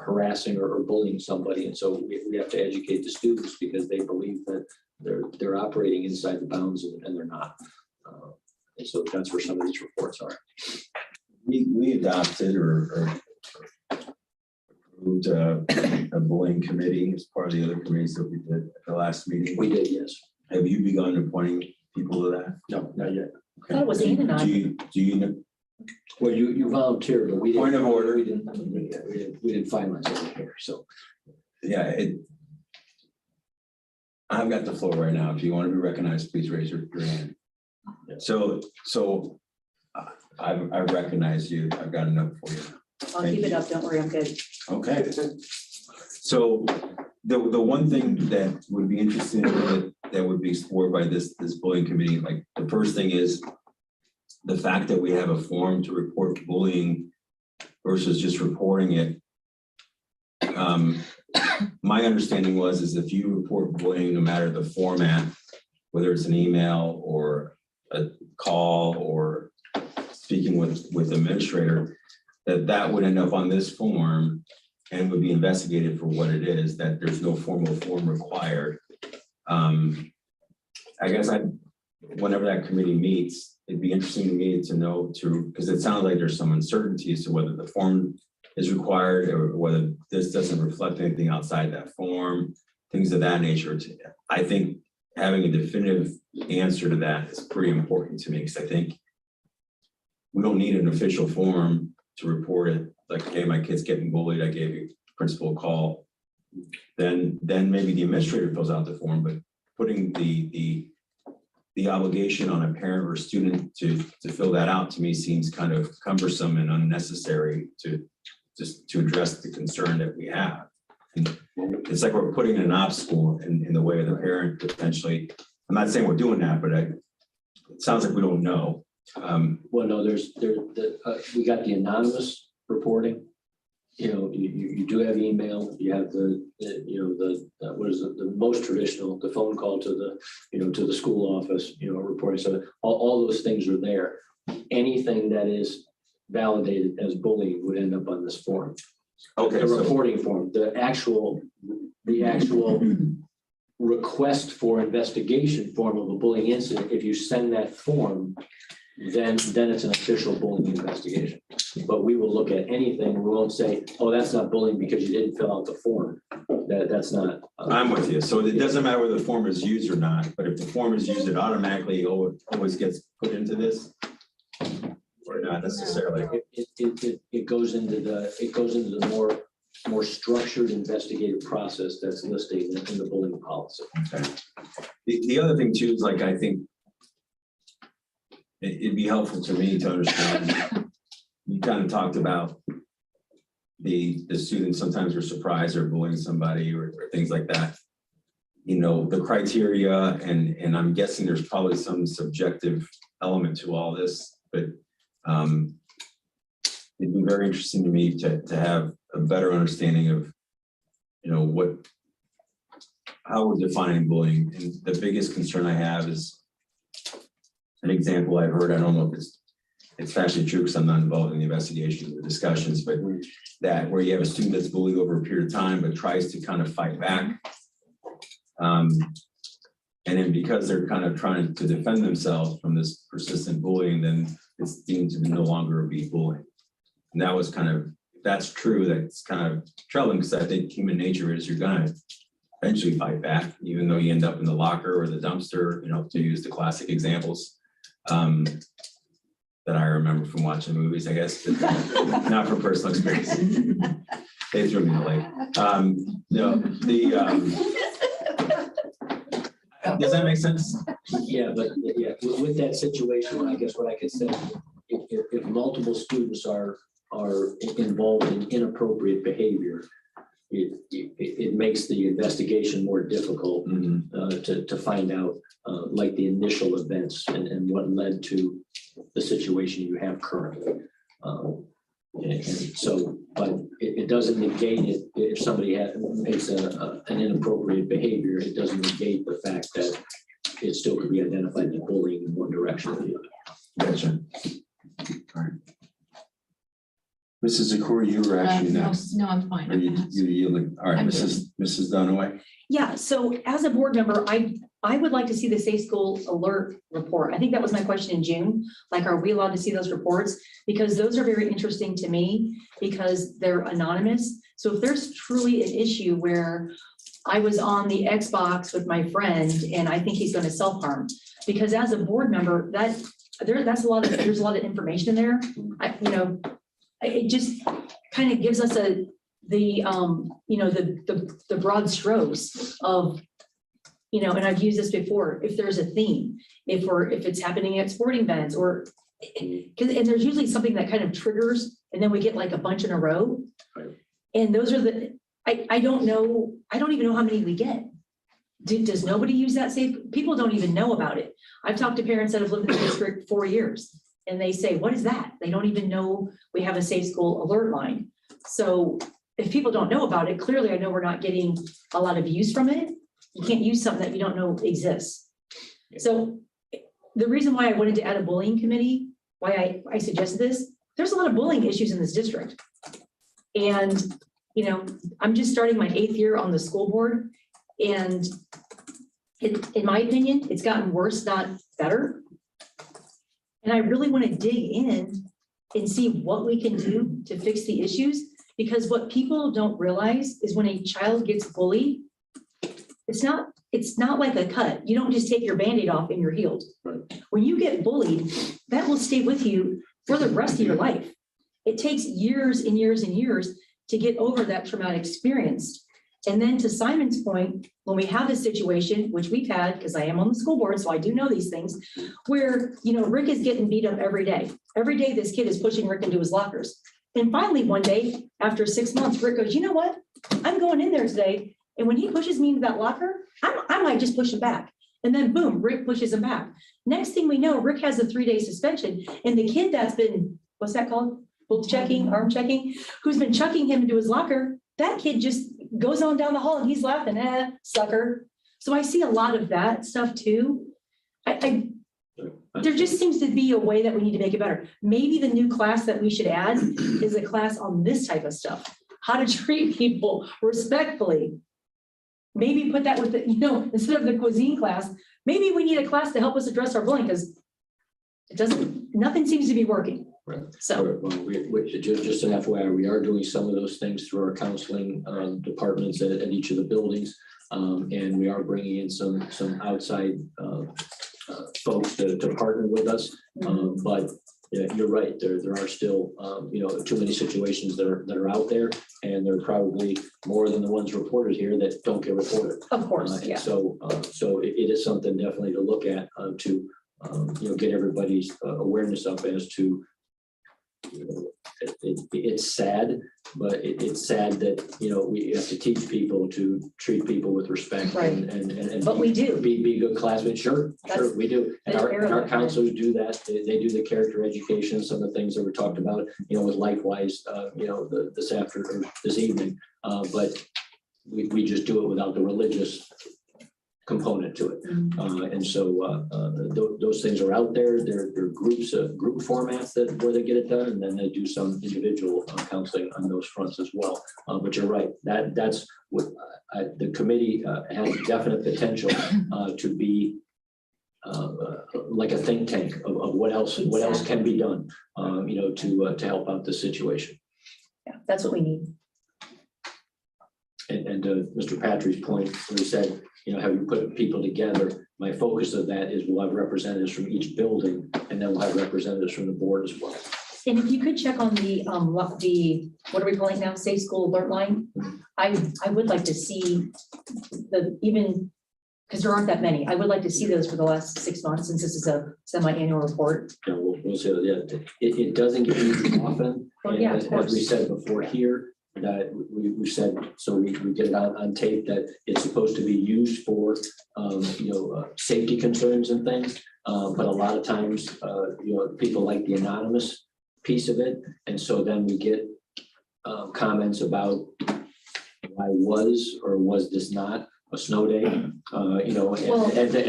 harassing or bullying somebody, and so we have to educate the students, because they believe that they're operating inside the bounds, and they're not. And so that's where some of these reports are. We adopted or approved a bullying committee as part of the other committees that we did at the last meeting. We did, yes. Have you begun appointing people to that? No, not yet. I thought it was Ann and I. Do you know? Well, you volunteered, but we didn't. Point of order. We didn't finalize it here, so. Yeah, I've got the floor right now. If you want to be recognized, please raise your hand. So I recognize you. I've got enough for you. I'll keep it up. Don't worry, I'm good. Okay. So the one thing that would be interesting that would be explored by this bullying committee, like the first thing is the fact that we have a form to report bullying versus just reporting it. My understanding is if you report bullying, no matter the format, whether it's an email or a call or speaking with administrator, that would end up on this form and would be investigated for what it is, that there's no formal form required. I guess whenever that committee meets, it'd be interesting to me to know because it sounds like there's some uncertainty as to whether the form is required or whether this doesn't reflect anything outside that form, things of that nature. I think having a definitive answer to that is pretty important to me, because I think we don't need an official form to report it. Like, hey, my kid's getting bullied, I gave you principal a call. Then maybe the administrator fills out the form, but putting the obligation on a parent or student to fill that out, to me, seems kind of cumbersome and unnecessary to address the concern that we have. And it's like we're putting an obstacle in the way of the parent potentially. I'm not saying we're doing that, but it sounds like we don't know. Well, no, we got the anonymous reporting. You do have email. You have what is it? The most traditional, the phone call to the to the school office. Reporting. So all those things are there. anything that is validated as bullying would end up on this form. Okay, The so- reporting form, the actual request for investigation form of a bullying incident, if you send that form, then it's an official bullying investigation. But we will look at anything, we won't say, oh, that's not bullying because you didn't fill out the form. That's not. I'm with you. So it doesn't matter whether the form is used or not, but if the form is used, it automatically always gets put into this? Or not necessarily? It goes into the more structured investigative process that's listed in the bullying policy. Okay. The other thing too is like, I think it'd be helpful to me to understand, you kind of talked about the students sometimes are surprised or bullying somebody or things like that. You know, the criteria, and I'm guessing there's probably some subjective element to all this, but it'd be very interesting to me to have a better understanding of, you know, how we're defining bullying. And the biggest concern I have is an example I've heard, I don't know if it's actually true because I'm not involved in the investigation or the discussions, but that where you have a student that's bullied over a period of time, but tries to kind of fight back. And then because they're kind of trying to defend themselves from this persistent bullying, then it's deemed to no longer be bullying. And that was kind of, if that's true, that's kind of troubling because I think human nature is you're gonna eventually fight back, even though you end up in the locker or the dumpster, you know, to use the classic examples that I remember from watching movies, I guess, not from personal experience. They threw me in the lake. No, does that make sense? Yeah, but yeah, with that situation, I guess what I could say, if multiple students are involved in inappropriate behavior, it makes the investigation more difficult to find out like the initial events and what led to the situation you have currently. And so, but it doesn't negate it if somebody makes an inappropriate behavior. It doesn't negate the fact that it still could be identified as bullying in one direction or the other. Gotcha. All right. Mrs. Zakor, you were actually next. No, I'm fine. Are you yielding? All right, I'm Mrs. Dunaway. Yeah, so as a board member, I would like to see the Safe School Alert report. I think that was my question in June. Like, are we allowed to see those reports? Because those are very interesting to me because they're anonymous. So if there's truly an issue where I was on the Xbox with my friend and I think he's going to self-harm, because as a board member, there's a lot of information in there. It just kind of gives us the broad strokes of, and I've used this before, if there's a theme, if it's happening at sporting events and there's usually something that kind of triggers and then we get like a bunch in a row. Right. And those are I don't know, I don't even know how many we get. Does nobody use that safe? People don't even know about it. I've talked to parents that have lived in the district 4 years and they say, what is that? They don't even know we have a Safe School Alert line. So if people don't know about it, clearly I know we're not getting a lot of use from it. You can't use something that you don't know exists. So the reason why I wanted to add a bullying committee, why I suggested this, there's a lot of bullying issues in this district. And, I'm just starting my 8th year on the school board. And in my opinion, it's gotten worse, not better. And I really want to dig in and see what we can do to fix the issues, because what people don't realize is when a child gets bullied, it's not like a cut. You don't just take your Band-Aid off and you're healed. Right. When you get bullied, that will stay with you for the rest of your life. It takes years and years and years to get over that traumatic experience. And then to Simon's point, when we have this situation, which we've had, because I am on the school board, so I do know these things, where, Rick is getting beat up every day. Every day this kid is pushing Rick into his lockers. And finally, one day, after 6 months, Rick goes, you know what? I'm going in there today. And when he pushes me into that locker, I might just push him back. And then boom, Rick pushes him back. Next thing we know, Rick has a 3-day suspension. And the kid that's been, what's that called? Arm checking, who's been chucking him into his locker, that kid just goes on down the hall and he's laughing, sucker. So I see a lot of that stuff too. I There just seems to be a way that we need to make it better. Maybe the new class that we should add is a class on this type of stuff, how to treat people respectfully. Maybe put that with the, instead of the cuisine class, maybe we need a class to help us address our bullying, because nothing seems to be working. Right. So. Well, just an FYI, we are doing some of those things through our counseling departments at each of the buildings. And we are bringing in some outside folks to partner with us. But yeah, you're right, there are still, too many situations that are out there, and there are probably more than the ones reported here that don't get reported. Of course, yeah. So it is something definitely to look at to, get everybody's awareness up as to, it's sad, but it's sad that, we have to teach people to treat people with respect. Right. And But we do. Be good classmates. Sure, we do. And our counselors do that. They do the character education, some of the things that were talked about, with likewise, this evening. But we just do it without the religious component to it. And so those things are out there. They're group formats where they get it done, and then they do some individual counseling on those fronts as well. But you're right, that's what the committee has definite potential to be like a think tank of what else can be done, to help out the situation. Yeah, that's what we need. And Mr. Patrick's point, when he said, have you put people together? My focus of that is we'll have representatives from each building, and then we'll have representatives from the board as well. And if you could check on the what are we calling it now, Safe School Alert Line? I would like to see because there aren't that many. I would like to see those for the last 6 months, since this is a semi-annual report. Yeah, we'll see. Yeah, it doesn't get used often. Oh, yeah, of course. As we said before here, that we said, so we get it on tape, that it's supposed to be used for, safety concerns and things. But a lot of times, people like the anonymous piece of it. And so then we get comments about why was or was this not a snow day, and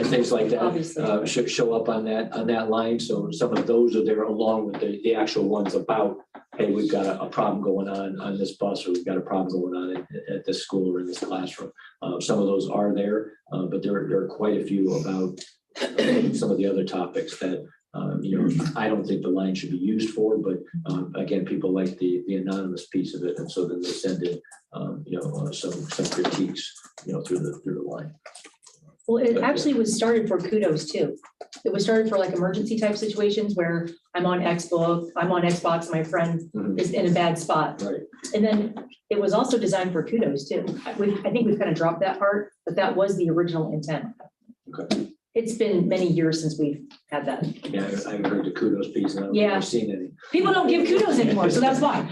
things like that show up on that line. So some of those are there along with the actual ones about, hey, we've got a problem going on this bus, or we've got a problem going on at this school or in this classroom. Some of those are there, but there are quite a few about some of the other topics that I don't think the line should be used for, but again, people like the anonymous piece of it, and so then they send in some critiques through the line. Well, it actually was started for kudos too. It was started for like emergency type situations where I'm on Xbox, my friend is in a bad spot. Right. And then it was also designed for kudos too. I think we've kind of dropped that part, but that was the original intent. Okay. It's been many years since we've had that. Yeah, I haven't heard the kudos piece, and I've Yeah. never seen any. People don't give kudos anymore, so that's why.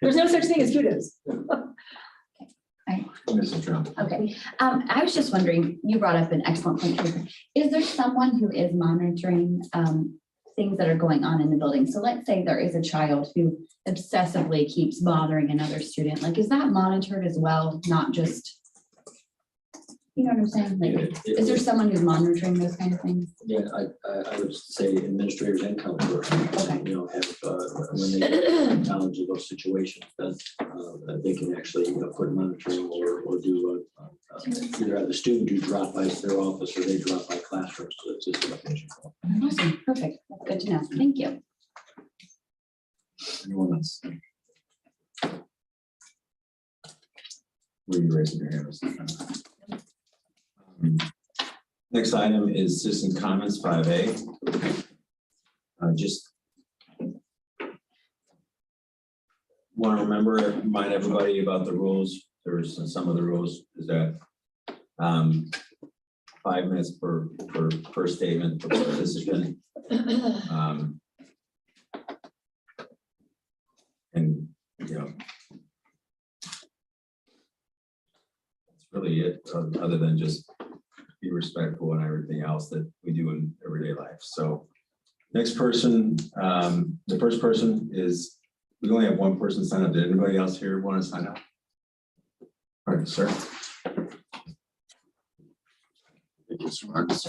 There's no such thing as kudos. Mrs. Trump. Okay, I was just wondering, you brought up an excellent point, Teresa. Is there someone who is monitoring things that are going on in the building? So let's say there is a child who obsessively keeps bothering another student. Like, is that monitored as well? Not just, you know what I'm saying? Like, is there someone who's monitoring those kind of things? Yeah, I would say administrators and counselors, have when they have knowledge of those situations, then they can actually put monitoring or do either have the student do drop by their office, or they drop by classrooms. So it's just a mission. Awesome, perfect. That's good to know. Thank you. Anyone else? Were you raising your hand? Next item is citizen comments 5A. Just want to remind everybody about the rules. There's some of the rules is that 5 minutes per statement per participant. And that's really it, other than just be respectful and everything else that we do in everyday life. So next person, the first person is, we only have one person sign up. Did anybody else here want to sign up? All right, sir. Thank you, Mr. Marks.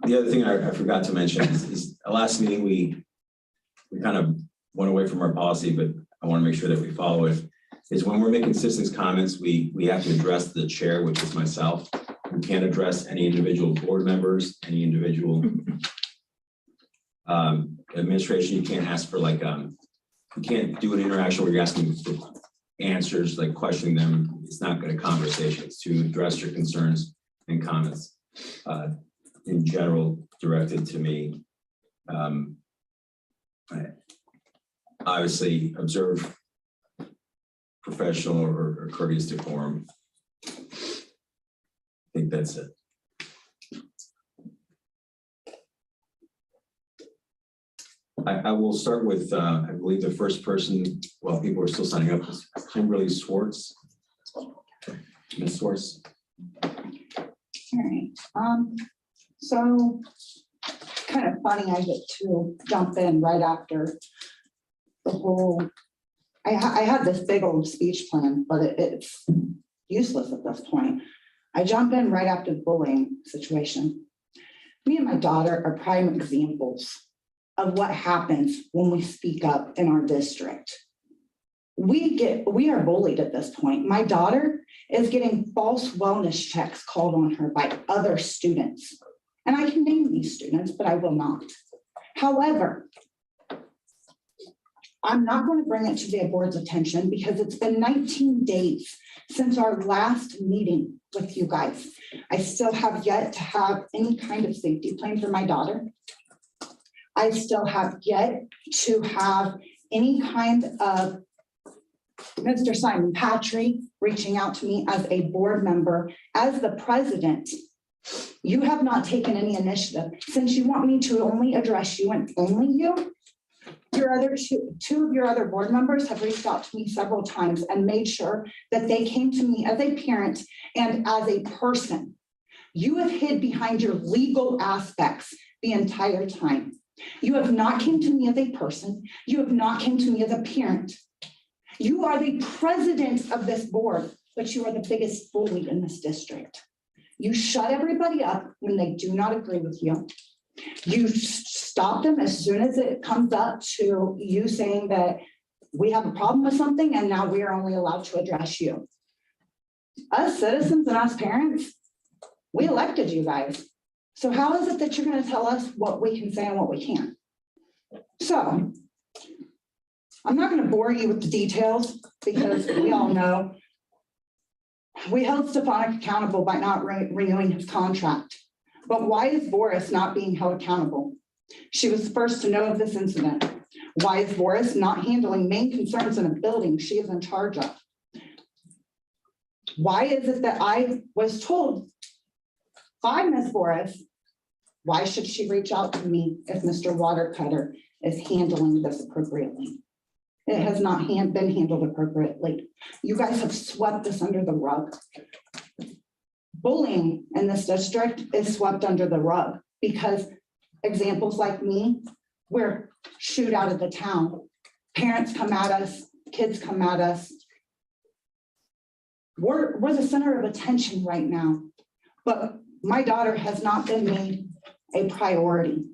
The other thing I forgot to mention is last meeting, we kind of went away from our policy, but I want to make sure that we follow it. Is when we're making citizens' comments, we have to address the chair, which is myself. We can't address any individual board members, any individual administration. You can't ask for like, you can't do an interaction where you're asking for answers, like questioning them. It's not good a conversation. It's to address your concerns and comments in general directed to me. I obviously observe professional or courteous decorum. I think that's it. I will start with, I believe the first person, well, people are still signing up, is Kimberly Swartz. Ms. Swartz. All right, so kind of funny, I get to jump in right after the whole, I had this big old speech plan, but it's useless at this point. I jump in right after the bullying situation. Me and my daughter are prime examples of what happens when we speak up in our district. We are bullied at this point. My daughter is getting false wellness checks called on her by other students. And I can name these students, but I will not. However, I'm not going to bring it to the board's attention because it's been 19 days since our last meeting with you guys. I still have yet to have any kind of safety plan for my daughter. I still have yet to have any kind of Mr. Simon Patrick reaching out to me as a board member, as the president. You have not taken any initiative. Since you want me to only address you and only you, your other two of your other board members have reached out to me several times and made sure that they came to me as a parent and as a person. You have hid behind your legal aspects the entire time. You have not came to me as a person. You have not came to me as a parent. You are the president of this board, but you are the biggest bully in this district. You shut everybody up when they do not agree with you. You stop them as soon as it comes up to you saying that we have a problem with something and now we are only allowed to address you. Us citizens and us parents, we elected you guys. So how is it that you're going to tell us what we can say and what we can't? So I'm not going to bore you with the details because we all know we held Stefanik accountable by not renewing his contract. But why is Boris not being held accountable? She was the first to know of this incident. Why is Boris not handling main concerns in a building she is in charge of? Why is it that I was told by Ms. Boris, why should she reach out to me if Mr. Watercutter is handling this appropriately? It has not been handled appropriately. You guys have swept this under the rug. Bullying in this district is swept under the rug because examples like me, we're shooed out of the town. Parents come at us, kids come at us. We're the center of attention right now, but my daughter has not been made a priority.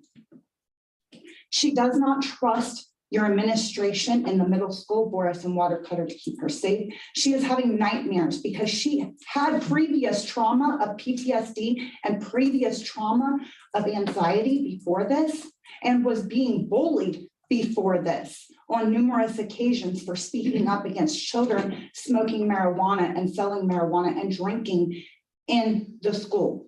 She does not trust your administration in the middle school, Boris and Watercutter, to keep her safe. She is having nightmares because she had previous trauma of PTSD and previous trauma of anxiety before this and was being bullied before this on numerous occasions for speaking up against children smoking marijuana and selling marijuana and drinking in the school.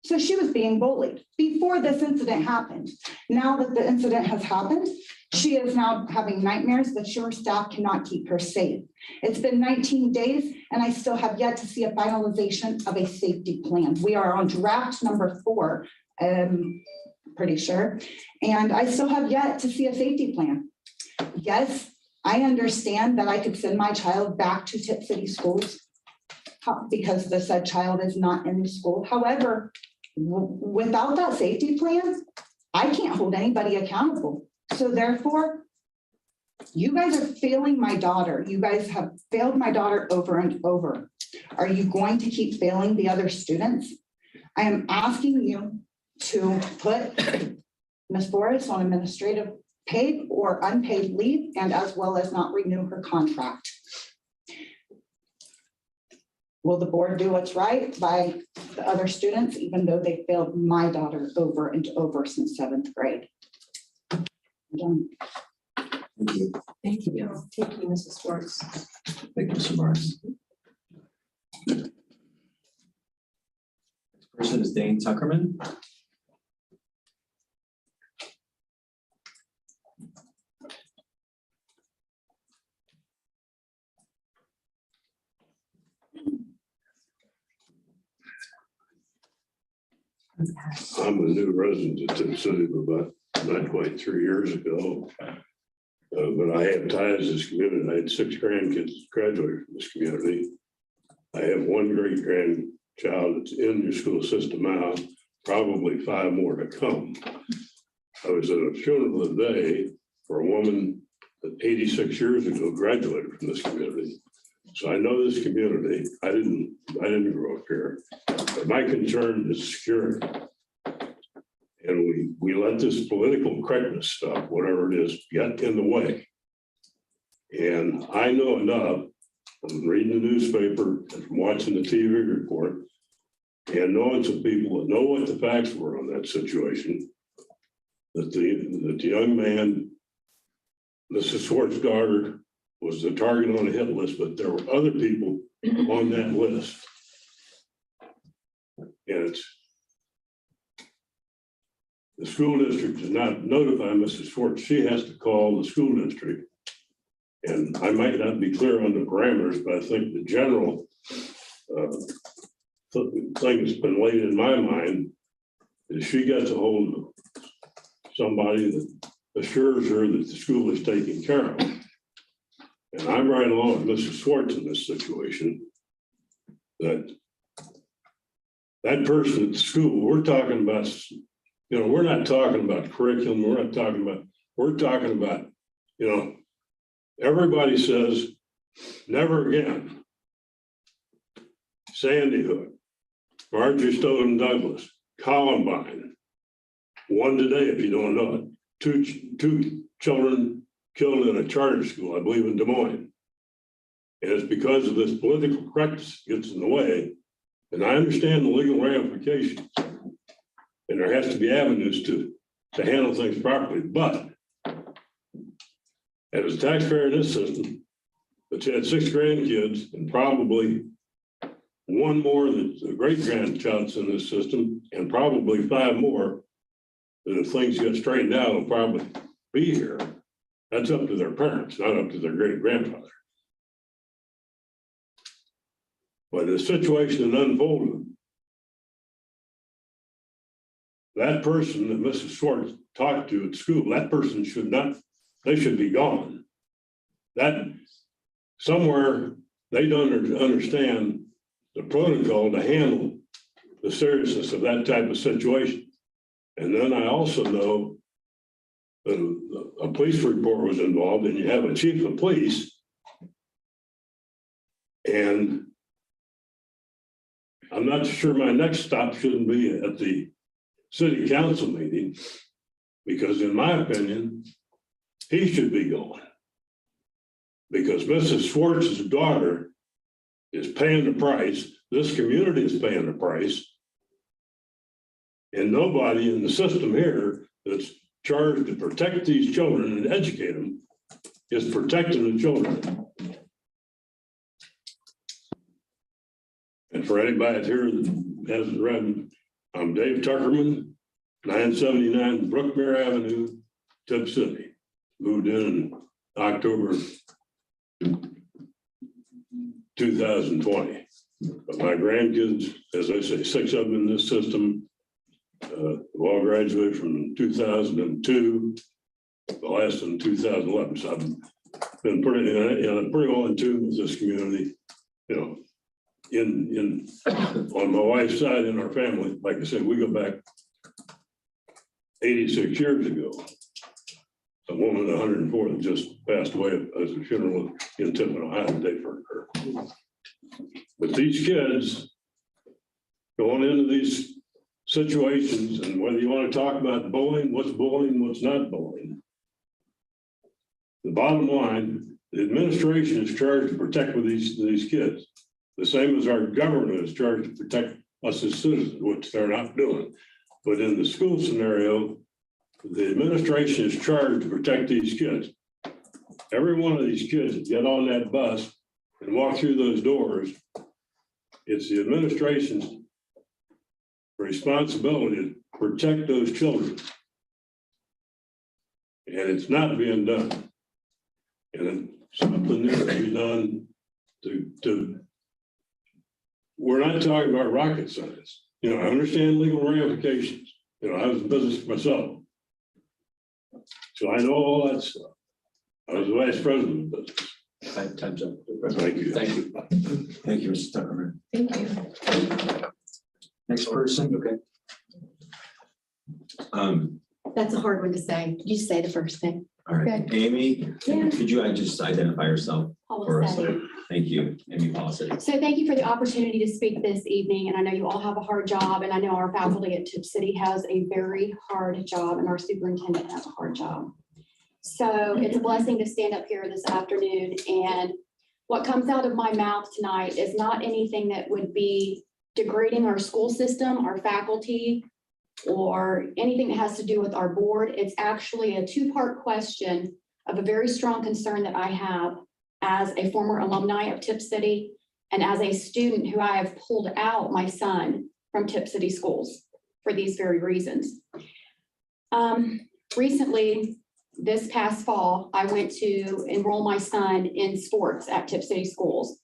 So she was being bullied before this incident happened. Now that the incident has happened, she is now having nightmares that your staff cannot keep her safe. It's been 19 days and I still have yet to see a finalization of a safety plan. We are on draft number 4, pretty sure. And I still have yet to see a safety plan. Yes, I understand that I could send my child back to Tipp City schools because the said child is not in the school. However, without that safety plan, I can't hold anybody accountable. So therefore, you guys are failing my daughter. You guys have failed my daughter over and over. Are you going to keep failing the other students? I am asking you to put Ms. Forrest on administrative paid or unpaid leave, and as well as not renew her contract. Will the board do what's right by the other students, even though they failed my daughter over and over since 7th grade? Done. Thank you. Thank you. Thank you, Mrs. Schwartz. Thank you, Mr. Morris. Next person is Dane Tuckerman. I'm a new resident of Tipp City about not quite 3 years ago. But I have ties to this community. I had 6 grandkids graduate from this community. I have 1 great grandchild that's in your school system now, probably 5 more to come. I was at a funeral today for a woman that 86 years ago graduated from this community. So I know this community. I didn't grow up here, but my concern is security. And we let this political correctness stuff, whatever it is, get in the way. And I know enough from reading the newspaper and from watching the TV report and knowing some people that know what the facts were on that situation, that the young man, Mrs. Swartz's daughter, was the target on the hit list, but there were other people on that list. And it's the school district does not notify Mrs. Swartz. She has to call the school district. And I might not be clear on the parameters, but I think the general thing that's been laid in my mind is she gets a hold of somebody that assures her that the school is taken care of. And I'm right along with Mrs. Swartz in this situation, that person at the school, we're talking about, you know, we're not talking about curriculum, we're talking about, you know, everybody says, never again. Sandy Hook, Marjorie Stoughton Douglas, Columbine, one today if you don't know it, two children killed in a charter school, I believe in Des Moines. And it's because of this political correctness gets in the way. And I understand the legal ramifications. And there has to be avenues to handle things properly. But as a taxpayer in this system, that's had 6 grandkids and probably 1 more that's a great grandchild's in this system, and probably 5 more that if things get straightened out will probably be here. That's up to their parents, not up to their great grandfather. But the situation that unfolded, that person that Mrs. Schwartz talked to at school, that person should not, they should be gone. That somewhere they don't understand the protocol to handle the seriousness of that type of situation. And then I also know that a police report was involved, and you have a chief of police. And I'm not sure my next stop shouldn't be at the city council meeting, because in my opinion, he should be going. Because Mrs. Schwartz's daughter is paying the price, this community is paying the price, and nobody in the system here that's charged to protect these children and educate them is protecting the children. And for anybody here that hasn't read, I'm Dave Tuckerman, 979 Brookmere Avenue, Tipp City. Moved in October 2020. But my grandkids, as I say, 6 of them in this system, all graduated from 2002, the last in 2011. So I've been pretty well in tune with this community, you know, on my wife's side in our family. Like I said, we go back 86 years ago. A woman, 104, that just passed away as a funeral in Tiffin, Ohio, today for her. But these kids going into these situations, and whether you want to talk about bullying, what's not bullying. The bottom line, the administration is charged to protect with these kids. The same as our government is charged to protect us as citizens, which they're not doing. But in the school scenario, the administration is charged to protect these kids. Every one of these kids that get on that bus and walk through those doors, it's the administration's responsibility to protect those children. And it's not being done. And something needs to be done to we're not talking about rocket science. You know, I understand legal ramifications. You know, I was in business myself. So I know all that stuff. I was the vice president of business. Time's up. Thank you. Thank you. Thank you, Mr. Tuckerman. Thank you. Next person. Okay. That's a hard one to say. You say the first thing. All right, Amy, Yeah. could you just identify yourself for us? Policy. Thank you, Amy Policy. So thank you for the opportunity to speak this evening, and I know you all have a hard job, and I know our faculty at Tipp City has a very hard job, and our superintendent has a hard job. So it's a blessing to stand up here this afternoon, and what comes out of my mouth tonight is not anything that would be degrading our school system, our faculty, or anything that has to do with our board. It's actually a two-part question of a very strong concern that I have as a former alumni of Tipp City and as a student who I have pulled out my son from Tipp City schools for these very reasons. Recently, this past fall, I went to enroll my son in sports at Tipp City schools.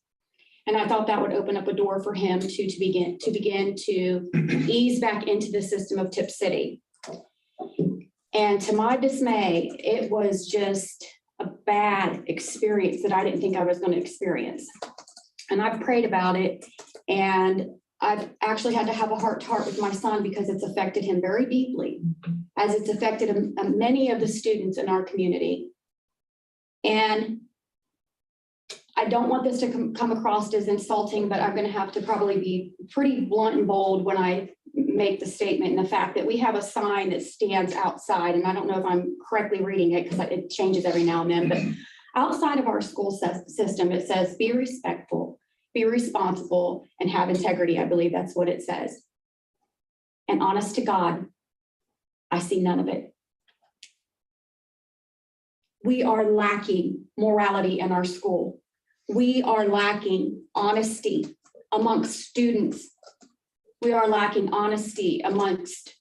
And I thought that would open up a door for him to begin to ease back into the system of Tipp City. And to my dismay, it was just a bad experience that I didn't think I was going to experience. And I've prayed about it, and I've actually had to have a heart-to-heart with my son because it's affected him very deeply, as it's affected many of the students in our community. And I don't want this to come across as insulting, but I'm going to have to probably be pretty blunt and bold when I make the statement, and the fact that we have a sign that stands outside, and I don't know if I'm correctly reading it because it changes every now and then, but outside of our school system, it says, be respectful, be responsible, and have integrity. I believe that's what it says. And honest to God, I see none of it. We are lacking morality in our school. We are lacking honesty amongst students. We are lacking honesty amongst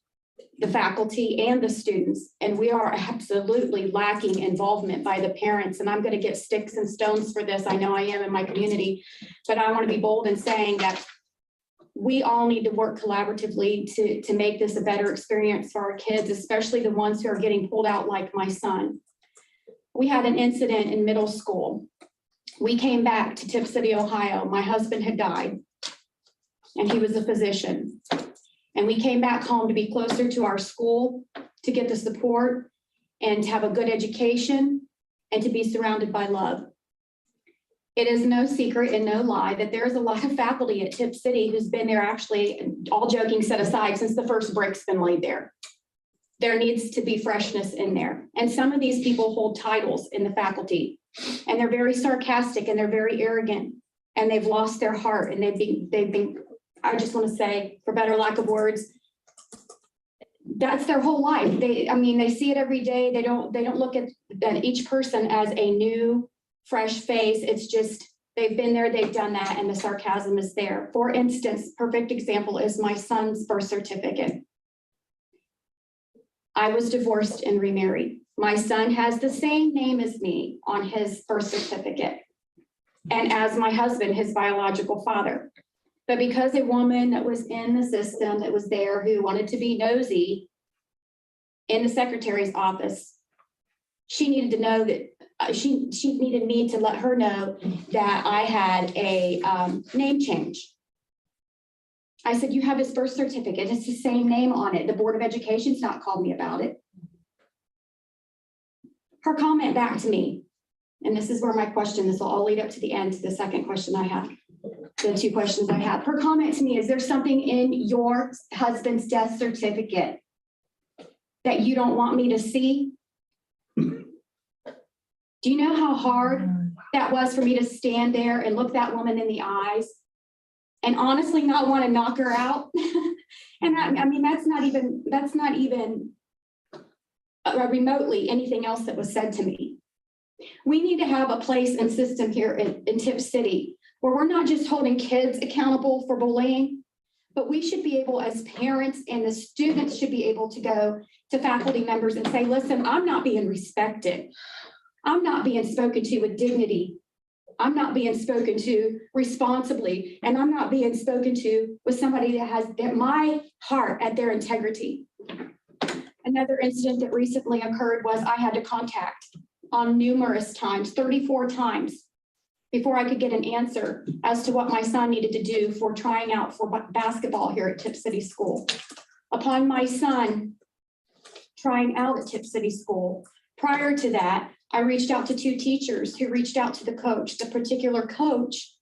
the faculty and the students, and we are absolutely lacking involvement by the parents. And I'm going to get sticks and stones for this. I know I am in my community, but I want to be bold in saying that we all need to work collaboratively to make this a better experience for our kids, especially the ones who are getting pulled out like my son. We had an incident in middle school. We came back to Tipp City, Ohio. My husband had died, and he was a physician. And we came back home to be closer to our school, to get the support, and to have a good education, and to be surrounded by love. It is no secret and no lie that there's a lot of faculty at Tipp City who's been there, actually, all joking set aside, since the first brick's been laid there. There needs to be freshness in there. And some of these people hold titles in the faculty, and they're very sarcastic and they're very arrogant, and they've lost their heart, and they've been, I just want to say, for better lack of words, that's their whole life. They see it every day. They don't look at each person as a new, fresh face. It's just, they've been there, they've done that, and the sarcasm is there. For instance, perfect example is my son's birth certificate. I was divorced and remarried. My son has the same name as me on his birth certificate, and as my husband, his biological father. But because a woman that was in the system that was there who wanted to be nosy in the secretary's office, she needed to know that she needed me to let her know that I had a name change. I said, you have his birth certificate. It's the same name on it. The Board of Education's not called me about it. Her comment back to me, and this is where my question, this will all lead up to the end, to the second question I have. the two questions I have. Her comment to me, is there something in your husband's death certificate that you don't want me to see? Do you know how hard that was for me to stand there and look that woman in the eyes and honestly not want to knock her out? And I mean, that's not even remotely anything else that was said to me. We need to have a place and system here in Tipp City where we're not just holding kids accountable for bullying, but we should be able, as parents and the students should be able to go to faculty members and say, listen, I'm not being respected. I'm not being spoken to with dignity. I'm not being spoken to responsibly, and I'm not being spoken to with somebody that has my heart at their integrity. Another incident that recently occurred was I had to contact on numerous times, 34 times, before I could get an answer as to what my son needed to do for trying out for basketball here at Tipp City School. Upon my son trying out at Tipp City School, prior to that, I reached out to 2 teachers who reached out to the coach. The particular coach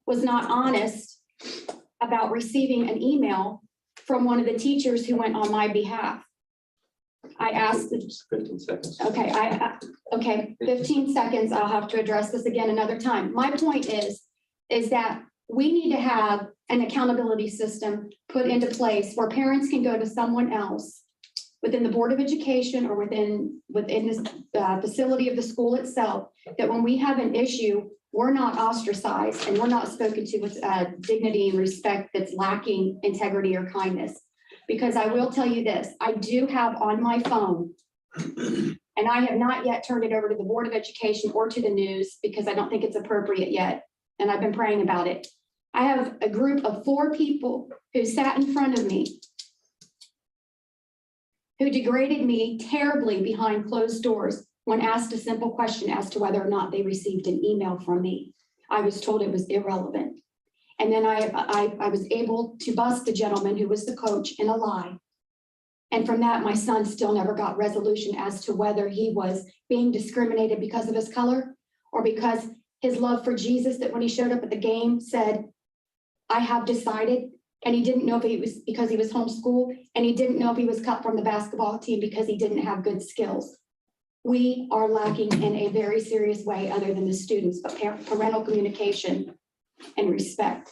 was not honest about receiving an email from one of the teachers who went on my behalf. I asked, 15 seconds. okay, okay, 15 seconds. I'll have to address this again another time. My point is that we need to have an accountability system put into place where parents can go to someone else within the Board of Education or within this facility of the school itself, that when we have an issue, we're not ostracized and we're not spoken to with dignity and respect that's lacking integrity or kindness. Because I will tell you this, I do have on my phone, and I have not yet turned it over to the Board of Education or to the news because I don't think it's appropriate yet. And I've been praying about it. I have a group of 4 people who sat in front of me who degraded me terribly behind closed doors when asked a simple question as to whether or not they received an email from me. I was told it was irrelevant. And then I was able to bust the gentleman who was the coach in a lie. And from that, my son still never got resolution as to whether he was being discriminated because of his color or because his love for Jesus, that when he showed up at the game said, I have decided. And he didn't know if he was because he was homeschooled, and he didn't know if he was cut from the basketball team because he didn't have good skills. We are lacking in a very serious way other than the students, but parental communication and respect.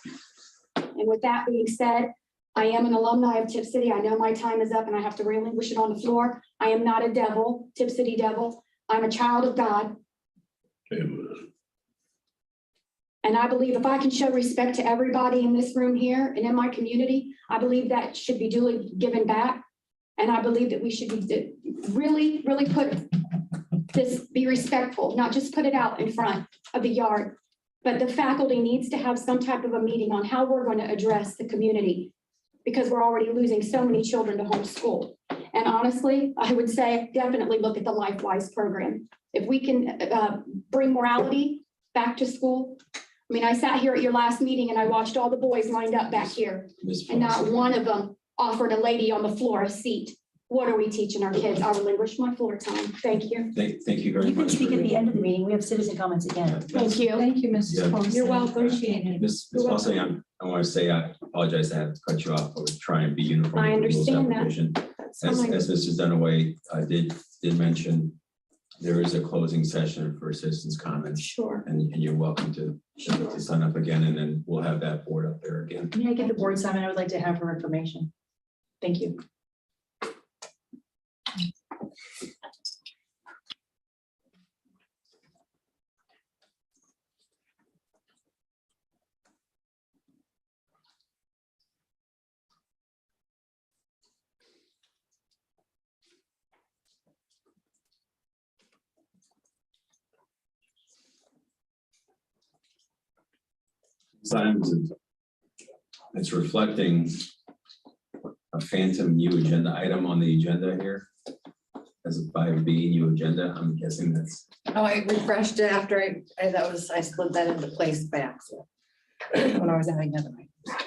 And with that being said, I am an alumni of Tipp City. I know my time is up and I have to relinquish it on the floor. I am not a devil, Tipp City devil. I'm a child of God. And I believe if I can show respect to everybody in this room here and in my community, I believe that should be duly given back. And I believe that we should be really, really be respectful, not just put it out in front of the yard. But the faculty needs to have some type of a meeting on how we're going to address the community, because we're already losing so many children to homeschool. And honestly, I would say definitely look at the LifeWise program. If we can bring morality back to school. I mean, I sat here at your last meeting and I watched all the boys lined up back here, and not one of them offered a lady on the floor a seat. What are we teaching our kids? I relinquish my floor time. Thank you. Thank you very You can much. speak at the end of the meeting. We have citizen comments again. Thank you. Thank you, Mrs. Yeah. Paulson. You're welcome. Appreciate it. Ms. Paulson, I want to say, I apologize, I had to cut you off. I was trying to be uniform. I with the rules understand that. application. That's As fine. Mrs. Dunaway did mention, there is a closing session for citizens' comments. Sure. And you're welcome to sign up again, and then we'll have that board up there again. May I get the board Simon? I would like to have her information. Thank you. Signs, it's reflecting a phantom new agenda item on the agenda here as a 5B new agenda. I'm guessing that's, Oh, I refreshed it after I slid that into place back, so. When I was adding other items.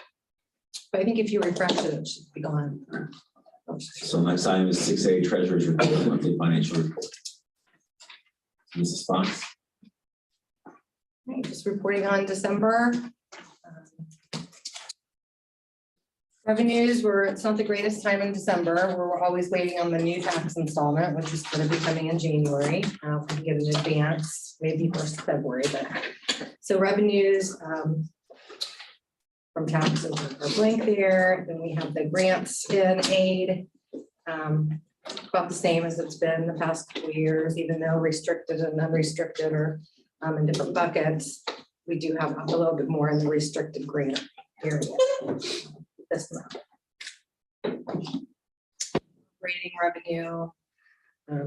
But I think if you refresh it, it should be gone. so next item is 6A Treasurer's Report, monthly financial report. Mrs. Fox? Right, just reporting on December. Revenues were, it's not the greatest time in December. We're always waiting on the new tax installment, which is going to be coming in January. If we can get an advance, maybe first of February, but so revenues from taxes are blank there. Then we have the grants in aid. About the same as it's been the past couple of years, even though restricted and unrestricted are in different buckets. We do have a little bit more in the restricted grant area this month. Rating revenue,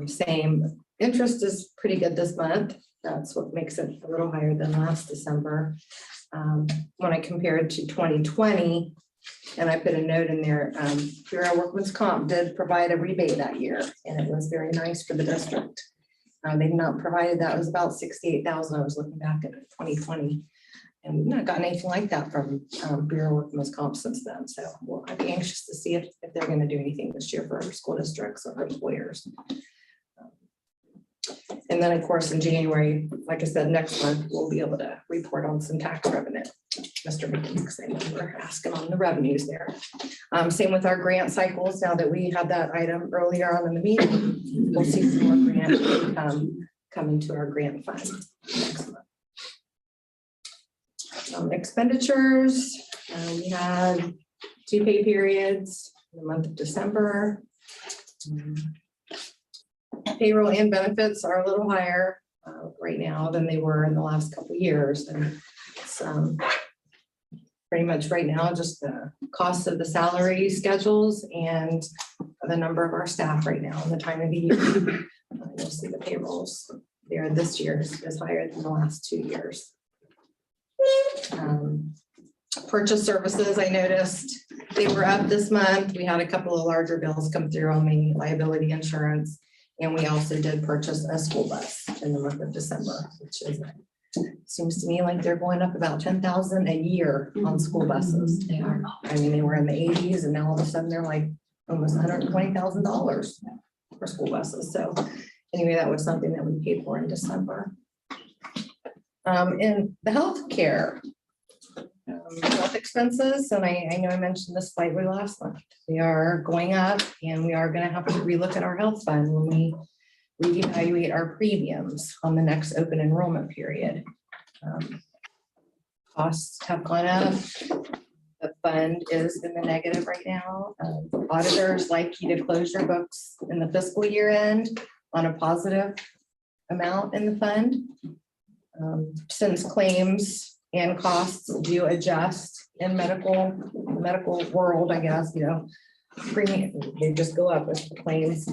same. Interest is pretty good this month. That's what makes it a little higher than last December. When I compare it to 2020, and I put a note in there, Bureau of Workman's Comp did provide a rebate that year, and it was very nice for the district. They've not provided that. It was about 68,000. I was looking back at 2020. And we've not gotten anything like that from Bureau of Workman's Comp since then. So well, I'd be anxious to see if they're going to do anything this year for our school districts or employers. And then, of course, in January, like I said, next month, we'll be able to report on some tax revenue. Mr. McKeeks, I know we're asking on the revenues there. Same with our grant cycles. Now that we had that item earlier on in the meeting, we'll see some more grant income coming to our grant fund next month. Expenditures, we had 2 pay periods in the month of December. Payroll and benefits are a little higher right now than they were in the last couple of years. And it's pretty much right now just the cost of the salary schedules and the number of our staff right now and the time of the year. You'll see the payrolls there this year is higher than the last 2 years. Purchase services, I noticed they were up this month. We had a couple of larger bills come through on the liability insurance. And we also did purchase a school bus in the month of December, which is, seems to me like they're going up about 10,000 a year on school buses. They are. I mean, they were in the 80s and now all of a sudden they're like almost $120,000 for school buses. So anyway, that was something that we paid for in December. In the healthcare, health expenses, and I know I mentioned this slightly last month, they are going up and we are going to have to relook at our health fund when we reevaluate our premiums on the next open enrollment period. Costs have gone up. The fund is in the negative right now. Auditors like you to close your books in the fiscal year end on a positive amount in the fund. Since claims and costs do adjust in medical world, I guess, you know, premium, they just go up. If the claims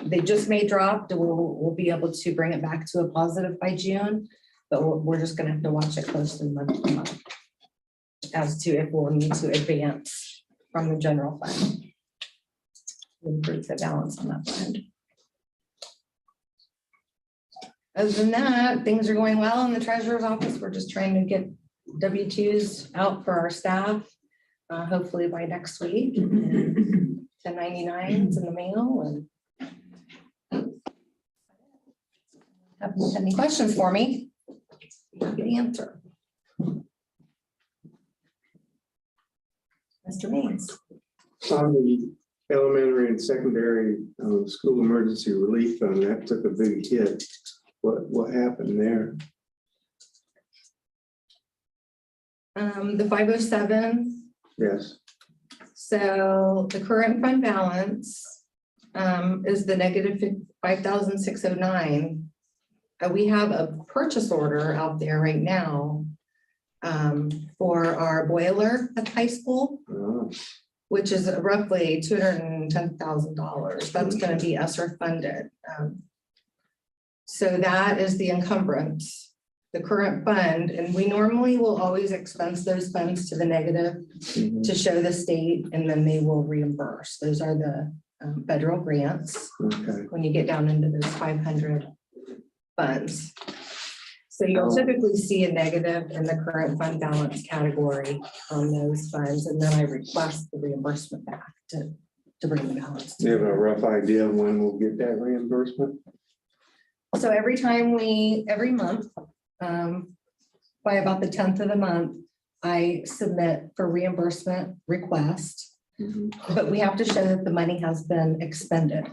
they just may drop, we'll be able to bring it back to a positive by June, but we're just gonna have to watch it closely month to month as to if we'll need to advance from the general fund to improve the balance on that fund. Other than that, things are going well in the treasurer's office. We're just trying to get W-2s out for our staff, hopefully by next week. 1099s in the mail. And have any questions for me? Happy to answer. Mr. Mays. On the elementary and secondary school emergency relief fund, that took a big hit. What happened there? The 507. Yes. So the current fund balance is the negative 5,609. We have a purchase order out there right now for our boiler at the high school, which is roughly $210,000. That's going to be ESSER funded. So that is the encumbrance, the current fund, and we normally will always expense those funds to the negative to show the state, and then they will reimburse. Those are the federal grants. Okay. When you get down into those 500 funds. So you'll typically see a negative in the current fund balance category on those funds, and then I request the reimbursement back to bring the balance. Do you have a rough idea of when we'll get that reimbursement? So every month, by about the 10th of the month, I submit for reimbursement request, but we have to show that the money has been expended.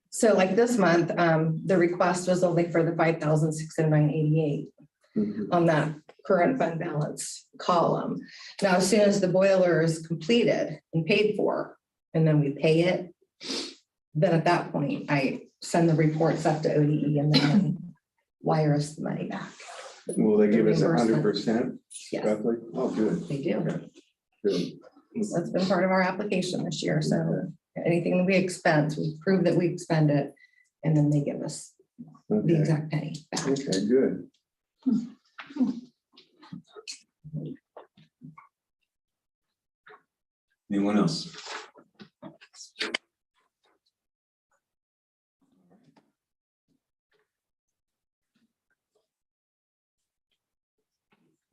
So like this month, the request was only for the $5,609.88 on that current fund balance column. Now, as soon as the boiler is completed and paid for, and then we pay it, then at that point, I send the reports up to ODE and then wire us the money back. Will they give us Reimbursement. 100% Yes, roughly? Oh, good. they do. Good. That's been part of our application this year. So anything that we expense, we prove that we expend it, and then they give us the Okay, exact penny back. okay, good. Anyone else?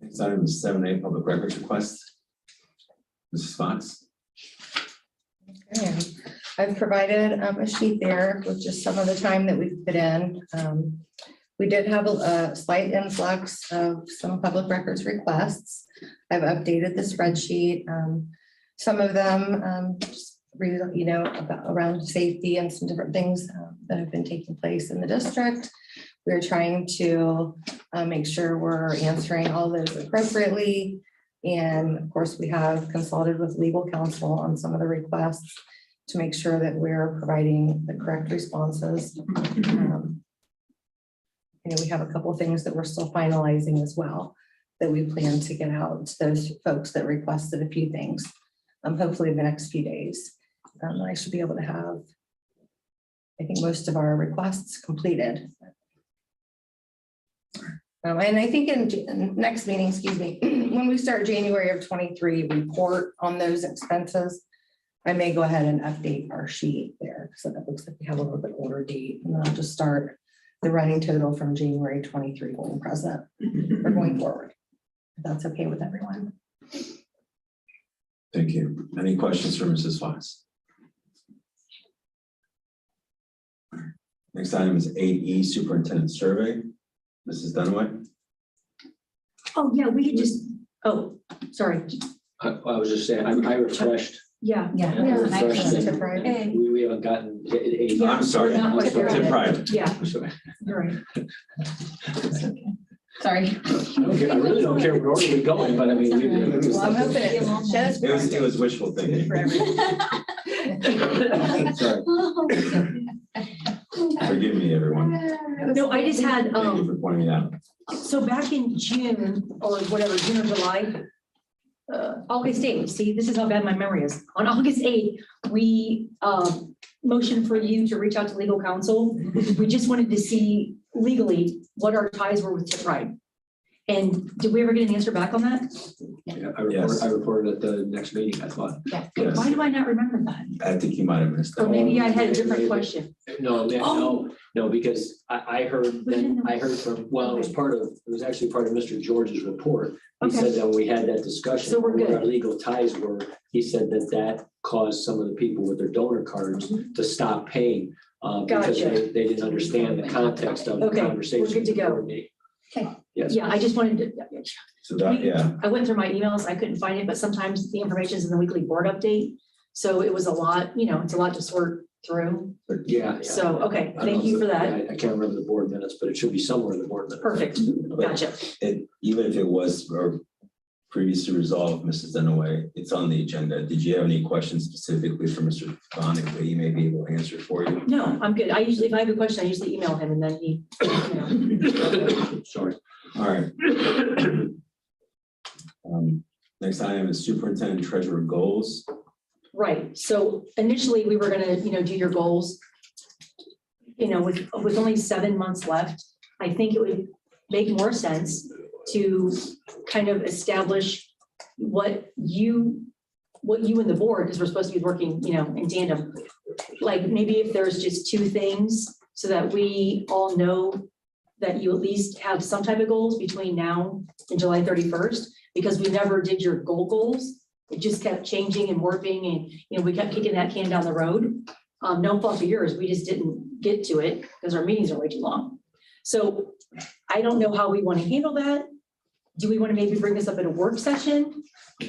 Next item is 7A, public records request. Mrs. Fox? Okay. I've provided a sheet there with just some of the time that we've put in. We did have a slight influx of some public records requests. I've updated the spreadsheet. Some of them, you know, around safety and some different things that have been taking place in the district. We're trying to make sure we're answering all those appropriately. And of course, we have consulted with legal counsel on some of the requests to make sure that we're providing the correct responses. You know, we have a couple of things that we're still finalizing as well that we plan to get out to those folks that requested a few things. Hopefully in the next few days. I should be able to have, I think, most of our requests completed. And I think in next meeting, excuse me, when we start January of 23 report on those expenses, I may go ahead and update our sheet there. So that looks like we have a little bit older date, and then I'll just start the running total from January 23 going present or going forward. If that's okay with everyone. Thank you. Any questions for Mrs. Fox? Next item is 8E, superintendent survey. Mrs. Dunaway? Oh, yeah, we could just, oh, sorry. I was just saying, I refreshed. Yeah. I refreshed it. We haven't gotten. I'm sorry. Not quite there Tip yet. private. Yeah, Sorry. you're right. Sorry. I don't care, I really don't care where we're going, but I mean. Well, I'm hoping it shows. It was wishful thinking. Sorry. Forgive me, everyone. No, I just had, Thank you for pointing it out. so back in June or whatever, June or July, August 8th, see, this is how bad my memory is. On August 8th, we motioned for you to reach out to legal counsel. We just wanted to see legally what our ties were with Tip Pride. And did we ever get an answer back on that? Yeah, I reported at the next meeting, I thought. Yeah. Yes. Why do I not remember that? I think you might have missed Or that. maybe I had a different question. No, because I heard, We didn't know. I heard from, well, it was actually part of Mr. George's report. He Okay. said that when we had that discussion. So we're what our good. legal ties were, he said that caused some of the people with their donor cards to stop paying. Because Gotcha. they didn't understand the context of the Okay, we're conversation. good to go. coordinate. Okay. Yes. Yeah, I just wanted to, So that, yeah, I went through my emails, I couldn't find it, but sometimes the information is in the weekly board update. So it was a lot, you know, it's a lot to sort through. Yeah. So, okay, I thank don't you know, for that. I can't remember the board minutes, but it should be somewhere in the board minutes. Perfect. Gotcha. even if it was previously resolved, Mrs. Dunaway, it's on the agenda. Did you have any questions specifically for Mr. Bonick that he may be able to answer for you? No, I'm good. I usually, if I have a question, I usually email him and then he, you know. Sorry. All right. Next item is superintendent treasurer goals. Right, so initially we were gonna, you know, do your goals. You know, with only 7 months left, I think it would make more sense to kind of establish what you and the board, because we're supposed to be working, you know, in tandem. Like maybe if there's just 2 things so that we all know that you at least have some type of goals between now and July 31st, because we never did your goals. It just kept changing and warping and, you know, we kept kicking that can down the road. No fault of yours, we just didn't get to it because our meetings are way too long. So I don't know how we want to handle that. Do we want to maybe bring this up in a work session?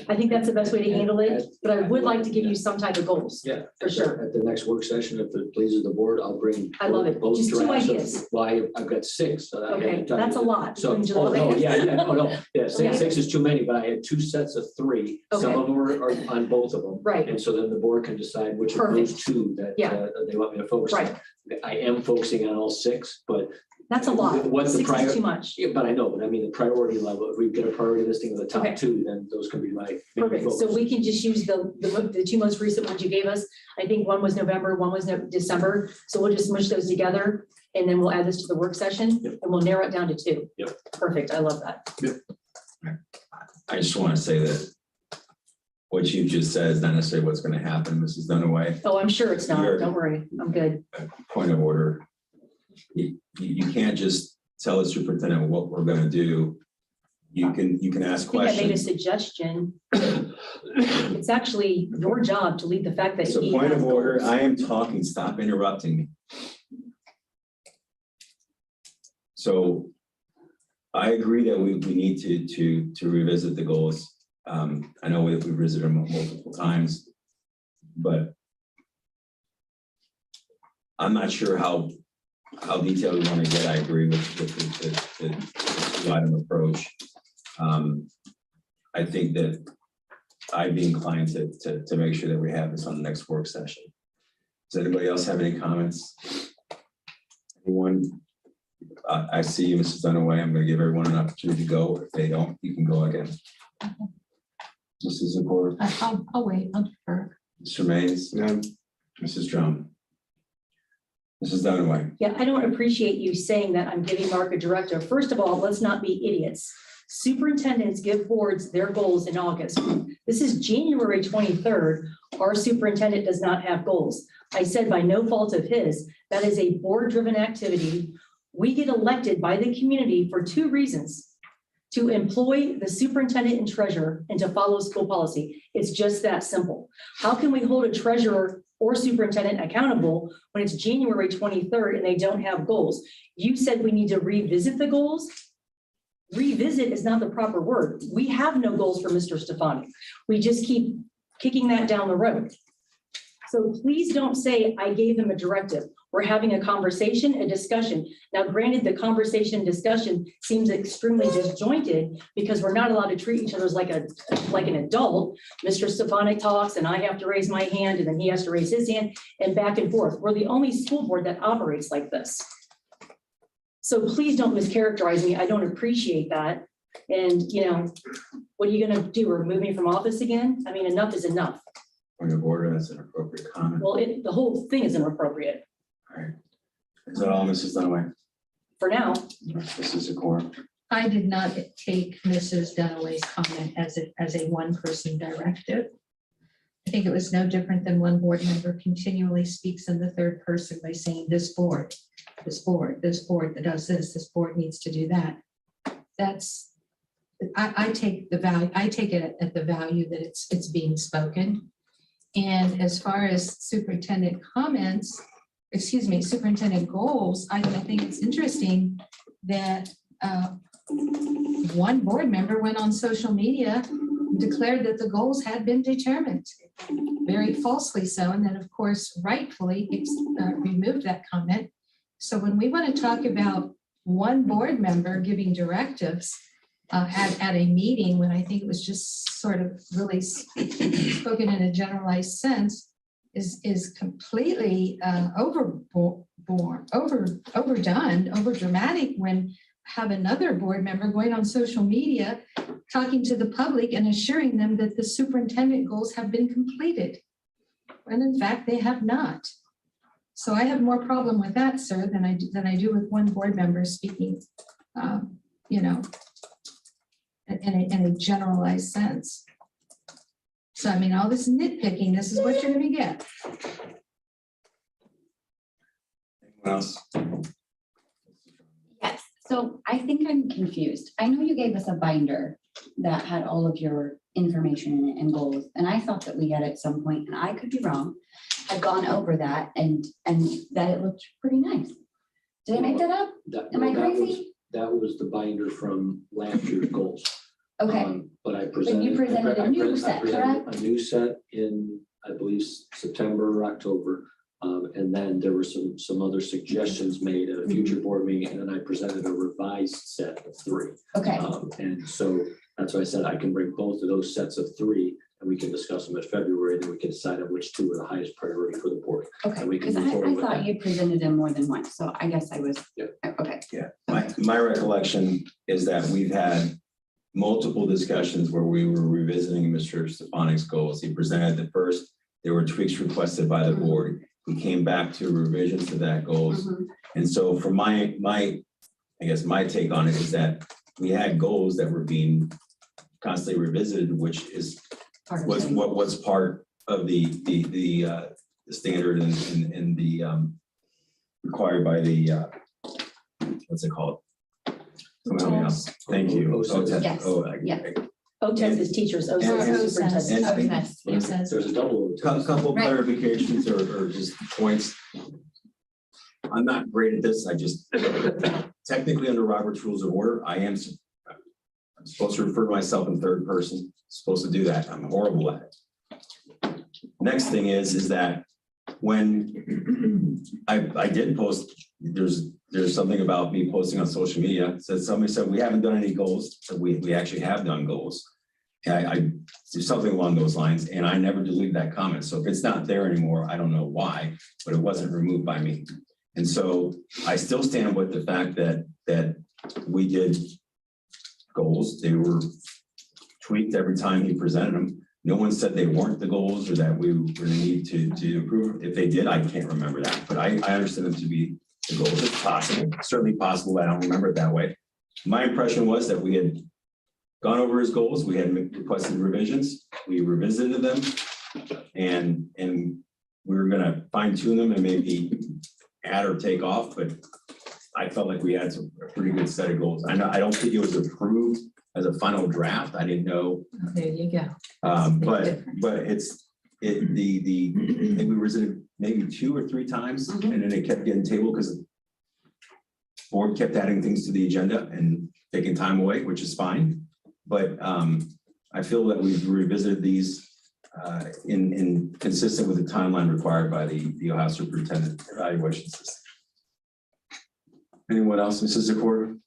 I think that's the best way to handle it, but I would like to give you some type of goals. Yeah. For sure. At the next work session, if it pleases the board, I'll bring. I love it. both Just 2 drafts of- ideas. Well, I've got 6. So I Okay, haven't done that's a it. lot. So, Wouldn't you oh, love no, it? no. Yeah, Okay. 6 is too many, but I had 2 sets of 3. Some Okay. of them are on both of them. Right. And so then the board can decide which of Perfect. those 2 that Yeah. they want me to focus on. Right. I am focusing on all 6, but. That's a lot. What's the 6 prior? is too much. Yeah, but I know, but I mean, the priority level, if we get a priority listing of the top Okay. 2, then those can be my. main Perfect. So focus. we can just use the 2 most recent ones you gave us. I think one was November, one was December. So we'll just mush those together and then we'll add this to the work session and we'll narrow it down to 2. Yep. Perfect. I love that. I just want to say that what you just said is not necessarily what's going to happen, Mrs. Dunaway. Oh, I'm sure it's not. You're- Don't worry. I'm good. Point of order. You can't just tell the superintendent what we're going to do. You can ask I think I made a questions. suggestion. It's actually your job to lead the fact that So he point has of order, goals. I am talking, stop interrupting me. So I agree that we need to revisit the goals. I know we visited them multiple times, but I'm not sure how detailed we want to get. I agree with the 2-item approach. I think that I'd be inclined to make sure that we have this on the next work session. Does anybody else have any comments? Anyone? I see you, Mrs. Dunaway. I'm going to give everyone an opportunity to go. If they don't, you can go again. Mrs. Zagor, I'll wait, I'll defer. Mr. Mays, No, Mrs. Drum, Mrs. Dunaway. Yeah, I don't appreciate you saying that I'm giving Mark a directive. First of all, let's not be idiots. Superintendents give boards their goals in August. This is January 23rd. Our superintendent does not have goals. I said by no fault of his, that is a board-driven activity. We get elected by the community for 2 reasons: to employ the superintendent and treasurer and to follow school policy. It's just that simple. How can we hold a treasurer or superintendent accountable when it's January 23rd and they don't have goals? You said we need to revisit the goals. Revisit is not the proper word. We have no goals for Mr. Stefani. We just keep kicking that down the road. So please don't say I gave him a directive. We're having a conversation, a discussion. Now, granted, the conversation and discussion seems extremely disjointed because we're not allowed to treat each other like an adult. Mr. Stefani talks and I have to raise my hand and then he has to raise his hand and back and forth. We're the only school board that operates like this. So please don't mischaracterize me. I don't appreciate that. And, what are you going to do? Remove me from office again? I mean, enough is enough. Point of order, that's an appropriate comment. Well, the whole thing is inappropriate All right. Is that all, Mrs. Dunaway? for now. Mrs. Zagor. I did not take Mrs. Dunaway's comment as a one-person directive. I think it was no different than one board member continually speaks in the third person by saying this board that does this board needs to do that. I take it at the value that it's being spoken. And as far as superintendent goals, I think it's interesting that one board member went on social media and declared that the goals had been determined, very falsely so, and then of course rightfully removed that comment. So when we want to talk about one board member giving directives at a meeting, when I think it was just sort of really spoken in a generalized sense, is completely overdone, overdramatic, when have another board member going on social media talking to the public and assuring them that the superintendent goals have been completed, when in fact they have not. So I have more problem with that, sir, than I do with one board member speaking, in a generalized sense. So I mean, all this nitpicking, this is what you're going to get. Anyone else? Yes, so I think I'm confused. I know you gave us a binder that had all of your information in it and goals, and I thought that we had at some point, and I could be wrong, had gone over that and that it looked pretty nice. Did I make that up? Am I crazy? That was the binder from last year's goals. Okay, But I presented. you presented a new set, I presented correct? A new set in, I believe, September or October. And then there were some other suggestions made at a future board meeting, and then I presented a revised set of 3. Okay, And so that's why I said I can bring both of those sets of 3 and we can discuss them in February, then we can decide on which 2 are the highest priority for the board. okay, And we can because move I forward with thought that. you presented them more than once, so I guess I was, Yeah. okay. Yeah, my recollection is that we've had multiple discussions where we were revisiting Mr. Stefanik's goals. He presented the first, there were tweaks requested by the board. We came back to revisions to that goals. And so for my, I guess my take on it is that we had goals that were being constantly revisited, which is what was part of the standard and the required by the what's it called? Somehow else. Thank you. OTES. Yes. Yeah. OTES is teachers, OSAS is superintendent. There's a double. Couple Right. clarifications or just points. I'm not great at this. I just technically under Robert's Rules of Order, I'm supposed to refer to myself in third person, supposed to do that. I'm horrible at it. Next thing is that when I did post, there's something about me posting on social media. So somebody said, we haven't done any goals. So we actually have done goals. And I do something along those lines, and I never deleted that comment. So if it's not there anymore, I don't know why, but it wasn't removed by me. And so I still stand with the fact that we did goals. They were tweaked every time he presented them. No one said they weren't the goals or that we were going to need to improve. If they did, I can't remember that, but I understand them to be the goals. It's possible, certainly possible. I don't remember it that way. My impression was that we had gone over his goals. We had requested revisions. We revisited them and we were going to fine tune them and maybe add or take off, but I felt like we had a pretty good set of goals. I don't think it was approved as a final draft. I didn't know. There you go. But I think we visited maybe 2 or 3 times and then it kept getting tabled because the board kept adding things to the agenda and taking time away, which is fine. But I feel that we've revisited these in consistent with the timeline required by the Ohio Superintendent Evaluation System. Anyone else, Mrs. Zakor?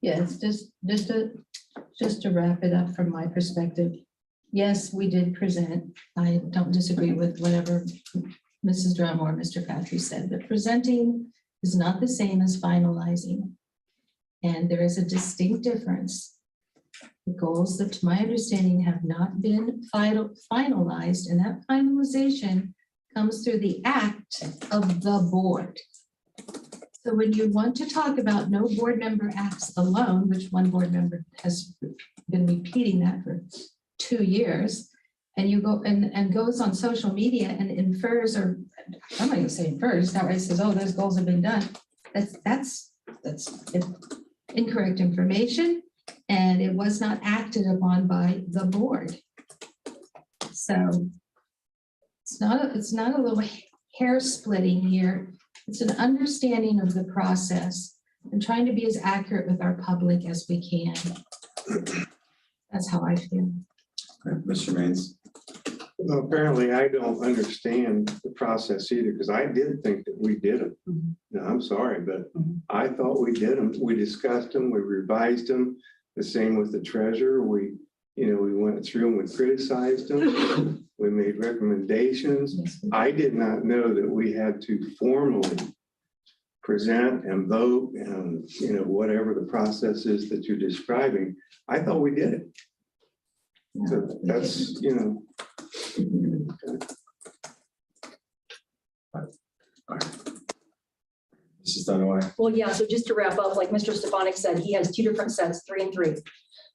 Yes, just to wrap it up from my perspective. Yes, we did present. I don't disagree with whatever Mrs. Drum or Mr. Patrick said, but presenting is not the same as finalizing. And there is a distinct difference. The goals that, to my understanding, have not been finalized, and that finalization comes through the act of the board. So when you want to talk about no board member acts alone, which one board member has been repeating that for 2 years, and you go and goes on social media and infers, or I'm not gonna say infers, that way it says, oh, those goals have been done. That's incorrect information, and it was not acted upon by the board. So it's not a little hair splitting here. It's an understanding of the process and trying to be as accurate with our public as we can. That's how I feel. Mr. Maines? Well, apparently I don't understand the process either, because I did think that we did them. No, I'm sorry, but I thought we did them. We discussed them, we revised them. The same with the treasurer. We went through and we criticized them. We made recommendations. I did not know that we had to formally present and vote and, whatever the process is that you're describing. I thought we did it. So that's, Mrs. Dunaway? Well, yeah, so just to wrap up, like Mr. Stefanik said, he has 2 different sets, 3 and 3.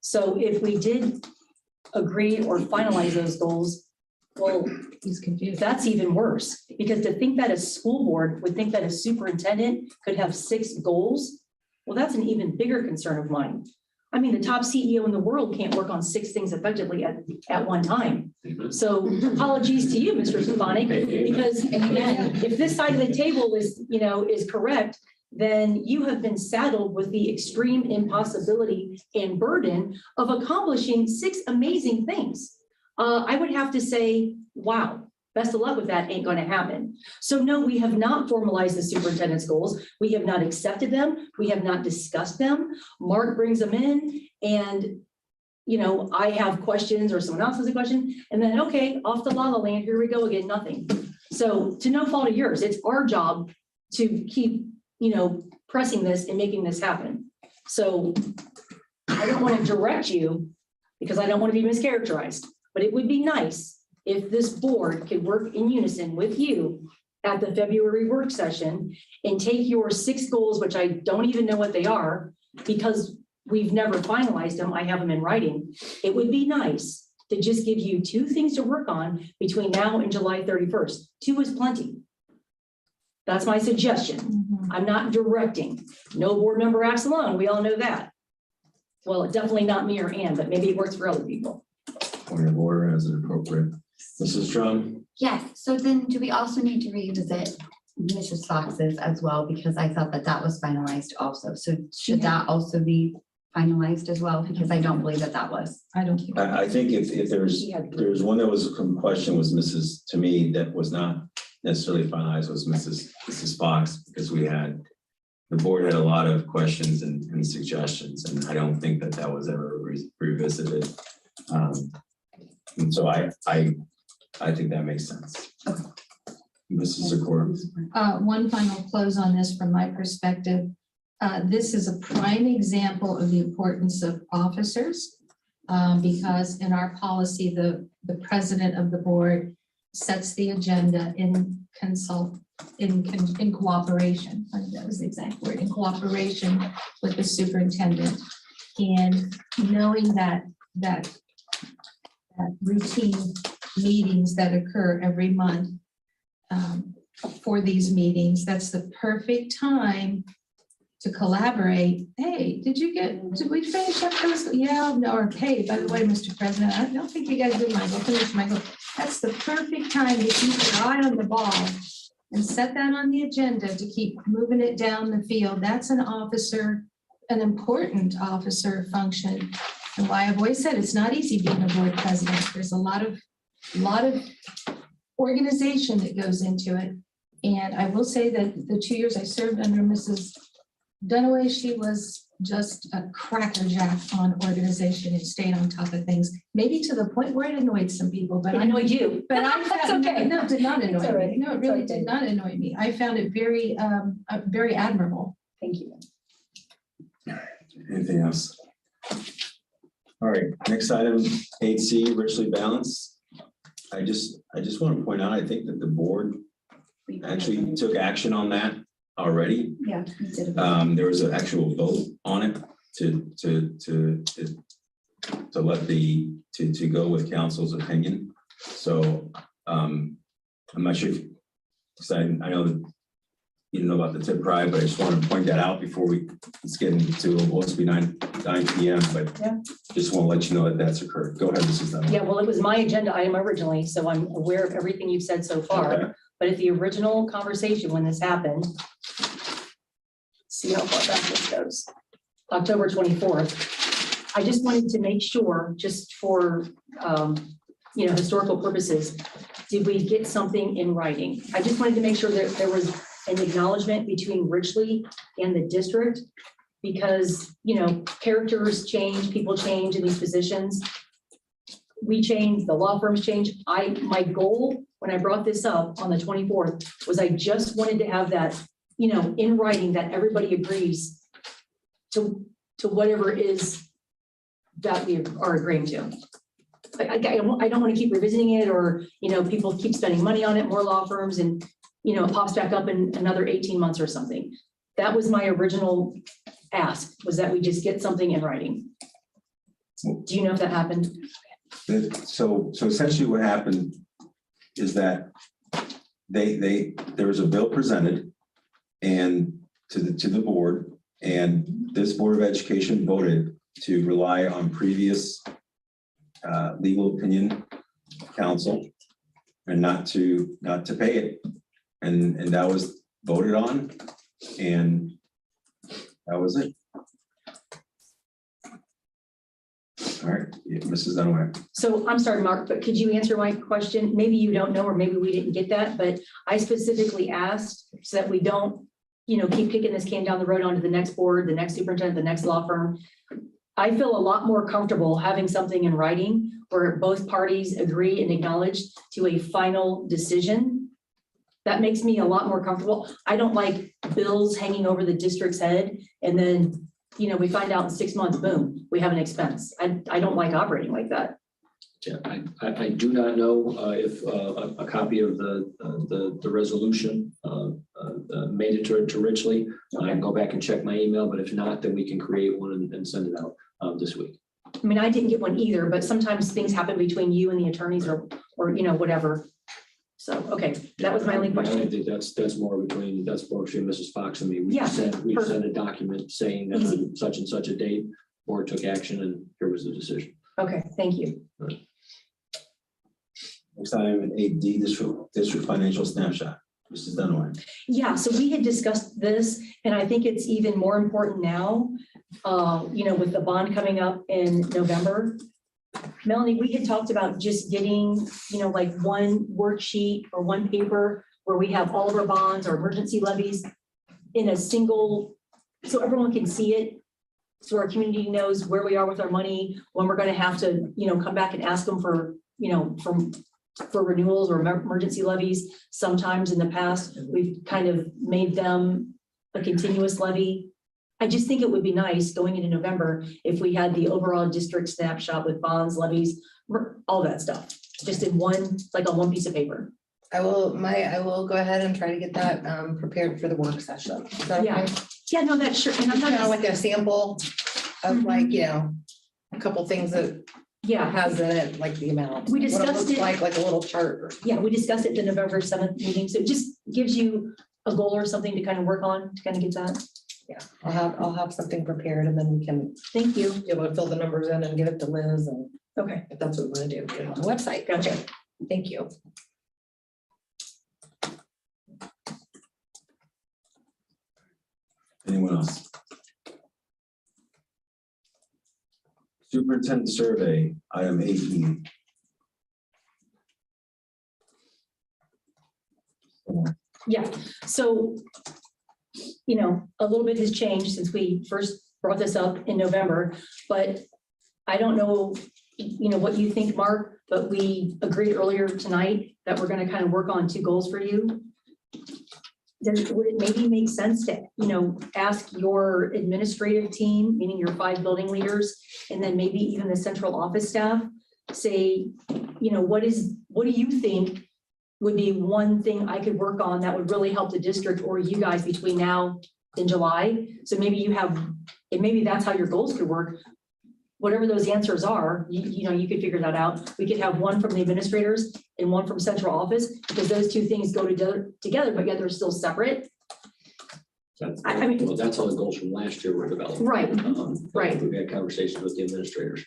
So if we did agree or finalize those goals, well, he's confused. That's even worse, because to think that a school board would think that a superintendent could have 6 goals, well, that's an even bigger concern of mine. I mean, the top CEO in the world can't work on 6 things effectively at one time. So apologies to you, Mr. Stefanik, because again, if this side of the table is correct, then you have been saddled with the extreme impossibility and burden of accomplishing 6 amazing things. I would have to say, wow, best of luck with that, ain't gonna happen. So no, we have not formalized the superintendent's goals. We have not accepted them. We have not discussed them. Mark brings them in and, you know, I have questions or someone else has a question and then, okay, off the la-la land, here we go again, nothing. So to no fault of yours, it's our job to keep, you know, pressing this and making this happen. So I don't want to direct you because I don't want to be mischaracterized, but it would be nice if this board could work in unison with you at the February work session and take your 6 goals, which I don't even know what they are because we've never finalized them. I have them in writing. It would be nice to just give you 2 things to work on between now and July 31st. 2 is plenty. That's my suggestion. I'm not directing. No board member acts alone. We all know that. Well, definitely not me or Ann, but maybe it works for other people. Point of order as an appropriate. Mrs. Strong? Yes, so then do we also need to revisit Mrs. Fox's as well? Because I thought that that was finalized also. So should that also be finalized as well? Because I don't believe that that was. I don't think. I think if there's one that was a question was Mrs. to me that was not necessarily finalized was Mrs. Fox, because the board had a lot of questions and suggestions, and I don't think that was ever revisited. And so I think that makes sense. Okay. Mrs. Zakor. One final close on this from my perspective. This is a prime example of the importance of officers because in our policy, the president of the board sets the agenda in cooperation. I think that was the exact word, in cooperation with the superintendent. And knowing that routine meetings that occur every month for these meetings, that's the perfect time to collaborate. Hey, did we finish up those? Yeah, no, or hey, by the way, Mr. President, I don't think you guys did mine. Go finish my goal. That's the perfect time to keep an eye on the ball and set that on the agenda to keep moving it down the field. That's an important officer function. And why I've always said it's not easy being a board president. There's a lot of organization that goes into it. And I will say that the 2 years I served under Mrs. Dunaway, she was just a crackerjack on organization and stayed on top of things, maybe to the point where it annoyed some people, but It annoyed you. But I found, okay. no, it did not It's annoy all right. me. No, it It's really okay. did not annoy me. I found it very, very admirable. Thank you. Anything else? All right, next item, 8C, richly balanced. I just want to point out, I think that the board actually took action on that already. Yeah. There was an actual vote on it to go with council's opinion. So I'm not sure if, because I know that you didn't know about the tip prize, but I just want to point that out before let's get into, well, it's be 9 p.m. But Yeah. just want to let you know that that's occurred. Go ahead, Mrs. Dunn. Yeah, well, it was my agenda item originally, so I'm aware of everything you've said so far. Okay. But at the original conversation, when this happened, see how far back this goes, October 24th, I just wanted to make sure, just for, historical purposes, did we get something in writing? I just wanted to make sure that there was an acknowledgement between Ridgely and the district, because, characters change, people change in these positions. We change, the law firms change. My goal when I brought this up on the 24th was I just wanted to have that, in writing, that everybody agrees to whatever it is that we are agreeing to. I don't want to keep revisiting it, or, people keep spending money on it, more law firms, and, it pops back up in another 18 months or something. That was my original ask, was that we just get something in writing. Do you know if that happened? So essentially what happened is that there was a bill presented and to the board, and this Board of Education voted to rely on previous legal opinion counsel and not to pay it. And that was voted on. And That was it. All right, yeah, Mrs. Dunaway. So I'm sorry, Mark, but could you answer my question? Maybe you don't know, or maybe we didn't get that, but I specifically asked so that we don't, keep kicking this can down the road onto the next board, the next superintendent, the next law firm. I feel a lot more comfortable having something in writing where both parties agree and acknowledge to a final decision. That makes me a lot more comfortable. I don't like bills hanging over the district's head and then, we find out in 6 months, boom, we have an expense. I don't like operating like that. Yeah, I do not know if a copy of the resolution made it to Ridgely. I can go back and check my email, but if not, then we can create one and send it out this week. I mean, I didn't get one either, but sometimes things happen between you and the attorneys or whatever. So, okay, that was my only I question. think that's more between Mrs. Fox and me. We Yeah, sent perfect. a document saying that Easy. on such and such a date, board took action and here was the decision. Okay, thank you. Next item, 8D, district financial snapshot. Mrs. Dunaway. Yeah, so we had discussed this, and I think it's even more important now, with the bond coming up in November. Melanie, we had talked about just getting, like one worksheet or one paper where we have all of our bonds or emergency levies in a single, so everyone can see it. So our community knows where we are with our money, when we're gonna have to, come back and ask them for, for renewals or emergency levies. Sometimes in the past, we've kind of made them a continuous levy. I just think it would be nice going into November if we had the overall district snapshot with bonds, levies, all that stuff, just in one, like on one piece of paper. I will go ahead and try to get that prepared for the work session. Is that Yeah. okay? Yeah, no, that's sure. And I'm Kind of not, like a sample of like, a couple things that yeah, has in it, like the amount. We what discussed looks it. like a little chart. Or yeah, we discussed it at the November 7th meeting. So it just gives you a goal or something to kind of work on to kind of get that. Yeah, I'll have something prepared and then we can Thank you. be able to fill the numbers in and give it to Liz and Okay, if that's what we want to do, get it on the website. gotcha. Thank you. Anyone else? Superintendent survey, item 8E. Yeah, so, a little bit has changed since we first brought this up in November, but I don't know, what you think, Mark, but we agreed earlier tonight that we're gonna kind of work on 2 goals for you. Would it maybe make sense to, ask your administrative team, meaning your 5 building leaders, and then maybe even the central office staff, say, what do you think would be one thing I could work on that would really help the district or you guys between now and July? So maybe you have, and maybe that's how your goals could work. Whatever those answers are, you could figure that out. We could have one from the administrators and one from central office, because those 2 things go together, but yet they're still separate. I mean- Well, that's how the goals from last year were developed. Right, right. We've had conversations with the administrators.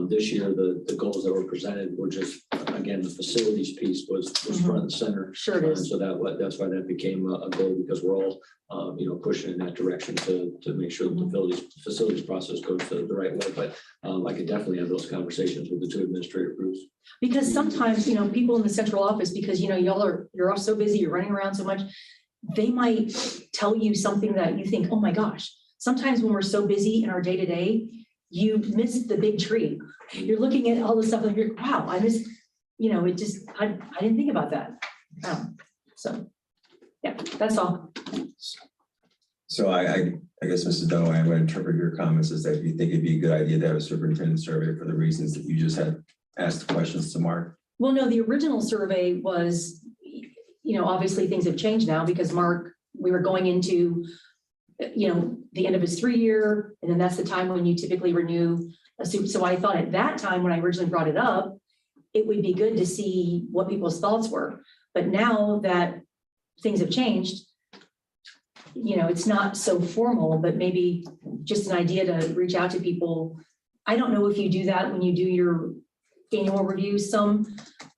This year, the goals that were presented were just, again, the facilities piece was front and center. Sure it is. So that's why that became a goal, because we're all, pushing in that direction to make sure that the facilities process goes the right way. But I could definitely have those conversations with the 2 administrative groups. Because sometimes, people in the central office, because, you're all so busy, you're running around so much, they might tell you something that you think, oh my gosh. Sometimes when we're so busy in our day-to-day, you miss the big tree. You're looking at all the stuff and you're, wow, I missed, it just, I didn't think about that. So, yeah, that's all. So I guess, Mrs. Dunaway, I'm going to interpret your comments as that you think it'd be a good idea to have a superintendent survey for the reasons that you just had asked the questions to Mark. Well, no, the original survey was, obviously things have changed now because Mark, we were going into, the end of his 3-year, and then that's the time when you typically renew a super. So I thought at that time, when I originally brought it up, it would be good to see what people's thoughts were. But now that things have changed, it's not so formal, but maybe just an idea to reach out to people. I don't know if you do that when you do your annual review. Some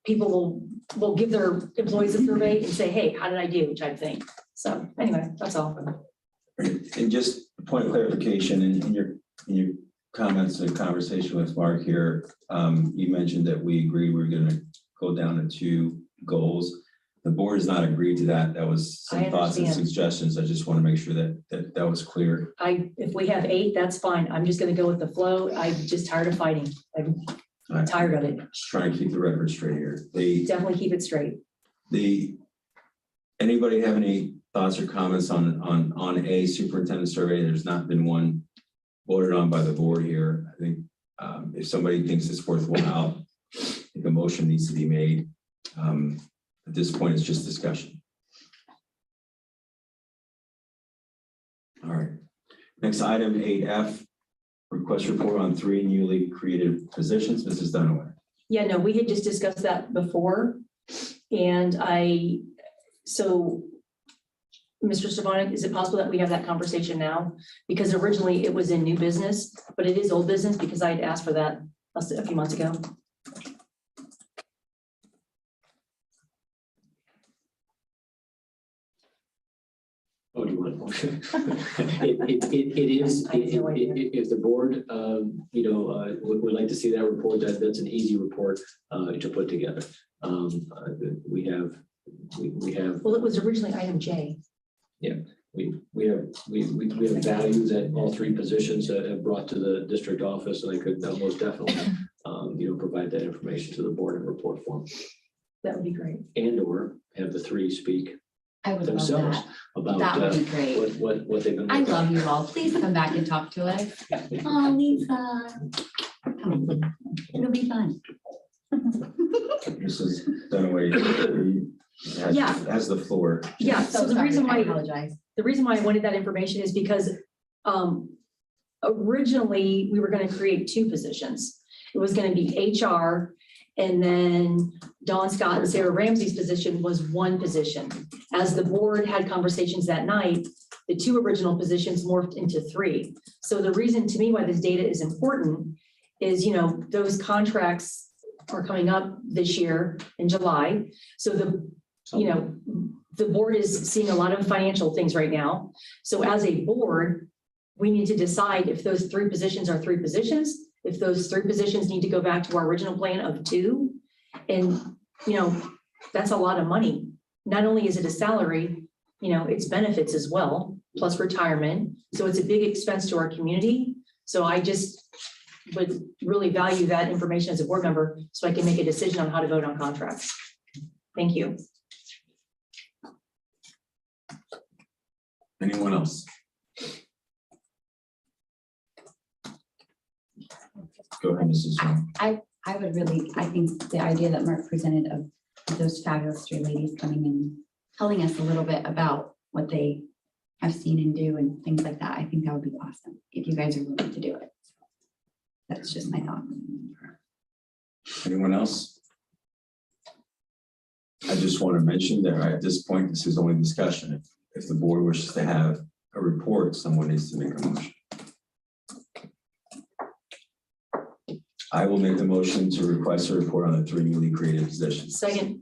people will give their employees a survey and say, hey, how did I do, type thing. So anyway, that's all. And just a point of clarification, in your comments and conversation with Mark here, you mentioned that we agreed we're gonna go down to 2 goals. The board has not agreed to that. That was some I thoughts and understand. suggestions. I just want to make sure that was clear. If we have 8, that's fine. I'm just gonna go with the flow. I'm just tired of fighting. I'm tired of it. Just trying to keep the record straight here. Definitely keep it straight. Anybody have any thoughts or comments on a superintendent survey? There's not been one voted on by the board here. I think if somebody thinks it's worthwhile, I think a motion needs to be made. At this point, it's just discussion. All right. Next item, 8F, request report on 3 newly created positions. Mrs. Dunaway. Yeah, no, we had just discussed that before. And so Mr. Stefanik, is it possible that we have that conversation now? Because originally it was in new business, but it is old business because I had asked for that a few months ago. Oh, do you want a motion? It is, if the board, would like to see that report, that's an easy report to put together. We have. Well, it was originally item J. Yeah, we have value that all 3 positions have brought to the district office, and I could most definitely, provide that information to the board in report form. That would be great. And or have the 3 speak I would love themselves that. about That would be great. what they've been. I working on. love you all. Please come back and talk to us. Oh, Lisa. It'll be fun. Mrs. Dunaway has the floor. Yeah, so the sorry. reason I why, apologize. the reason why I wanted that information is because originally we were going to create 2 positions. It was going to be HR, and then Dawn Scott and Sarah Ramsey's position was 1 position. As the board had conversations that night, the 2 original positions morphed into 3. So the reason to me why this data is important is, those contracts are coming up this year in July. So the board is seeing a lot of financial things right now. So as a board, we need to decide if those 3 positions are 3 positions, if those 3 positions need to go back to our original plan of 2. And, that's a lot of money. Not only is it a salary, it's benefits as well, plus retirement. So it's a big expense to our community. So I just would really value that information as a board member so I can make a decision on how to vote on contracts. Thank you. Anyone else? Go ahead, Mrs. Swan. I think the idea that Mark presented of those fabulous 3 ladies coming in, telling us a little bit about what they have seen and do and things like that, I think that would be awesome if you guys are willing to do it. That's just my thought. Anyone else? I just want to mention that at this point, this is only discussion. If the board wishes to have a report, someone needs to make a motion. I will make the motion to request a report on the 3 newly created positions. Second.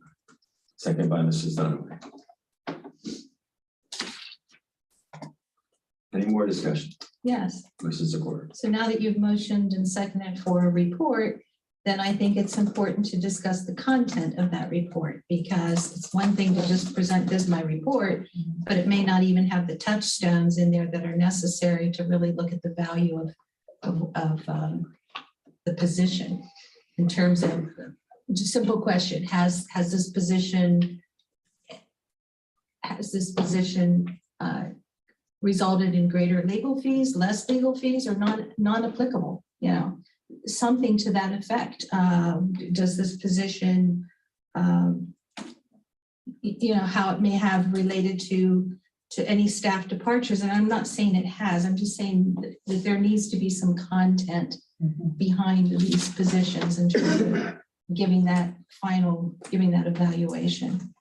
Second by Mrs. Dunaway. Any more discussion? Yes. Mrs. Zakor. So now that you've motioned and seconded for a report, then I think it's important to discuss the content of that report, because it's one thing to just present this my report, but it may not even have the touchstones in there that are necessary to really look at the value of the position in terms of, just a simple question, has this position resulted in greater legal fees, less legal fees, or non-applicable, something to that effect. Does this position, how it may have related to any staff departures? And I'm not saying it has, I'm just saying that there needs to be some content behind these positions in terms of giving that evaluation.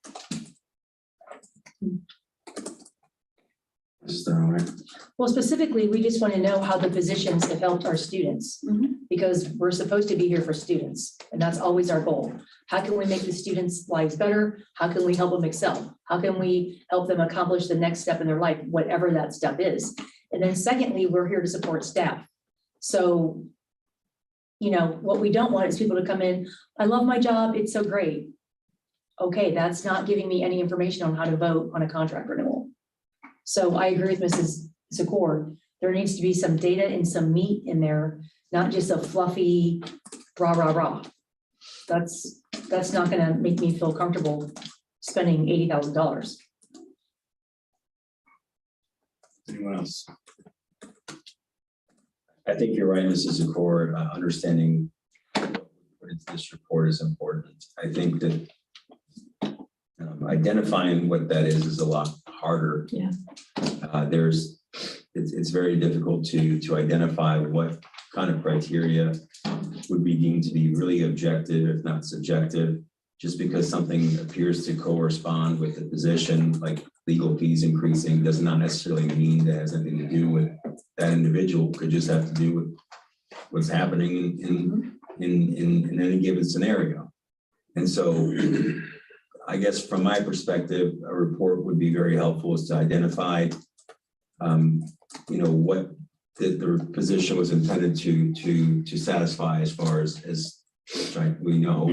Mrs. Dunaway. Well, specifically, we just want to know how the positions have helped our students. Because we're supposed to be here for students, and that's always our goal. How can we make the students' lives better? How can we help them excel? How can we help them accomplish the next step in their life, whatever that step is? And then secondly, we're here to support staff. So, you know, what we don't want is people to come in, I love my job, it's so great. Okay, that's not giving me any information on how to vote on a contract renewal. So I agree with Mrs. Zakor. There needs to be some data and some meat in there, not just a fluffy rah, rah, rah. That's not gonna make me feel comfortable spending $80,000. Anyone else? I think you're right, Mrs. Zakor. Understanding what put into this report is important. I think that identifying what that is a lot harder. Yeah. It's very difficult to identify what kind of criteria would be deemed to be really objective, if not subjective. Just because something appears to correspond with the position, like legal fees increasing, does not necessarily mean that has anything to do with that individual. Could just have to do with what's happening in any given scenario. And so I guess from my perspective, a report would be very helpful is to identify, you know, what the position was intended to satisfy as far as we know,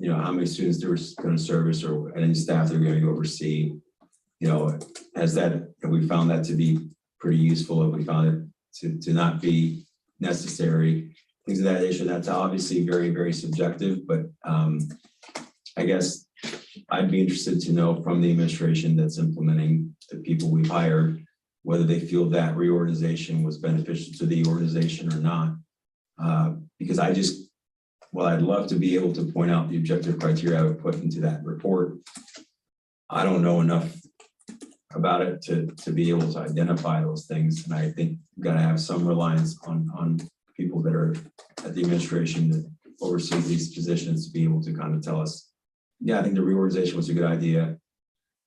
you know, how many students there was going to service or any staff they're going to oversee, you know, have we found that to be pretty useful? Have we found it to not be necessary? Things of that nature. That's obviously very, very subjective, but I guess I'd be interested to know from the administration that's implementing the people we've hired, whether they feel that reorganization was beneficial to the organization or not. Because I'd love to be able to point out the objective criteria I would put into that report. I don't know enough about it to be able to identify those things. And I think we've got to have some reliance on people that are at the administration that oversee these positions to be able to kind of tell us, yeah, I think the reorganization was a good idea.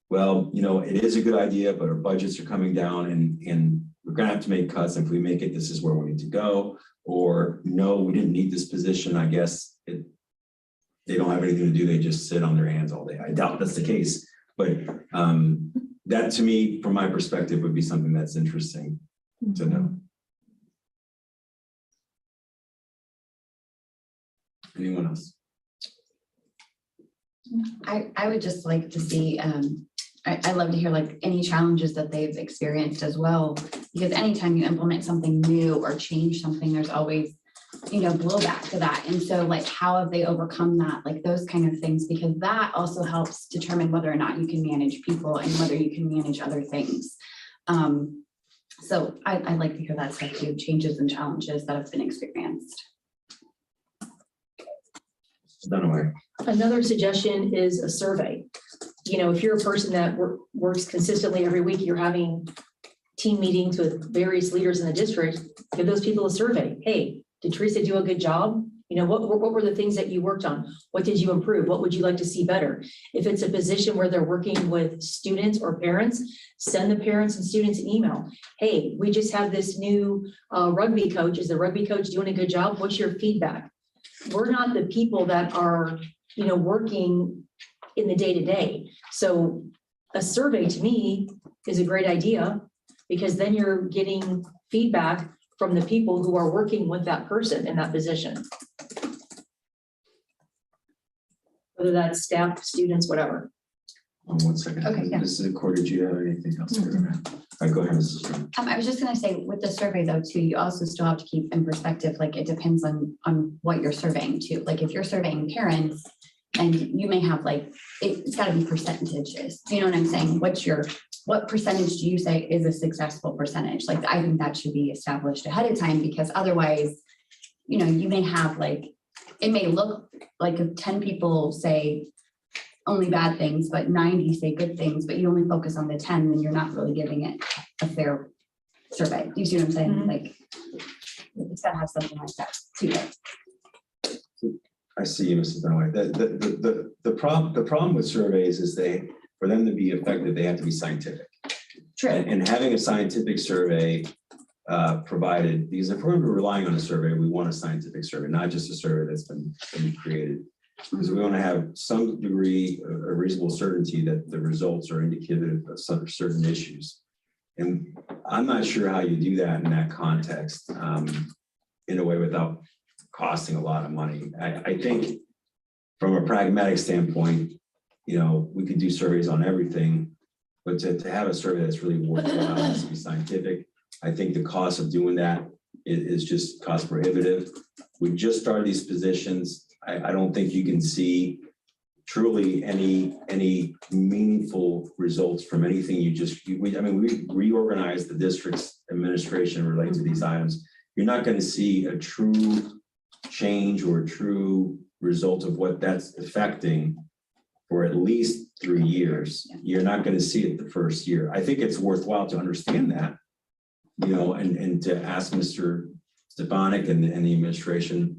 Well, you know, it is a good idea, but our budgets are coming down and we're gonna have to make cuts. If we make it, this is where we need to go. Or no, we didn't need this position. I guess they don't have anything to do. They just sit on their hands all day. I doubt that's the case, but that to me, from my perspective, would be something that's interesting to know. Anyone else? I would just like to see, I love to hear like any challenges that they've experienced as well, because anytime you implement something new or change something, there's always, you know, blowback to that. And so like, how have they overcome that? Like those kind of things, because that also helps determine whether or not you can manage people and whether you can manage other things. So I'd like to hear that stuff too, changes and challenges that have been experienced. Dunaway. Another suggestion is a survey. You know, if you're a person that works consistently every week, you're having team meetings with various leaders in the district, give those people a survey. Hey, did Teresa do a good job? You know, what were the things that you worked on? What did you improve? What would you like to see better? If it's a position where they're working with students or parents, send the parents and students an email. Hey, we just have this new rugby coach. Is the rugby coach doing a good job? What's your feedback? We're not the people that are, you know, working in the day-to-day. So a survey to me is a great idea because then you're getting feedback from the people who are working with that person in that position. Whether that's staff, students, whatever. 1 second. Okay, yeah. This is a quarter. Do you have anything else? All right, go ahead, Mrs. Stern. I was just gonna say with the survey though, too, you also still have to keep in perspective, like it depends on what you're surveying too. Like if you're surveying parents and you may have like, it's gotta be percentages. You know what I'm saying? What percentage do you say is a successful percentage? Like, I think that should be established ahead of time because otherwise, you know, you may have like, it may look like if 10 people say only bad things, but 90 say good things, but you only focus on the 10, then you're not really giving it a fair survey. Do you see what I'm saying? Like, it's gotta have something like that too. I see you, Mrs. Dunaway. The problem with surveys is for them to be effective, they have to be scientific. True. And having a scientific survey provided, because if we're relying on a survey, we want a scientific survey, not just a survey that's been created. Because we want to have some degree of a reasonable certainty that the results are indicative of some certain issues. And I'm not sure how you do that in that context in a way without costing a lot of money. I think from a pragmatic standpoint, you know, we could do surveys on everything, but to have a survey that's really worthwhile has to be scientific. I think the cost of doing that is just cost prohibitive. We just started these positions. I don't think you can see truly any meaningful results from anything we reorganized the district's administration related to these items. You're not going to see a true change or a true result of what that's affecting for at least 3 years. You're not going to see it the first year. I think it's worthwhile to understand that, you know, and to ask Mr. Stefanik and the administration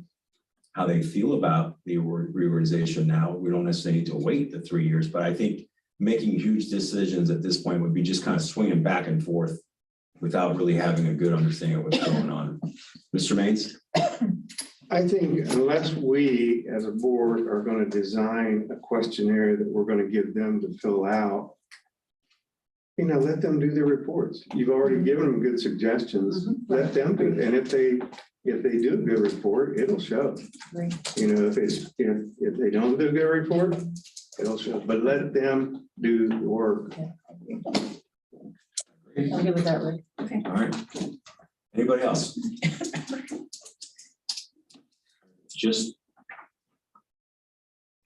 how they feel about the reorganization now. We don't necessarily need to wait the 3 years, but I think making huge decisions at this point would be just kind of swinging back and forth without really having a good understanding of what's going on. Mr. Maines? I think unless we, as a board, are going to design a questionnaire that we're going to give them to fill out, you know, let them do their reports. You've already given them good suggestions. Let them do it. And if they do a good report, it'll show. Right. You know, if they don't do a good report, it'll show. But let them do the work. I'm good with that, Rick. Okay. All right. Anybody else? Just,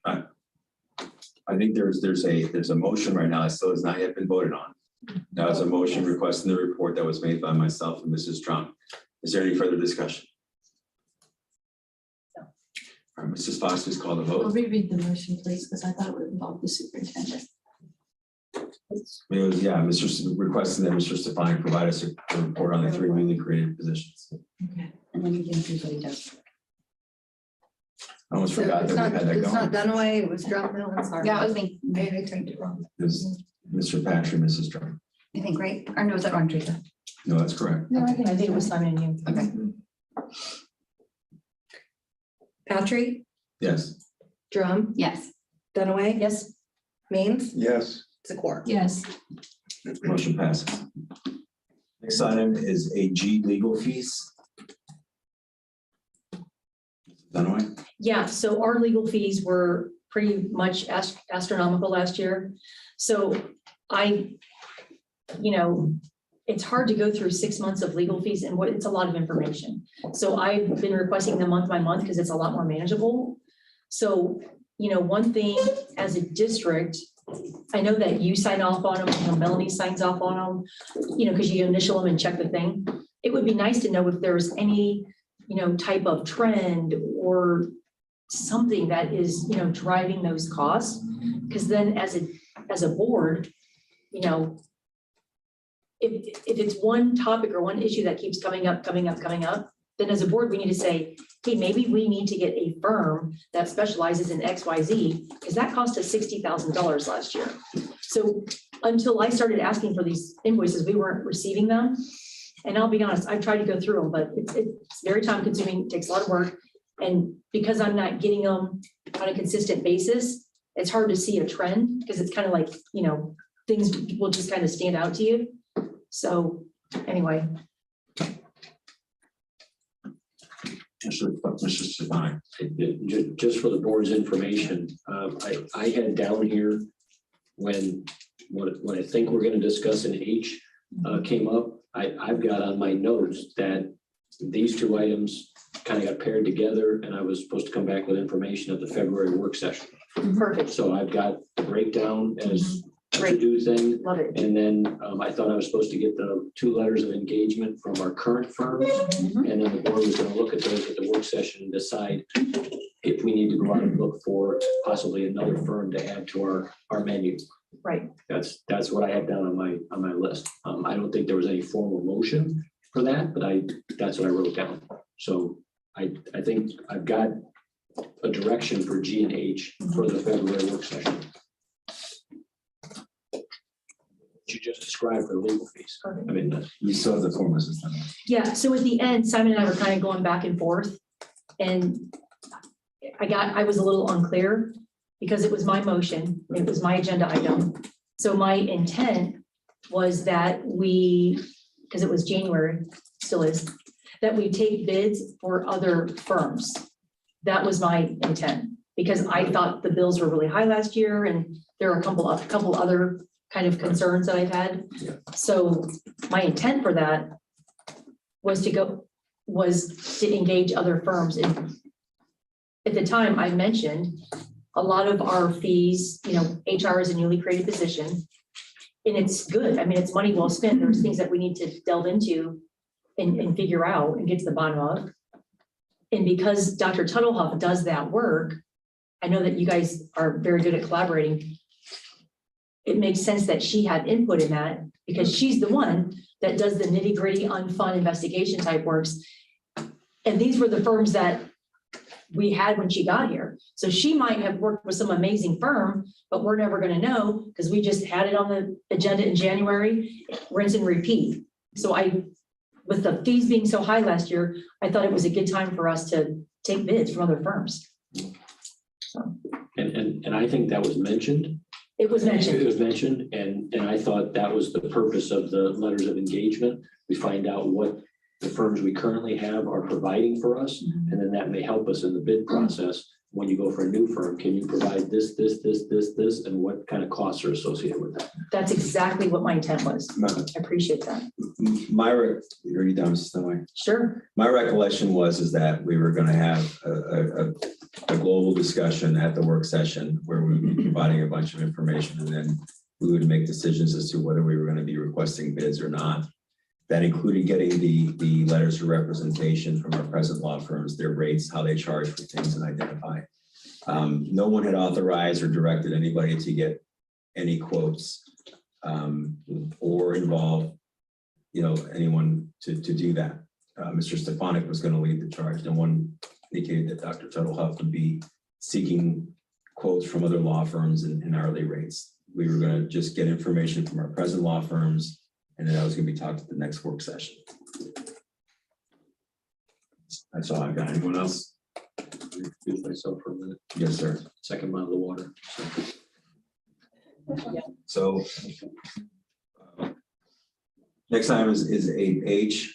I think there's a motion right now that still has not yet been voted on. That was a motion requesting the report that was made by myself and Mrs. Trump. Is there any further discussion? All right, Mrs. Fox, please call the I'll vote. reread the motion, please, because I thought it would involve the superintendent. It was, yeah, requesting that Mr. Stefanik provide us a report on the 3 newly created positions. Okay. And then you can see what he does. I almost forgot that we had that It's not going. Dunaway, it was Drummond, I'm sorry. Yeah, it was me. I typed it wrong. It was Mr. Patrick, Mrs. Trump. I think, right? Or no, was that wrong, Teresa? No, that's correct. No, I think it was Simon and you. Okay. Patrick, Yes. Drum, Yes. Dunaway, Yes. Means, Yes. Zakor. Yes. Motion passes. Next item is AG legal fees. Dunaway? Yeah, so our legal fees were pretty much astronomical last year. So it's hard to go through 6 months of legal fees and it's a lot of information. So I've been requesting them month by month because it's a lot more manageable. So, one thing as a district, I know that you sign off on them, Melanie signs off on them, because you initial them and check the thing. It would be nice to know if there's any, type of trend or something that is, driving those costs. Because then as a board, if it's one topic or one issue that keeps coming up, then as a board, we need to say, hey, maybe we need to get a firm that specializes in X, Y, Z, because that cost us $60,000 last year. So until I started asking for these invoices, we weren't receiving them. And I'll be honest, I've tried to go through them, but it's very time consuming, takes a lot of work. And because I'm not getting them on a consistent basis, it's hard to see a trend because it's kind of like, things will just kind of stand out to you. So anyway. Mr. Stefanik. Just for the board's information, I had down here when I think we're going to discuss in H came up, I've got on my notes that these 2 items kind of got paired together and I was supposed to come back with information at the February work session. Perfect. So I've got the breakdown as a to-do thing. Love it. And then I thought I was supposed to get the 2 letters of engagement from our current firms. And then the board was going to look at those at the work session and decide if we need to go out and look for possibly another firm to add to our menu. Right. That's what I had down on my list. I don't think there was any formal motion for that, but that's what I wrote down. So I think I've got a direction for G and H for the February work session. you just described for legal fees. I mean, You still have the form, Mrs. Dunaway. Yeah, so at the end, Simon and I were kind of going back and forth. And I was a little unclear because it was my motion, it was my agenda item. So my intent was that we, because it was January, still is, that we take bids for other firms. That was my intent, because I thought the bills were really high last year and there are a couple other kind of concerns that I've had. So my intent for that was to engage other firms. And at the time I mentioned, a lot of our fees, HR is a newly created position. And it's good. I mean, it's money well spent. There's things that we need to delve into and figure out and get to the bottom of. And because Dr. Tuttlehoff does that work, I know that you guys are very good at collaborating. It makes sense that she had input in that because she's the one that does the nitty gritty unfun investigation type works. And these were the firms that we had when she got here. So she might have worked with some amazing firm, but we're never going to know because we just had it on the agenda in January, rinse and repeat. So with the fees being so high last year, I thought it was a good time for us to take bids from other firms. So. And I think that was mentioned. It was mentioned. It was mentioned, and I thought that was the purpose of the letters of engagement. We find out what the firms we currently have are providing for us, and then that may help us in the bid process. When you go for a new firm, can you provide this, and what kind of costs are associated with that? That's exactly what my intent was. I appreciate that. Are you done, Mrs. Dunaway? Sure. My recollection is that we were going to have a global discussion at the work session where we would be providing a bunch of information, and then we would make decisions as to whether we were going to be requesting bids or not. That included getting the letters of representation from our present law firms, their rates, how they charge for things, and identify. No one had authorized or directed anybody to get any quotes or involve, anyone to do that. Mr. Stefanik was going to lead the charge. No one indicated that Dr. Tuttlehoff would be seeking quotes from other law firms and hourly rates. We were going to just get information from our present law firms, and then I was going to be talked at the next work session. That's all I've got. Anyone else? Excuse myself for a minute. Yes, sir. Second mile of the water. So next time is 8H.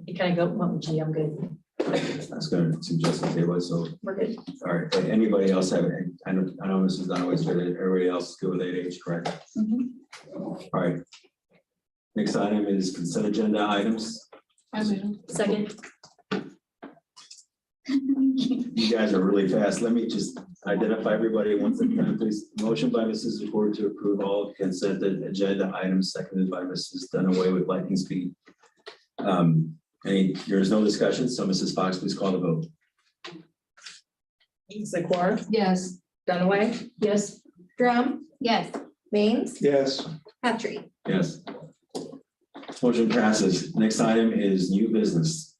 You kind of go, well, gee, I'm good. I was going to suggest a table, so. We're good. All right, anybody else have, I know Mrs. Dunaway's good, everybody else is good with 8H, correct? All right. Next item is consent agenda items. Second. You guys are really fast. Let me just identify everybody once at a time, please. Motion by Mrs. Zakor to approve all consent agenda items, seconded by Mrs. Dunaway with lightning speed. There's no discussion, so Mrs. Fox, please call the vote. Zakor? Yes. Dunaway? Yes. Drum? Yes. Means? Yes. Patrick? Yes. Motion passes. Next item is new business.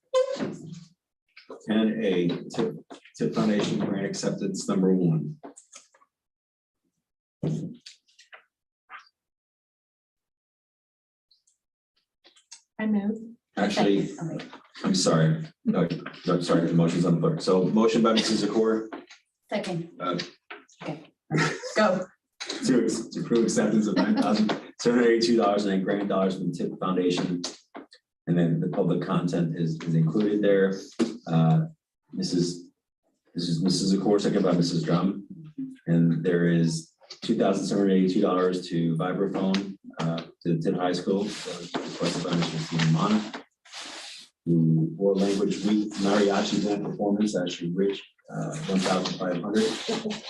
10A, Tipp Foundation grant acceptance number 1. I move. Actually, I'm sorry. No, I'm sorry, the motion's on the floor. So motion by Mrs. Zakor. Second. Go. To approve acceptance of $9,782 and grant dollars from the Tipp Foundation. And then the public content is included there. This is Mrs. Zakor, second by Mrs. Drum. And there is $2,782 to vibraphone to the Tipp High School, requested by Mr. Stephen Mana. The World Language Week Mariachi Band Performance actually reached 1,500.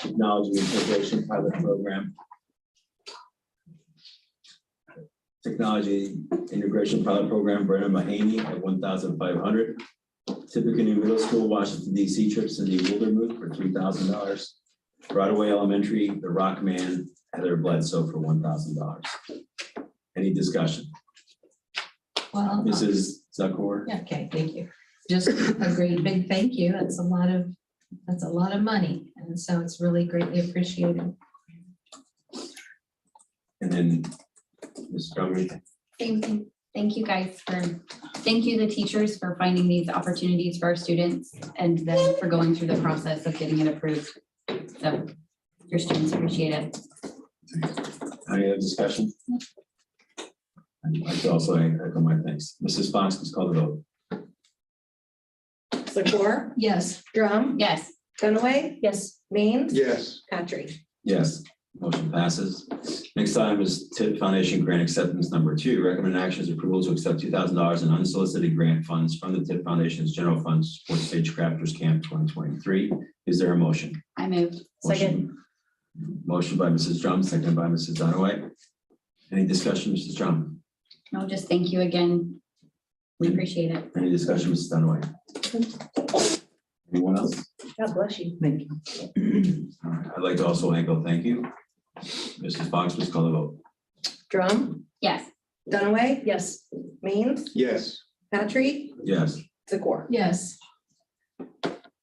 Technology Integration Pilot Program. Technology Integration Pilot Program, Brennan Mahaney at 1,500. Tippecanoe Middle School, Washington, D.C. trips in the Wildermuth for $3,000. Broadway Elementary, The Rock Man, Heather Bledsoe for $1,000. Any discussion? Well, Mrs. Zakor? yeah, okay, thank you. Just a great big thank you. That's a lot of money. And so it's really greatly appreciated. And then Ms. Drummond? Thank you. Thank you guys thank you, the teachers, for finding these opportunities for our students and then for going through the process of getting it approved. So your students appreciate it. Any other discussion? I'd like to also echo my thanks. Mrs. Fox, please call the vote. Zakor, Yes. Drum, Yes. Dunaway, Yes. Means. Yes. Patrick. Yes, motion passes. Next item is Tipp Foundation Grant Acceptance Number 2. Recommend action is approval to accept $2,000 in unsolicited grant funds from the Tipp Foundation's General Fund to support Stage Crafters Camp 2023. Is there a motion? I moved. Second. Motion by Mrs. Drum, seconded by Mrs. Dunaway. Any discussion, Mrs. Drum? No, just thank you again. We appreciate it. Any discussion, Mrs. Dunaway? Anyone else? God bless you. Thank you. All right, I'd like to also echo thank you. Mrs. Fox, please call the vote. Drum, Yes. Dunaway, Yes. Means, Yes. Patrick, Yes. Zakor. Yes.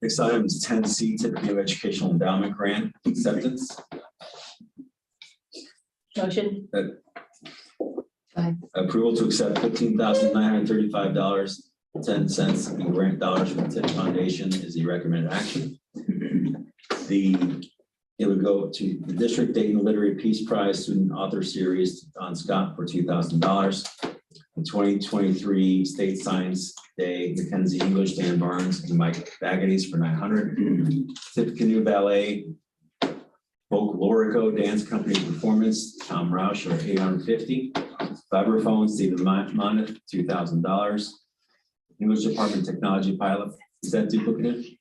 Next item is 10C, typical educational endowment grant acceptance. Motion. Approval to accept $15,935.10 in grant dollars from the Tipp Foundation is the recommended action. It would go to the District Dayton Literary Peace Prize Student Author Series to Don Scott for $2,000. The 2023 State Science Day, Mackenzie English, Dan Barnes, and Mike Baggettys for $900. Tipp Canoe Ballet Folklorico Dance Company Performance, Tom Roush for $850. Vibraphone, Stephen Moneth, $2,000. English Department Technology Pilot, is that duplicative?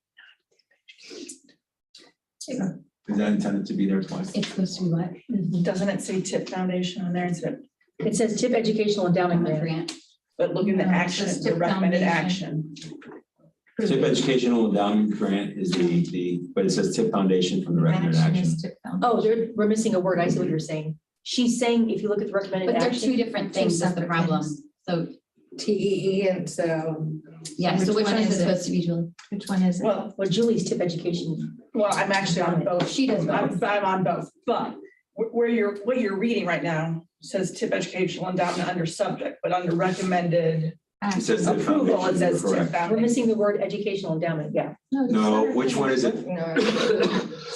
Is that intended to be there twice? It's supposed to be what? Doesn't it say Tipp Foundation on there instead? It says Tipp Educational Endowment Grant. Grant. But look at the No, it action, says it's the Tipp recommended Foundation. action. Tipp Educational Endowment Grant is but it says Tipp Foundation from the recommended action. is Tipp Foundation. Oh, we're missing a word. I see what you're saying. She's saying, if you look at the recommended But they're action. two different things, that's the separate problem. things. So, TEE, and so, yeah, so which one is it supposed to be, Julie? Which one is it? well, Julie's Tipp Education. I'm actually on both. She does both. I'm on both, but what you're reading right now says Tipp Educational Endowment under subject, but under recommended It says Tipp approval, it Foundation, says you're Tipp correct. We're Foundation. missing the word educational endowment. Yeah. No, which one is it?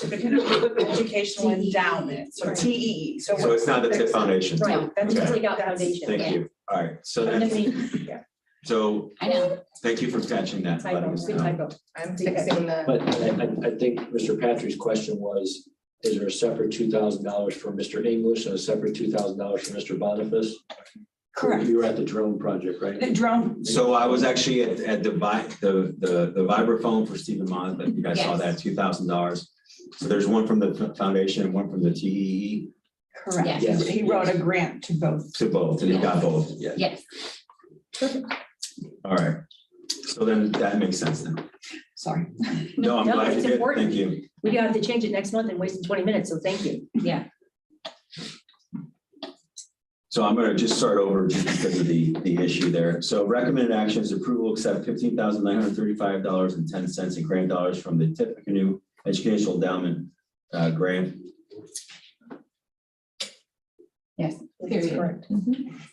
Educational Endowment, so TEE, So it's not the Tipp Foundation. Right. That's just Okay. take out foundation. Thank you. All right, so And then then, we- yeah, so I know. thank you for catching that. letting typo, us good know. typo. I'm fixing the. But I think Mr. Patrick's question was, is there a separate $2,000 for Mr. English and a separate $2,000 for Mr. Boniface? Correct. You were at the drone project, right? The drone, So I was actually at the vibraphone for Stephen Month, but you guys saw that $2,000. So there's one from the foundation and one from the TEE correct. Yes. He wrote a grant to both. to both, and you got both. Yeah. Yes. All right. So then that makes sense then. Sorry. No, I'm No, glad you it's did. important. Thank you. We don't have to change it next month and waste 20 minutes, so thank you. Yeah. So I'm going to just start over just because of the issue there. So recommended action is approval, accept $15,935.10 in grant dollars from the Tipp Canoe Educational Endowment Grant. Yes. That's correct.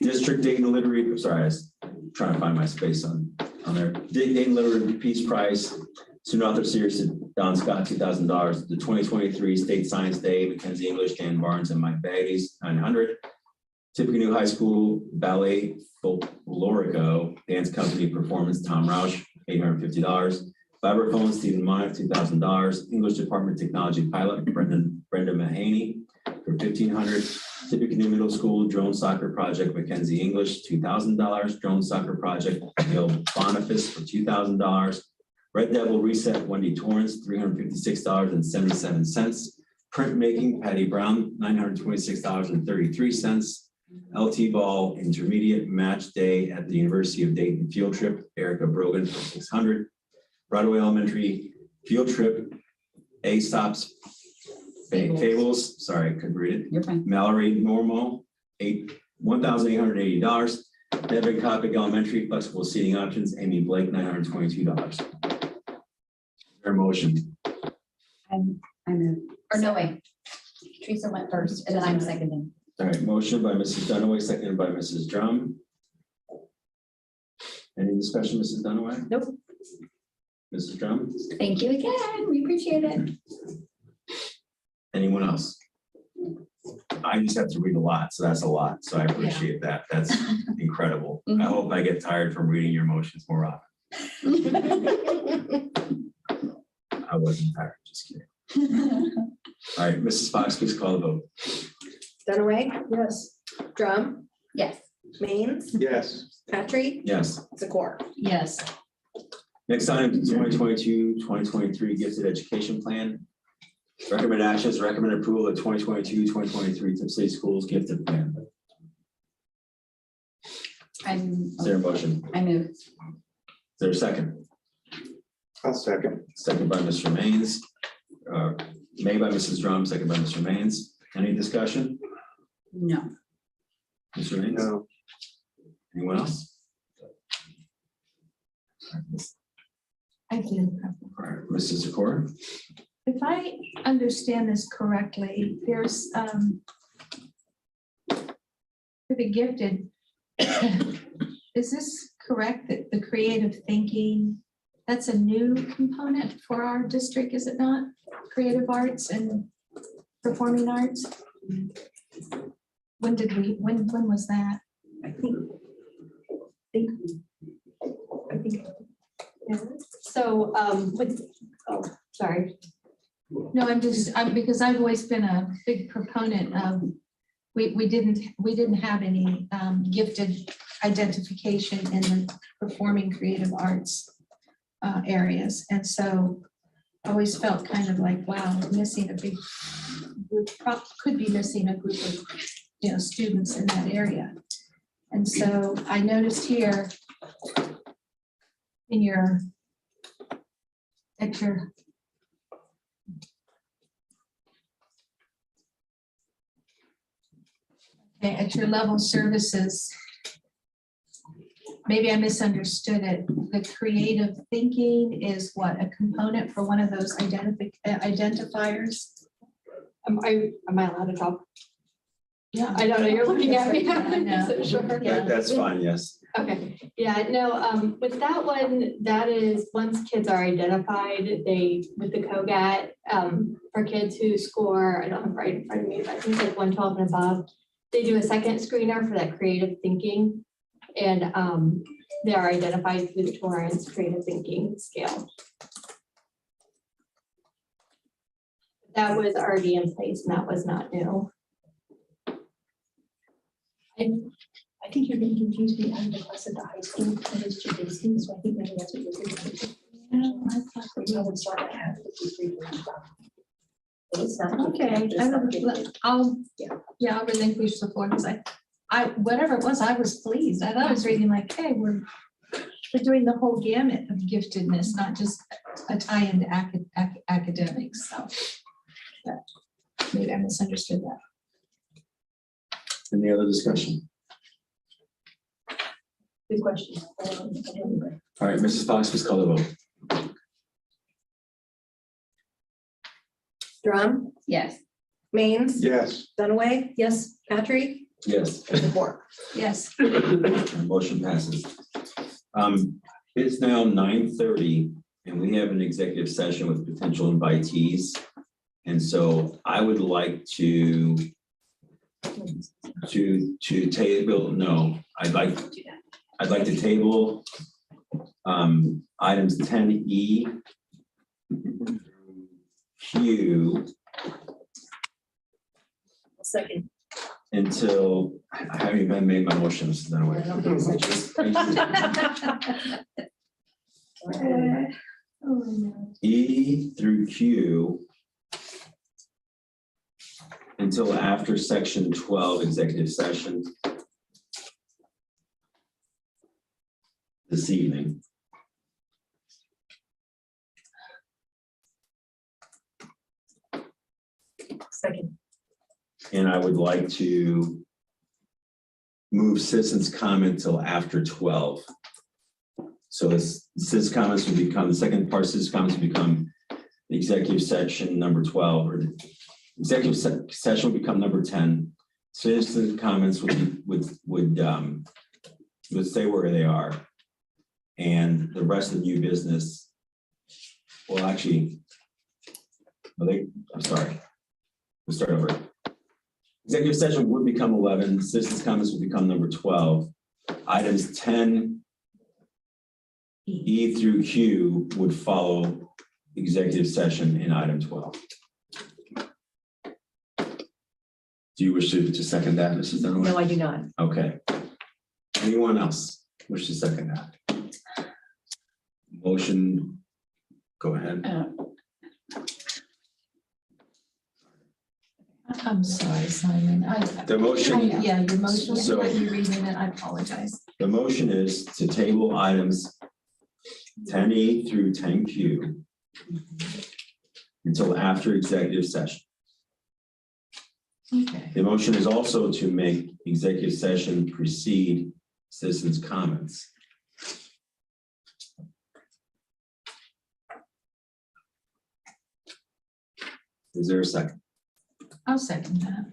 District Dayton Literary, sorry, I was trying to find my space on there. Dayton Literary Peace Prize, Student Author Series to Don Scott, $2,000. The 2023 State Science Day, Mackenzie English, Dan Barnes, and Mike Baggettys, $900. Tipp Canoe High School Ballet Folklorico Dance Company Performance, Tom Roush, $850. Vibraphone, Stephen Moneth, $2,000. English Department Technology Pilot, Brenda Mahaney for $1,500. Tipp Canoe Middle School Drone Soccer Project, Mackenzie English, $2,000. Drone Soccer Project, Bill Boniface for $2,000. Red Devil Reset, Wendy Torrance, $356.77. Printmaking, Patty Brown, $926.33. LT Ball Intermediate Match Day at the University of Dayton Field Trip, Erica Brogan for $600. Broadway Elementary Field Trip, Aesop's Fables, sorry, I couldn't read it. You're fine. Mallory Normal, $1,880. Devin Coppic Elementary Flexible Seating Options, Amy Blake, $922. Their motion. I'm, or no way. Teresa went first and then I'm seconding. All right, motion by Mrs. Dunaway, seconded by Mrs. Drum. Any discussion, Mrs. Dunaway? Nope. Mrs. Drum? Thank you again. We appreciate it. Anyone else? I just have to read a lot, so that's a lot. So I appreciate that. That's incredible. I hope I get tired from reading your motions more often. I wasn't tired, just kidding. All right, Mrs. Fox, please call the vote. Dunaway, Yes. Drum, Yes. Maines, Yes. Patrick, Yes. Zakor. Yes. Next item, 2022-2023 gifted education plan. Recommend actions, recommend approval of 2022-2023 Tip City Schools gifted plan. Is there a motion? I move. Is there a second? I'll second. Second by Mr. Maines. Made by Mrs. Drum, second by Mr. Maines. Any discussion? No. Mr. Maines? No. Anyone else? I do. All right, Mrs. Zakor? If I understand this correctly, there's, for the gifted, is this correct that the creative thinking, that's a new component for our district, is it not? Creative arts and performing arts? When was that? I think. Yeah. So, sorry. No, because I've always been a big proponent of, we didn't have any gifted identification in the performing creative arts areas. And so I always felt kind of like, wow, we're missing a big group, could be missing a group of, students in that area. And so I noticed here in your, at your level services, maybe I misunderstood it. The creative thinking is what, a component for one of those identifiers? Am I allowed to talk? Yeah. I don't know, you're looking at me. I know. So sure. That's fine, yes. Okay, yeah, no, with that one, that is, once kids are identified, with the COGAT, for kids who score, I don't have it right in front of me, but I think it's like 112 and above, they do a second screener for that creative thinking. And they are identified through the Torrance creative thinking scale. That was already in place and that was not new. I think you're getting confused between the class at the high school and it's two things, so I think maybe that's what you're thinking. I would start at half 53. But it's not. Okay, I'll relinquish the floor because I, whatever it was, I was pleased. I thought I was reading like, hey, we're doing the whole gamut of giftedness, not just a tie into academics, so. Maybe I misunderstood that. Any other discussion? Good question. All right, Mrs. Fox, please call the vote. Drum, Yes. Maines, Yes. Dunaway, Yes. Patrick, Yes. Zakor. Yes. Motion passes. It's now 9:30 and we have an executive session with potential invitees. And so I would like to table, no, I'd like to table items 10E Q Second. until, I haven't even made my motions. E through Q until after section 12 executive session this evening. Second. And I would like to move citizens' comment till after 12. So as citizens' comments will become, the second part of citizens' comments will become the executive section number 12, or the executive session will become number 10. citizen comments would stay where they are. And the rest of the new business, well, actually, I'm sorry. We'll start over. Executive session would become 11, citizens comments would become number 12. Items 10 E through Q would follow executive session in item 12. Do you wish to second that, Mrs. Dunaway? No, I do not. Okay. Anyone else wish to second that? Motion, go ahead. I'm sorry, Simon. The motion. Yeah, your motion, So- let me read it, I apologize. The motion is to table items 10E through 10Q until after executive session. Okay. The motion is also to make executive session precede citizens' comments. Is there a second? I'll second that.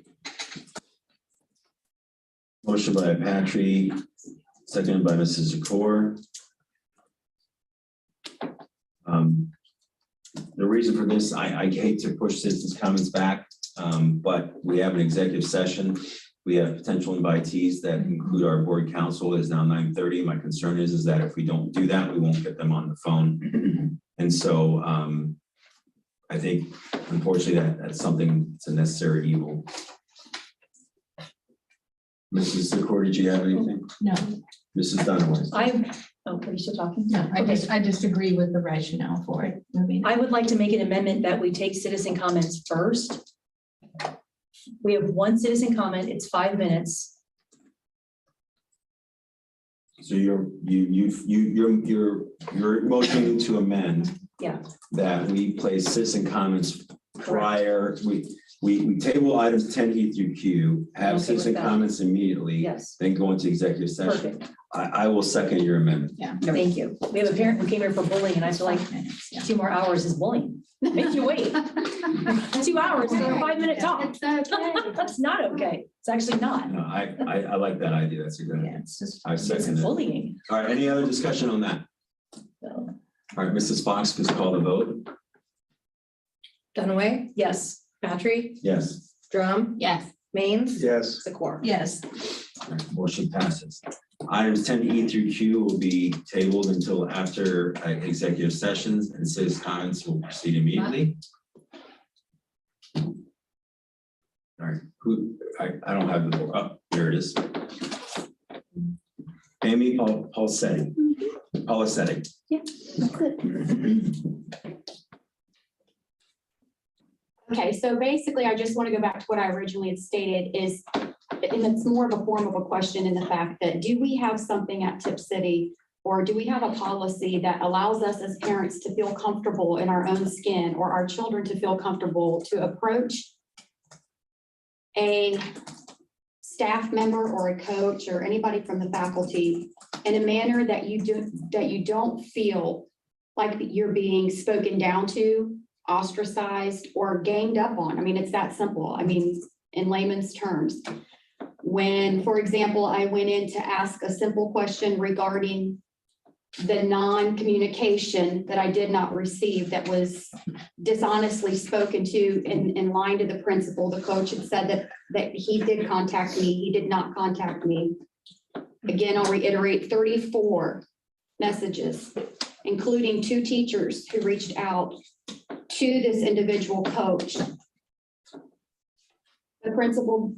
Motion by Patry, seconded by Mrs. Zakor. The reason for this, I hate to push citizens' comments back, but we have an executive session. We have potential invitees that include our board council. It is now 9:30. My concern is that if we don't do that, we won't get them on the phone. And so I think unfortunately that's something, it's a necessary evil. Mrs. Zakor, did you have anything? No, Mrs. Dunaway? Are you still talking? no, I Okay. just agree with the rationale for it. Moving. I would like to make an amendment that we take citizen comments first. We have one citizen comment, it's 5 minutes. So you're motioning to amend Yeah, that we place citizen comments prior, we table items 10E through Q, I'm have okay citizen with that. comments immediately, yes, then go into executive session. perfect. I will second your amendment. Yeah. Thank you. We have a parent who came here for bullying and I feel like 5 minutes, yeah. 2 more hours is bullying. Make you wait. 2 hours for a 5-minute talk. It's okay. That's not okay. It's actually not. No, I like that idea. That's a good Yeah, idea. it's just. I second it. All Bullying. right, any other discussion on that? So, All right, Mrs. Fox, please call the vote. Dunaway, yes, Patry, Yes. Drum, Yes. Maines, Yes. Zakor. Yes, All right, motion passes. Items 10E through Q will be tabled until after executive sessions, and citizen comments will proceed immediately. All right, I don't have the board. Oh, there it is. Amy Paulsetti. Paulsetti. Yeah, that's it. Okay, so basically, I just want to go back to what I originally had stated is, and it's more of a form of a question in the fact that, do we have something at Tipp City, or do we have a policy that allows us as parents to feel comfortable in our own skin, or our children to feel comfortable to approach a staff member or a coach or anybody from the faculty in a manner that you don't feel like you're being spoken down to, ostracized, or ganged up on? I mean, it's that simple. I mean, in layman's terms. When, for example, I went in to ask a simple question regarding the non-communication that I did not receive, that was dishonestly spoken to in line to the principal, the coach had said that he did contact me. He did not contact me. Again, I'll reiterate, 34 messages, including 2 teachers who reached out to this individual coach. The principal,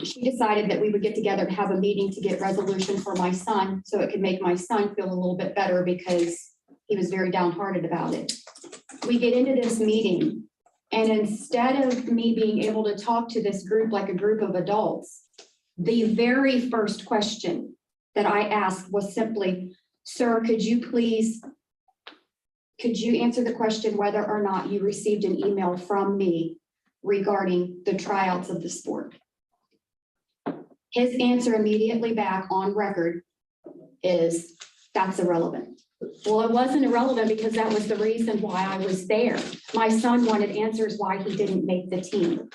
she decided that we would get together and have a meeting to get resolution for my son, so it could make my son feel a little bit better because he was very downhearted about it. We get into this meeting, and instead of me being able to talk to this group like a group of adults, the very first question that I asked was simply, "Sir, could you answer the question whether or not you received an email from me regarding the tryouts of the sport?" His answer immediately back on record is, "That's irrelevant." Well, it wasn't irrelevant because that was the reason why I was there. My son wanted answers why he didn't make the team.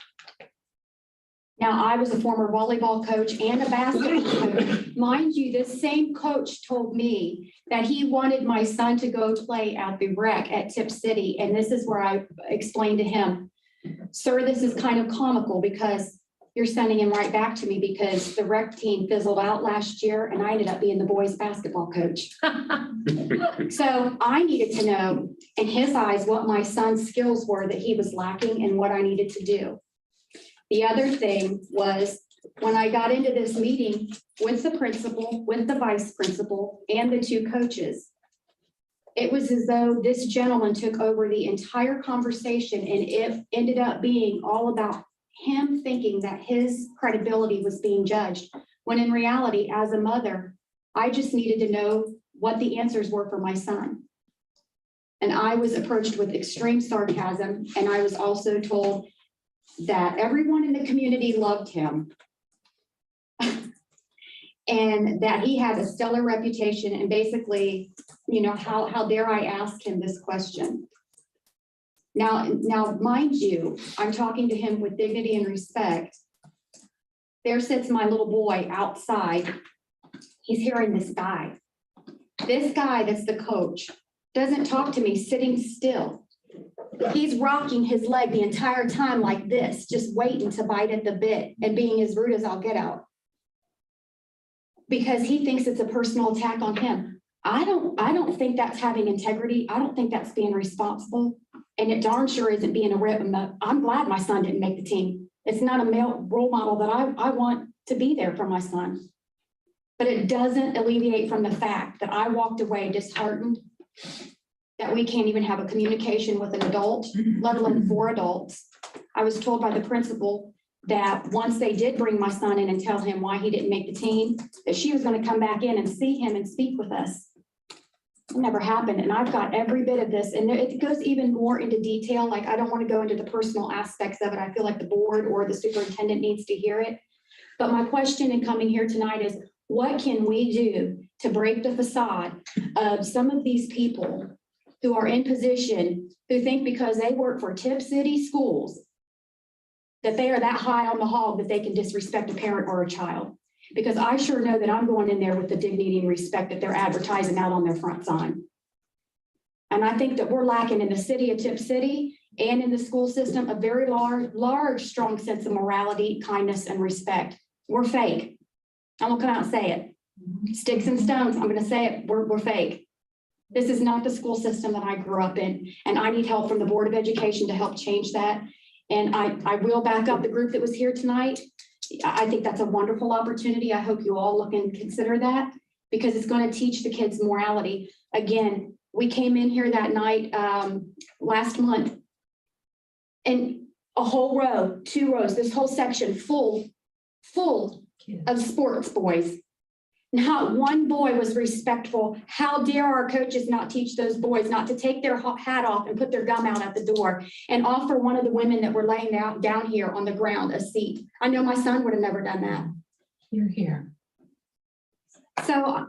Now, I was a former volleyball coach and a basketball coach. Mind you, this same coach told me that he wanted my son to go play at the rec at Tipp City. And this is where I explained to him, sir, this is kind of comical because you're sending him right back to me because the rec team fizzled out last year and I ended up being the boys basketball coach. So I needed to know in his eyes what my son's skills were that he was lacking and what I needed to do. The other thing was when I got into this meeting with the principal, with the vice principal and the two coaches, it was as though this gentleman took over the entire conversation and it ended up being all about him thinking that his credibility was being judged, when in reality, as a mother, I just needed to know what the answers were for my son. And I was approached with extreme sarcasm, and I was also told that everyone in the community loved him and that he had a stellar reputation, and basically, you know, how dare I ask him this question? Now, mind you, I'm talking to him with dignity and respect. There sits my little boy outside. He's hearing this guy. This guy that's the coach doesn't talk to me sitting still. He's rocking his leg the entire time like this, just waiting to bite at the bit and being as rude as I'll get out. Because he thinks it's a personal attack on him. I don't think that's having integrity. I don't think that's being responsible. And it darn sure isn't being a rip. I'm glad my son didn't make the team. It's not a male role model that I want to be there for my son. But it doesn't alleviate from the fact that I walked away disheartened that we can't even have a communication with an adult, let alone 4 adults. I was told by the principal that once they did bring my son in and tell him why he didn't make the team, that she was going to come back in and see him and speak with us. It never happened. And I've got every bit of this. And it goes even more into detail. Like, I don't want to go into the personal aspects of it. I feel like the board or the superintendent needs to hear it. But my question in coming here tonight is, what can we do to break the facade of some of these people who are in position, who think because they work for Tipp City schools, that they are that high on the hog that they can disrespect a parent or a child? Because I sure know that I'm going in there with the dignity and respect that they're advertising out on their front sign. And I think that we're lacking in the city of Tipp City and in the school system a very large, strong sense of morality, kindness, and respect. We're fake. I'm gonna come out and say it. Sticks and stones, I'm gonna say it, we're fake. This is not the school system that I grew up in, and I need help from the Board of Education to help change that. And I will back up the group that was here tonight. I think that's a wonderful opportunity. I hope you all look and consider that, because it's going to teach the kids morality. Again, we came in here that night last month, and a whole row, 2 rows, this whole section full of sports boys. Not one boy was respectful. How dare our coaches not teach those boys not to take their hat off and put their gum out at the door and offer one of the women that were laying down here on the ground a seat. I know my son would have never done that. You're here. So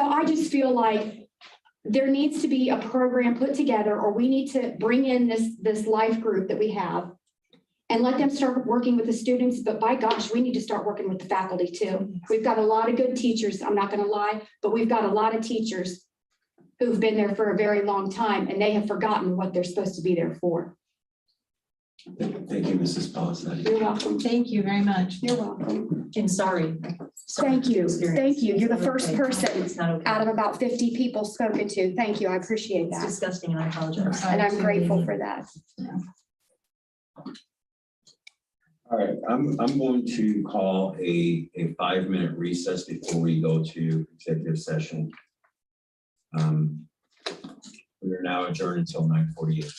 I just feel like there needs to be a program put together, or we need to bring in this life group that we have and let them start working with the students. But by gosh, we need to start working with the faculty too. We've got a lot of good teachers, I'm not going to lie, but we've got a lot of teachers who've been there for a very long time, and they have forgotten what they're supposed to be there for. Thank you, Mrs. Palisade. You're welcome. Thank you very much. You're welcome. And sorry. Thank you. Thank you. You're the first It's person not okay. out of about 50 people spoken to. Thank you. I appreciate It's that. disgusting, and I apologize. And I'm grateful for that. All right, I'm going to call a 5-minute recess before we go to executive session. We are now adjourned until 9:48.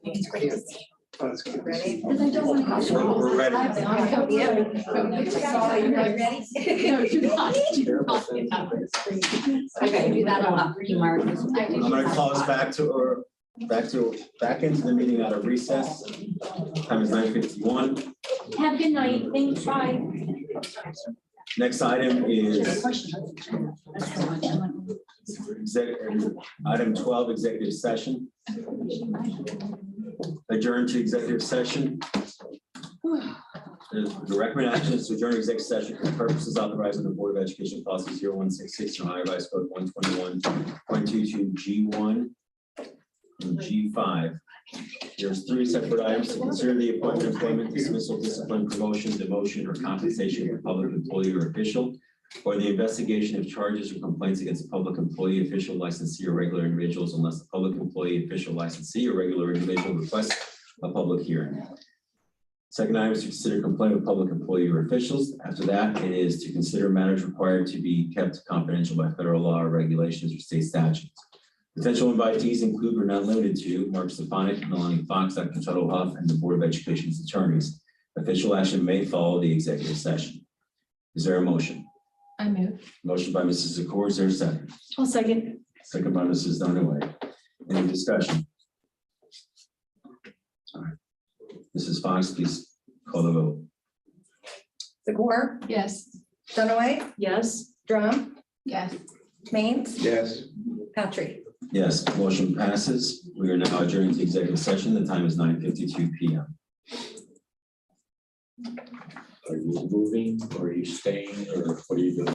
It's great to see That's good. you. Ready? Because I don't want to. We're ready. Okay, do that a lot for you, Mark. I'm gonna call us back into the meeting out of recess. Time is 9:51. Have a good night. Thanks, bye. Next item is item 12, executive session. Adjourn to executive session. The recommended action is to adjourn executive session for purposes authorized in the Board of Education policy 0166 Ohio Revised Code 121.22 G1 and G5. There's 3 separate items to consider: the appointment, employment, dismissal, discipline, promotion, demotion, or compensation of a public employee or official, or the investigation of charges or complaints against a public employee, official, licensee, or regular individuals, unless the public employee, official, licensee, or regular individual requests a public hearing. Second item is to consider complaint of public employee or officials. After that, it is to consider matters required to be kept confidential by federal law or regulations or state statutes. Potential invitees include but are not limited to Mark Stefanik, Melanie Fox, Dr. Tuttle Huff, and the Board of Education's attorneys. Official action may follow the executive session. Is there a motion? I move. Motion by Mrs. Zakor, is there a second? I'll second. Second by Mrs. Dunaway. Any discussion? All right. Mrs. Fox, please call the vote. Zakor, Yes. Dunaway, Yes. Drum, Yes. Mains, Yes. Patrick. Yes, motion passes. We are now adjourned to executive session. The time is 9:52 p.m. Are you moving or are you staying or what are you doing?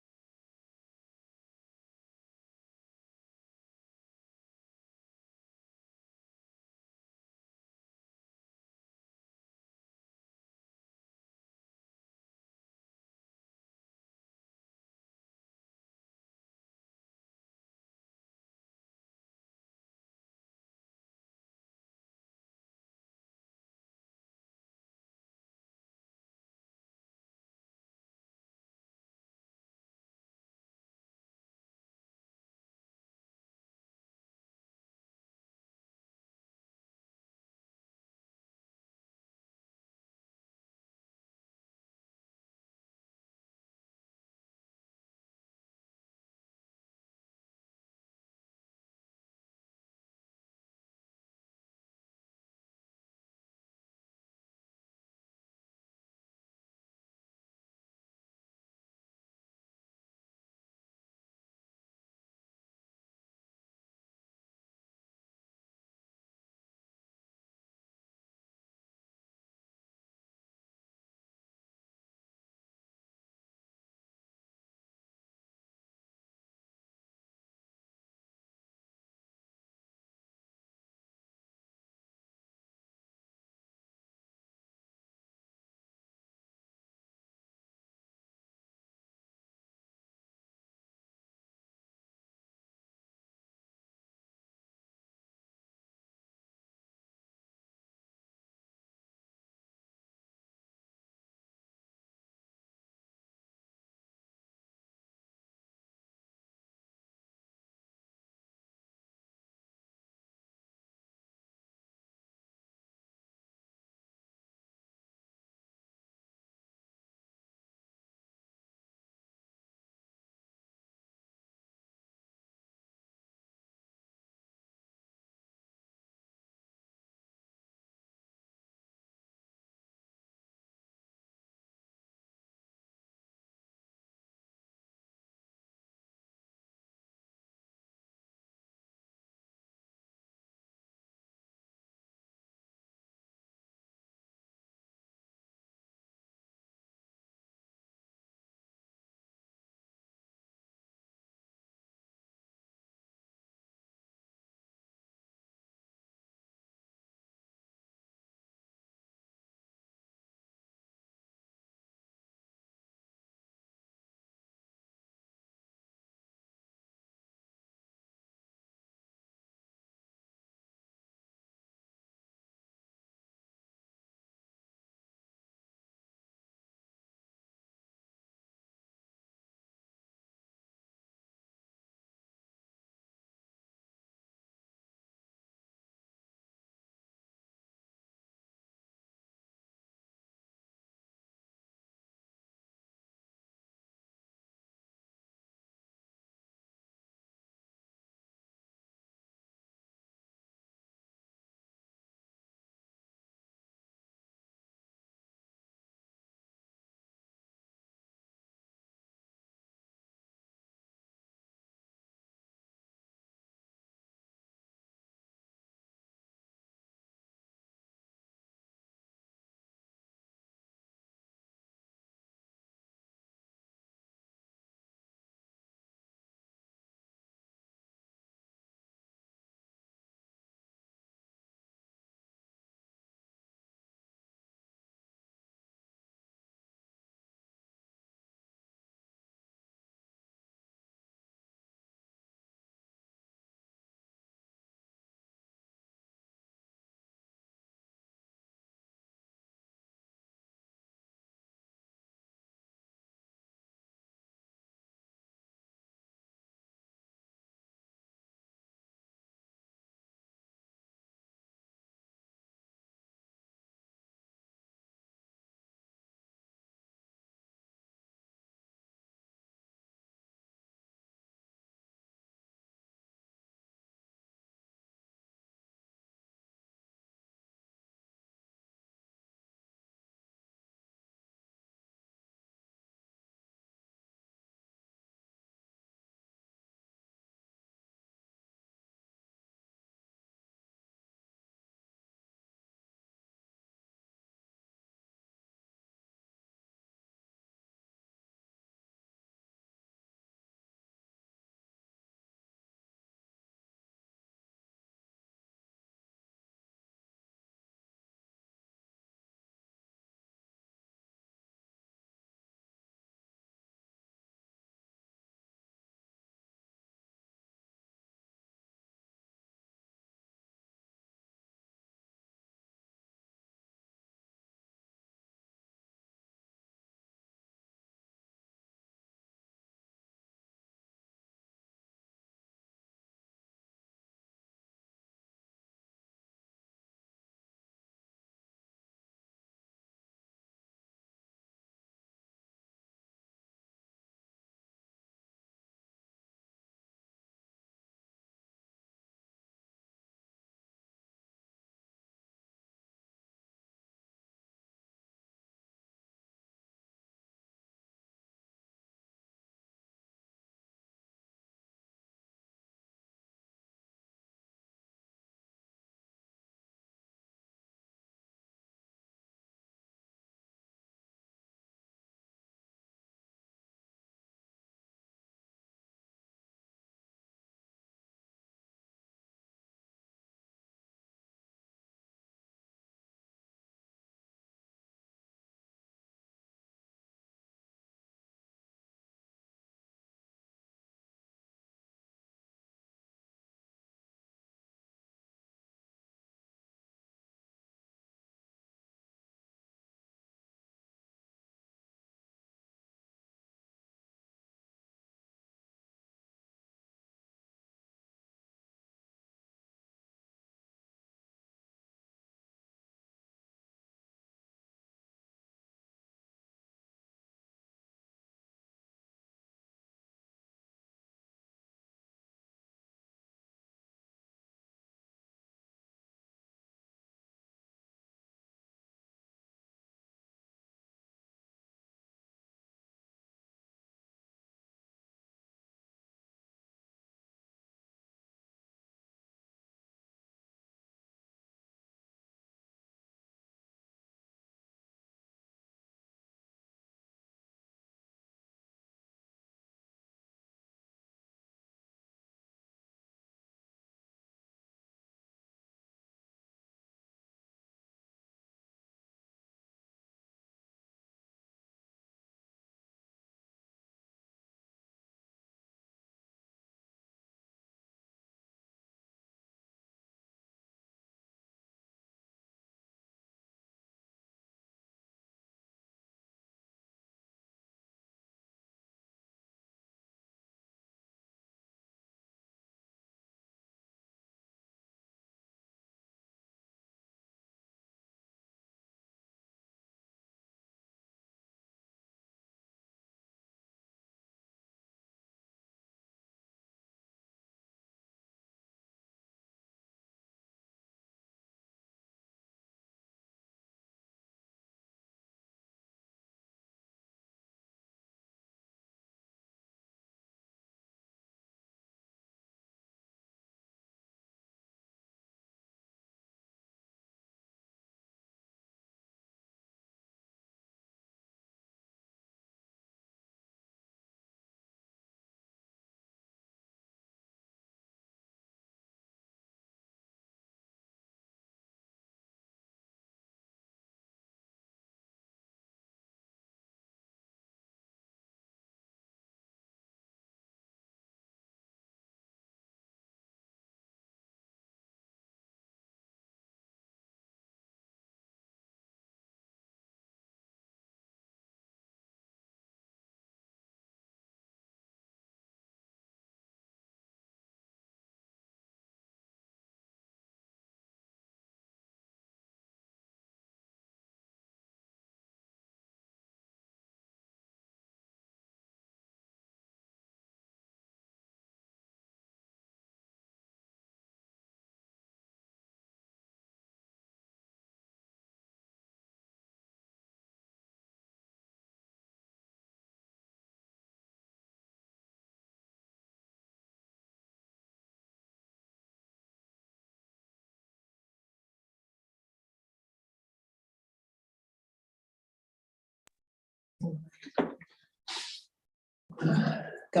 Go.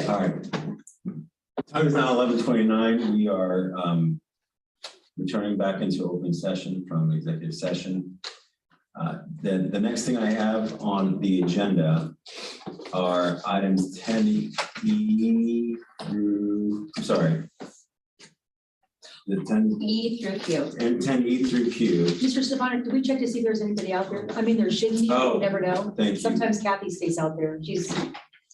All right. Time is now 11:29. We are returning back into open session from executive session. The next thing I have on the agenda are items 10E through, I'm sorry. The 10 E through Q. and 10E through Q. Mr. Stefanik, did we check to see if there's anybody out there? I mean, there should be, Oh, you never know. Thank you. Sometimes Kathy stays out there. She's.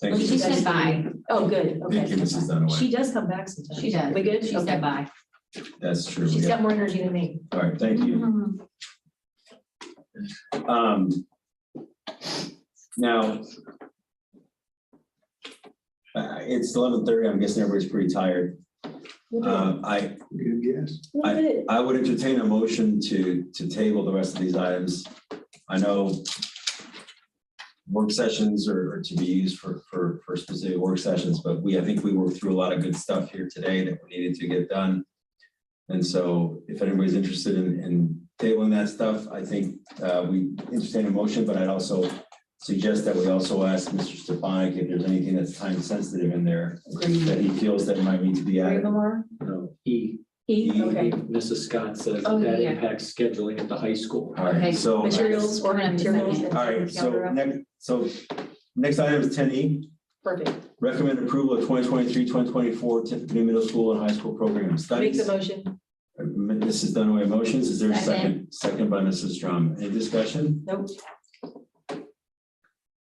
Thank you. She said bye. Oh, good. Okay. Thank you, Mrs. Dunaway. She does come back sometimes. She does. We good? She Okay. said bye. That's true. She's Yeah. got more energy than me. All right, thank you. Now, it's 11:30. I'm guessing everybody's pretty tired. Good guess. I would entertain a motion to table the rest of these items. I know work sessions are to be used for specific work sessions, but I think we worked through a lot of good stuff here today that we needed to get done. And so if anybody's interested in tabling that stuff, I think we entertain a motion, but I'd also suggest that we also ask Mr. Stefanik if there's anything that's time sensitive in there that he feels that might need to be added. No, E. Okay. Mrs. Scott says Oh, that yeah. impacts scheduling at the high school. All right, so. Materials or materials. All right, so next item is 10E. Perfect. Recommend approval of 2023-2024 Tiffany Middle School and High School Program Make the Studies. motion. Mrs. Dunaway motions. Is there a second? Second. Second by Mrs. Drum. Any discussion? Nope.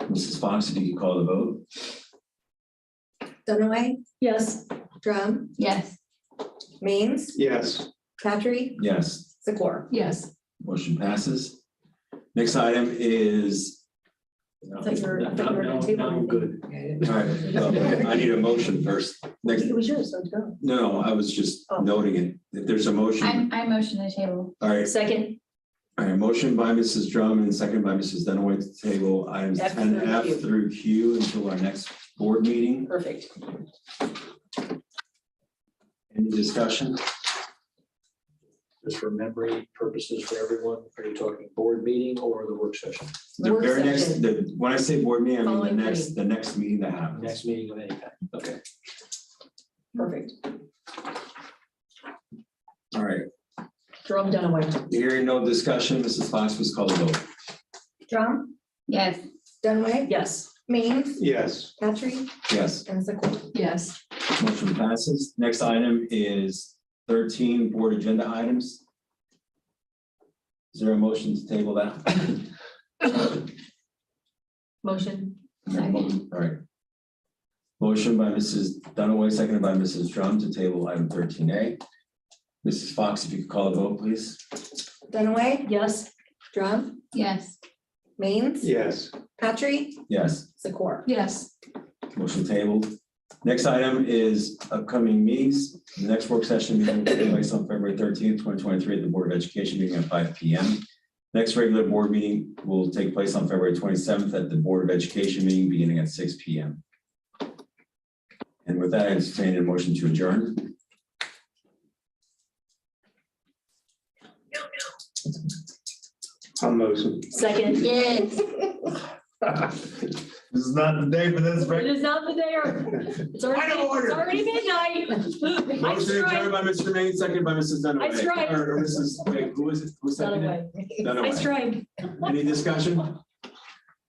Mrs. Fox, if you could call the vote. Dunaway, Yes. Drum, Yes. Means, Yes. Patry, Yes, Zakor. Yes. motion passes. Next item is. I thought you were gonna Now table I'm anything. good. All right, well, I need a motion first. Next, It was yours, so go. no, I was just Oh. noting it. If there's a motion, I motion to table. all right. Second. All right, motion by Mrs. Drum and second by Mrs. Dunaway to table items F 10F through Q. through Q until our next board meeting. Perfect. Any discussion? Just for memory purposes for everyone, are you talking board meeting or the work session? The Work very next, session. when I say board meeting, I mean Following the next meeting that happens. Next meeting of any kind, okay. Perfect. All right, Jerome Dunaway. hearing no discussion, Mrs. Fox, please call the vote. Drum, Yes. Dunaway, Yes. Means, Yes. Patry, Yes, and Zakor. Yes. motion passes. Next item is 13 board agenda items. Is there a motion to table that? Motion. All right. Motion by Mrs. Dunaway, seconded by Mrs. Drum to table item 13A. Mrs. Fox, if you could call the vote, please. Dunaway, Yes. Drum, Yes. Means, Yes. Patry, Yes, Zakor. Yes. motion tabled. Next item is upcoming meetings. The next work session meeting will take place on February 13th, 2023 at the Board of Education meeting at 5 p.m. Next regular board meeting will take place on February 27th at the Board of Education meeting beginning at 6 p.m. And with that, I entertain a motion to adjourn. I'll motion. Second. Yes. This is not the day for this, It is not the day. It's already midnight. I Motion adjourned strike. by Mr. Main, seconded by Mrs. Dunaway. I strike. Or Mrs. Wait, who is it? Who seconded it? Dunaway. I strike. Any discussion?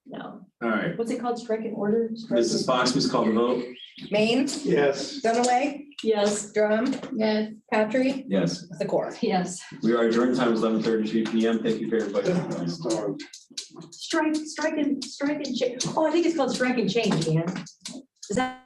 No. All right. What's it called? Strike in order? Strike Mrs. in- Fox, please call the vote. Means, Yes. Dunaway, Yes. Drum, Yes. Patry, Yes, Zakor. Yes. we are adjourned. Time is 11:33 p.m. Thank you for everybody. Strike and change. Oh, I think it's called strike and change, Dan. Is that?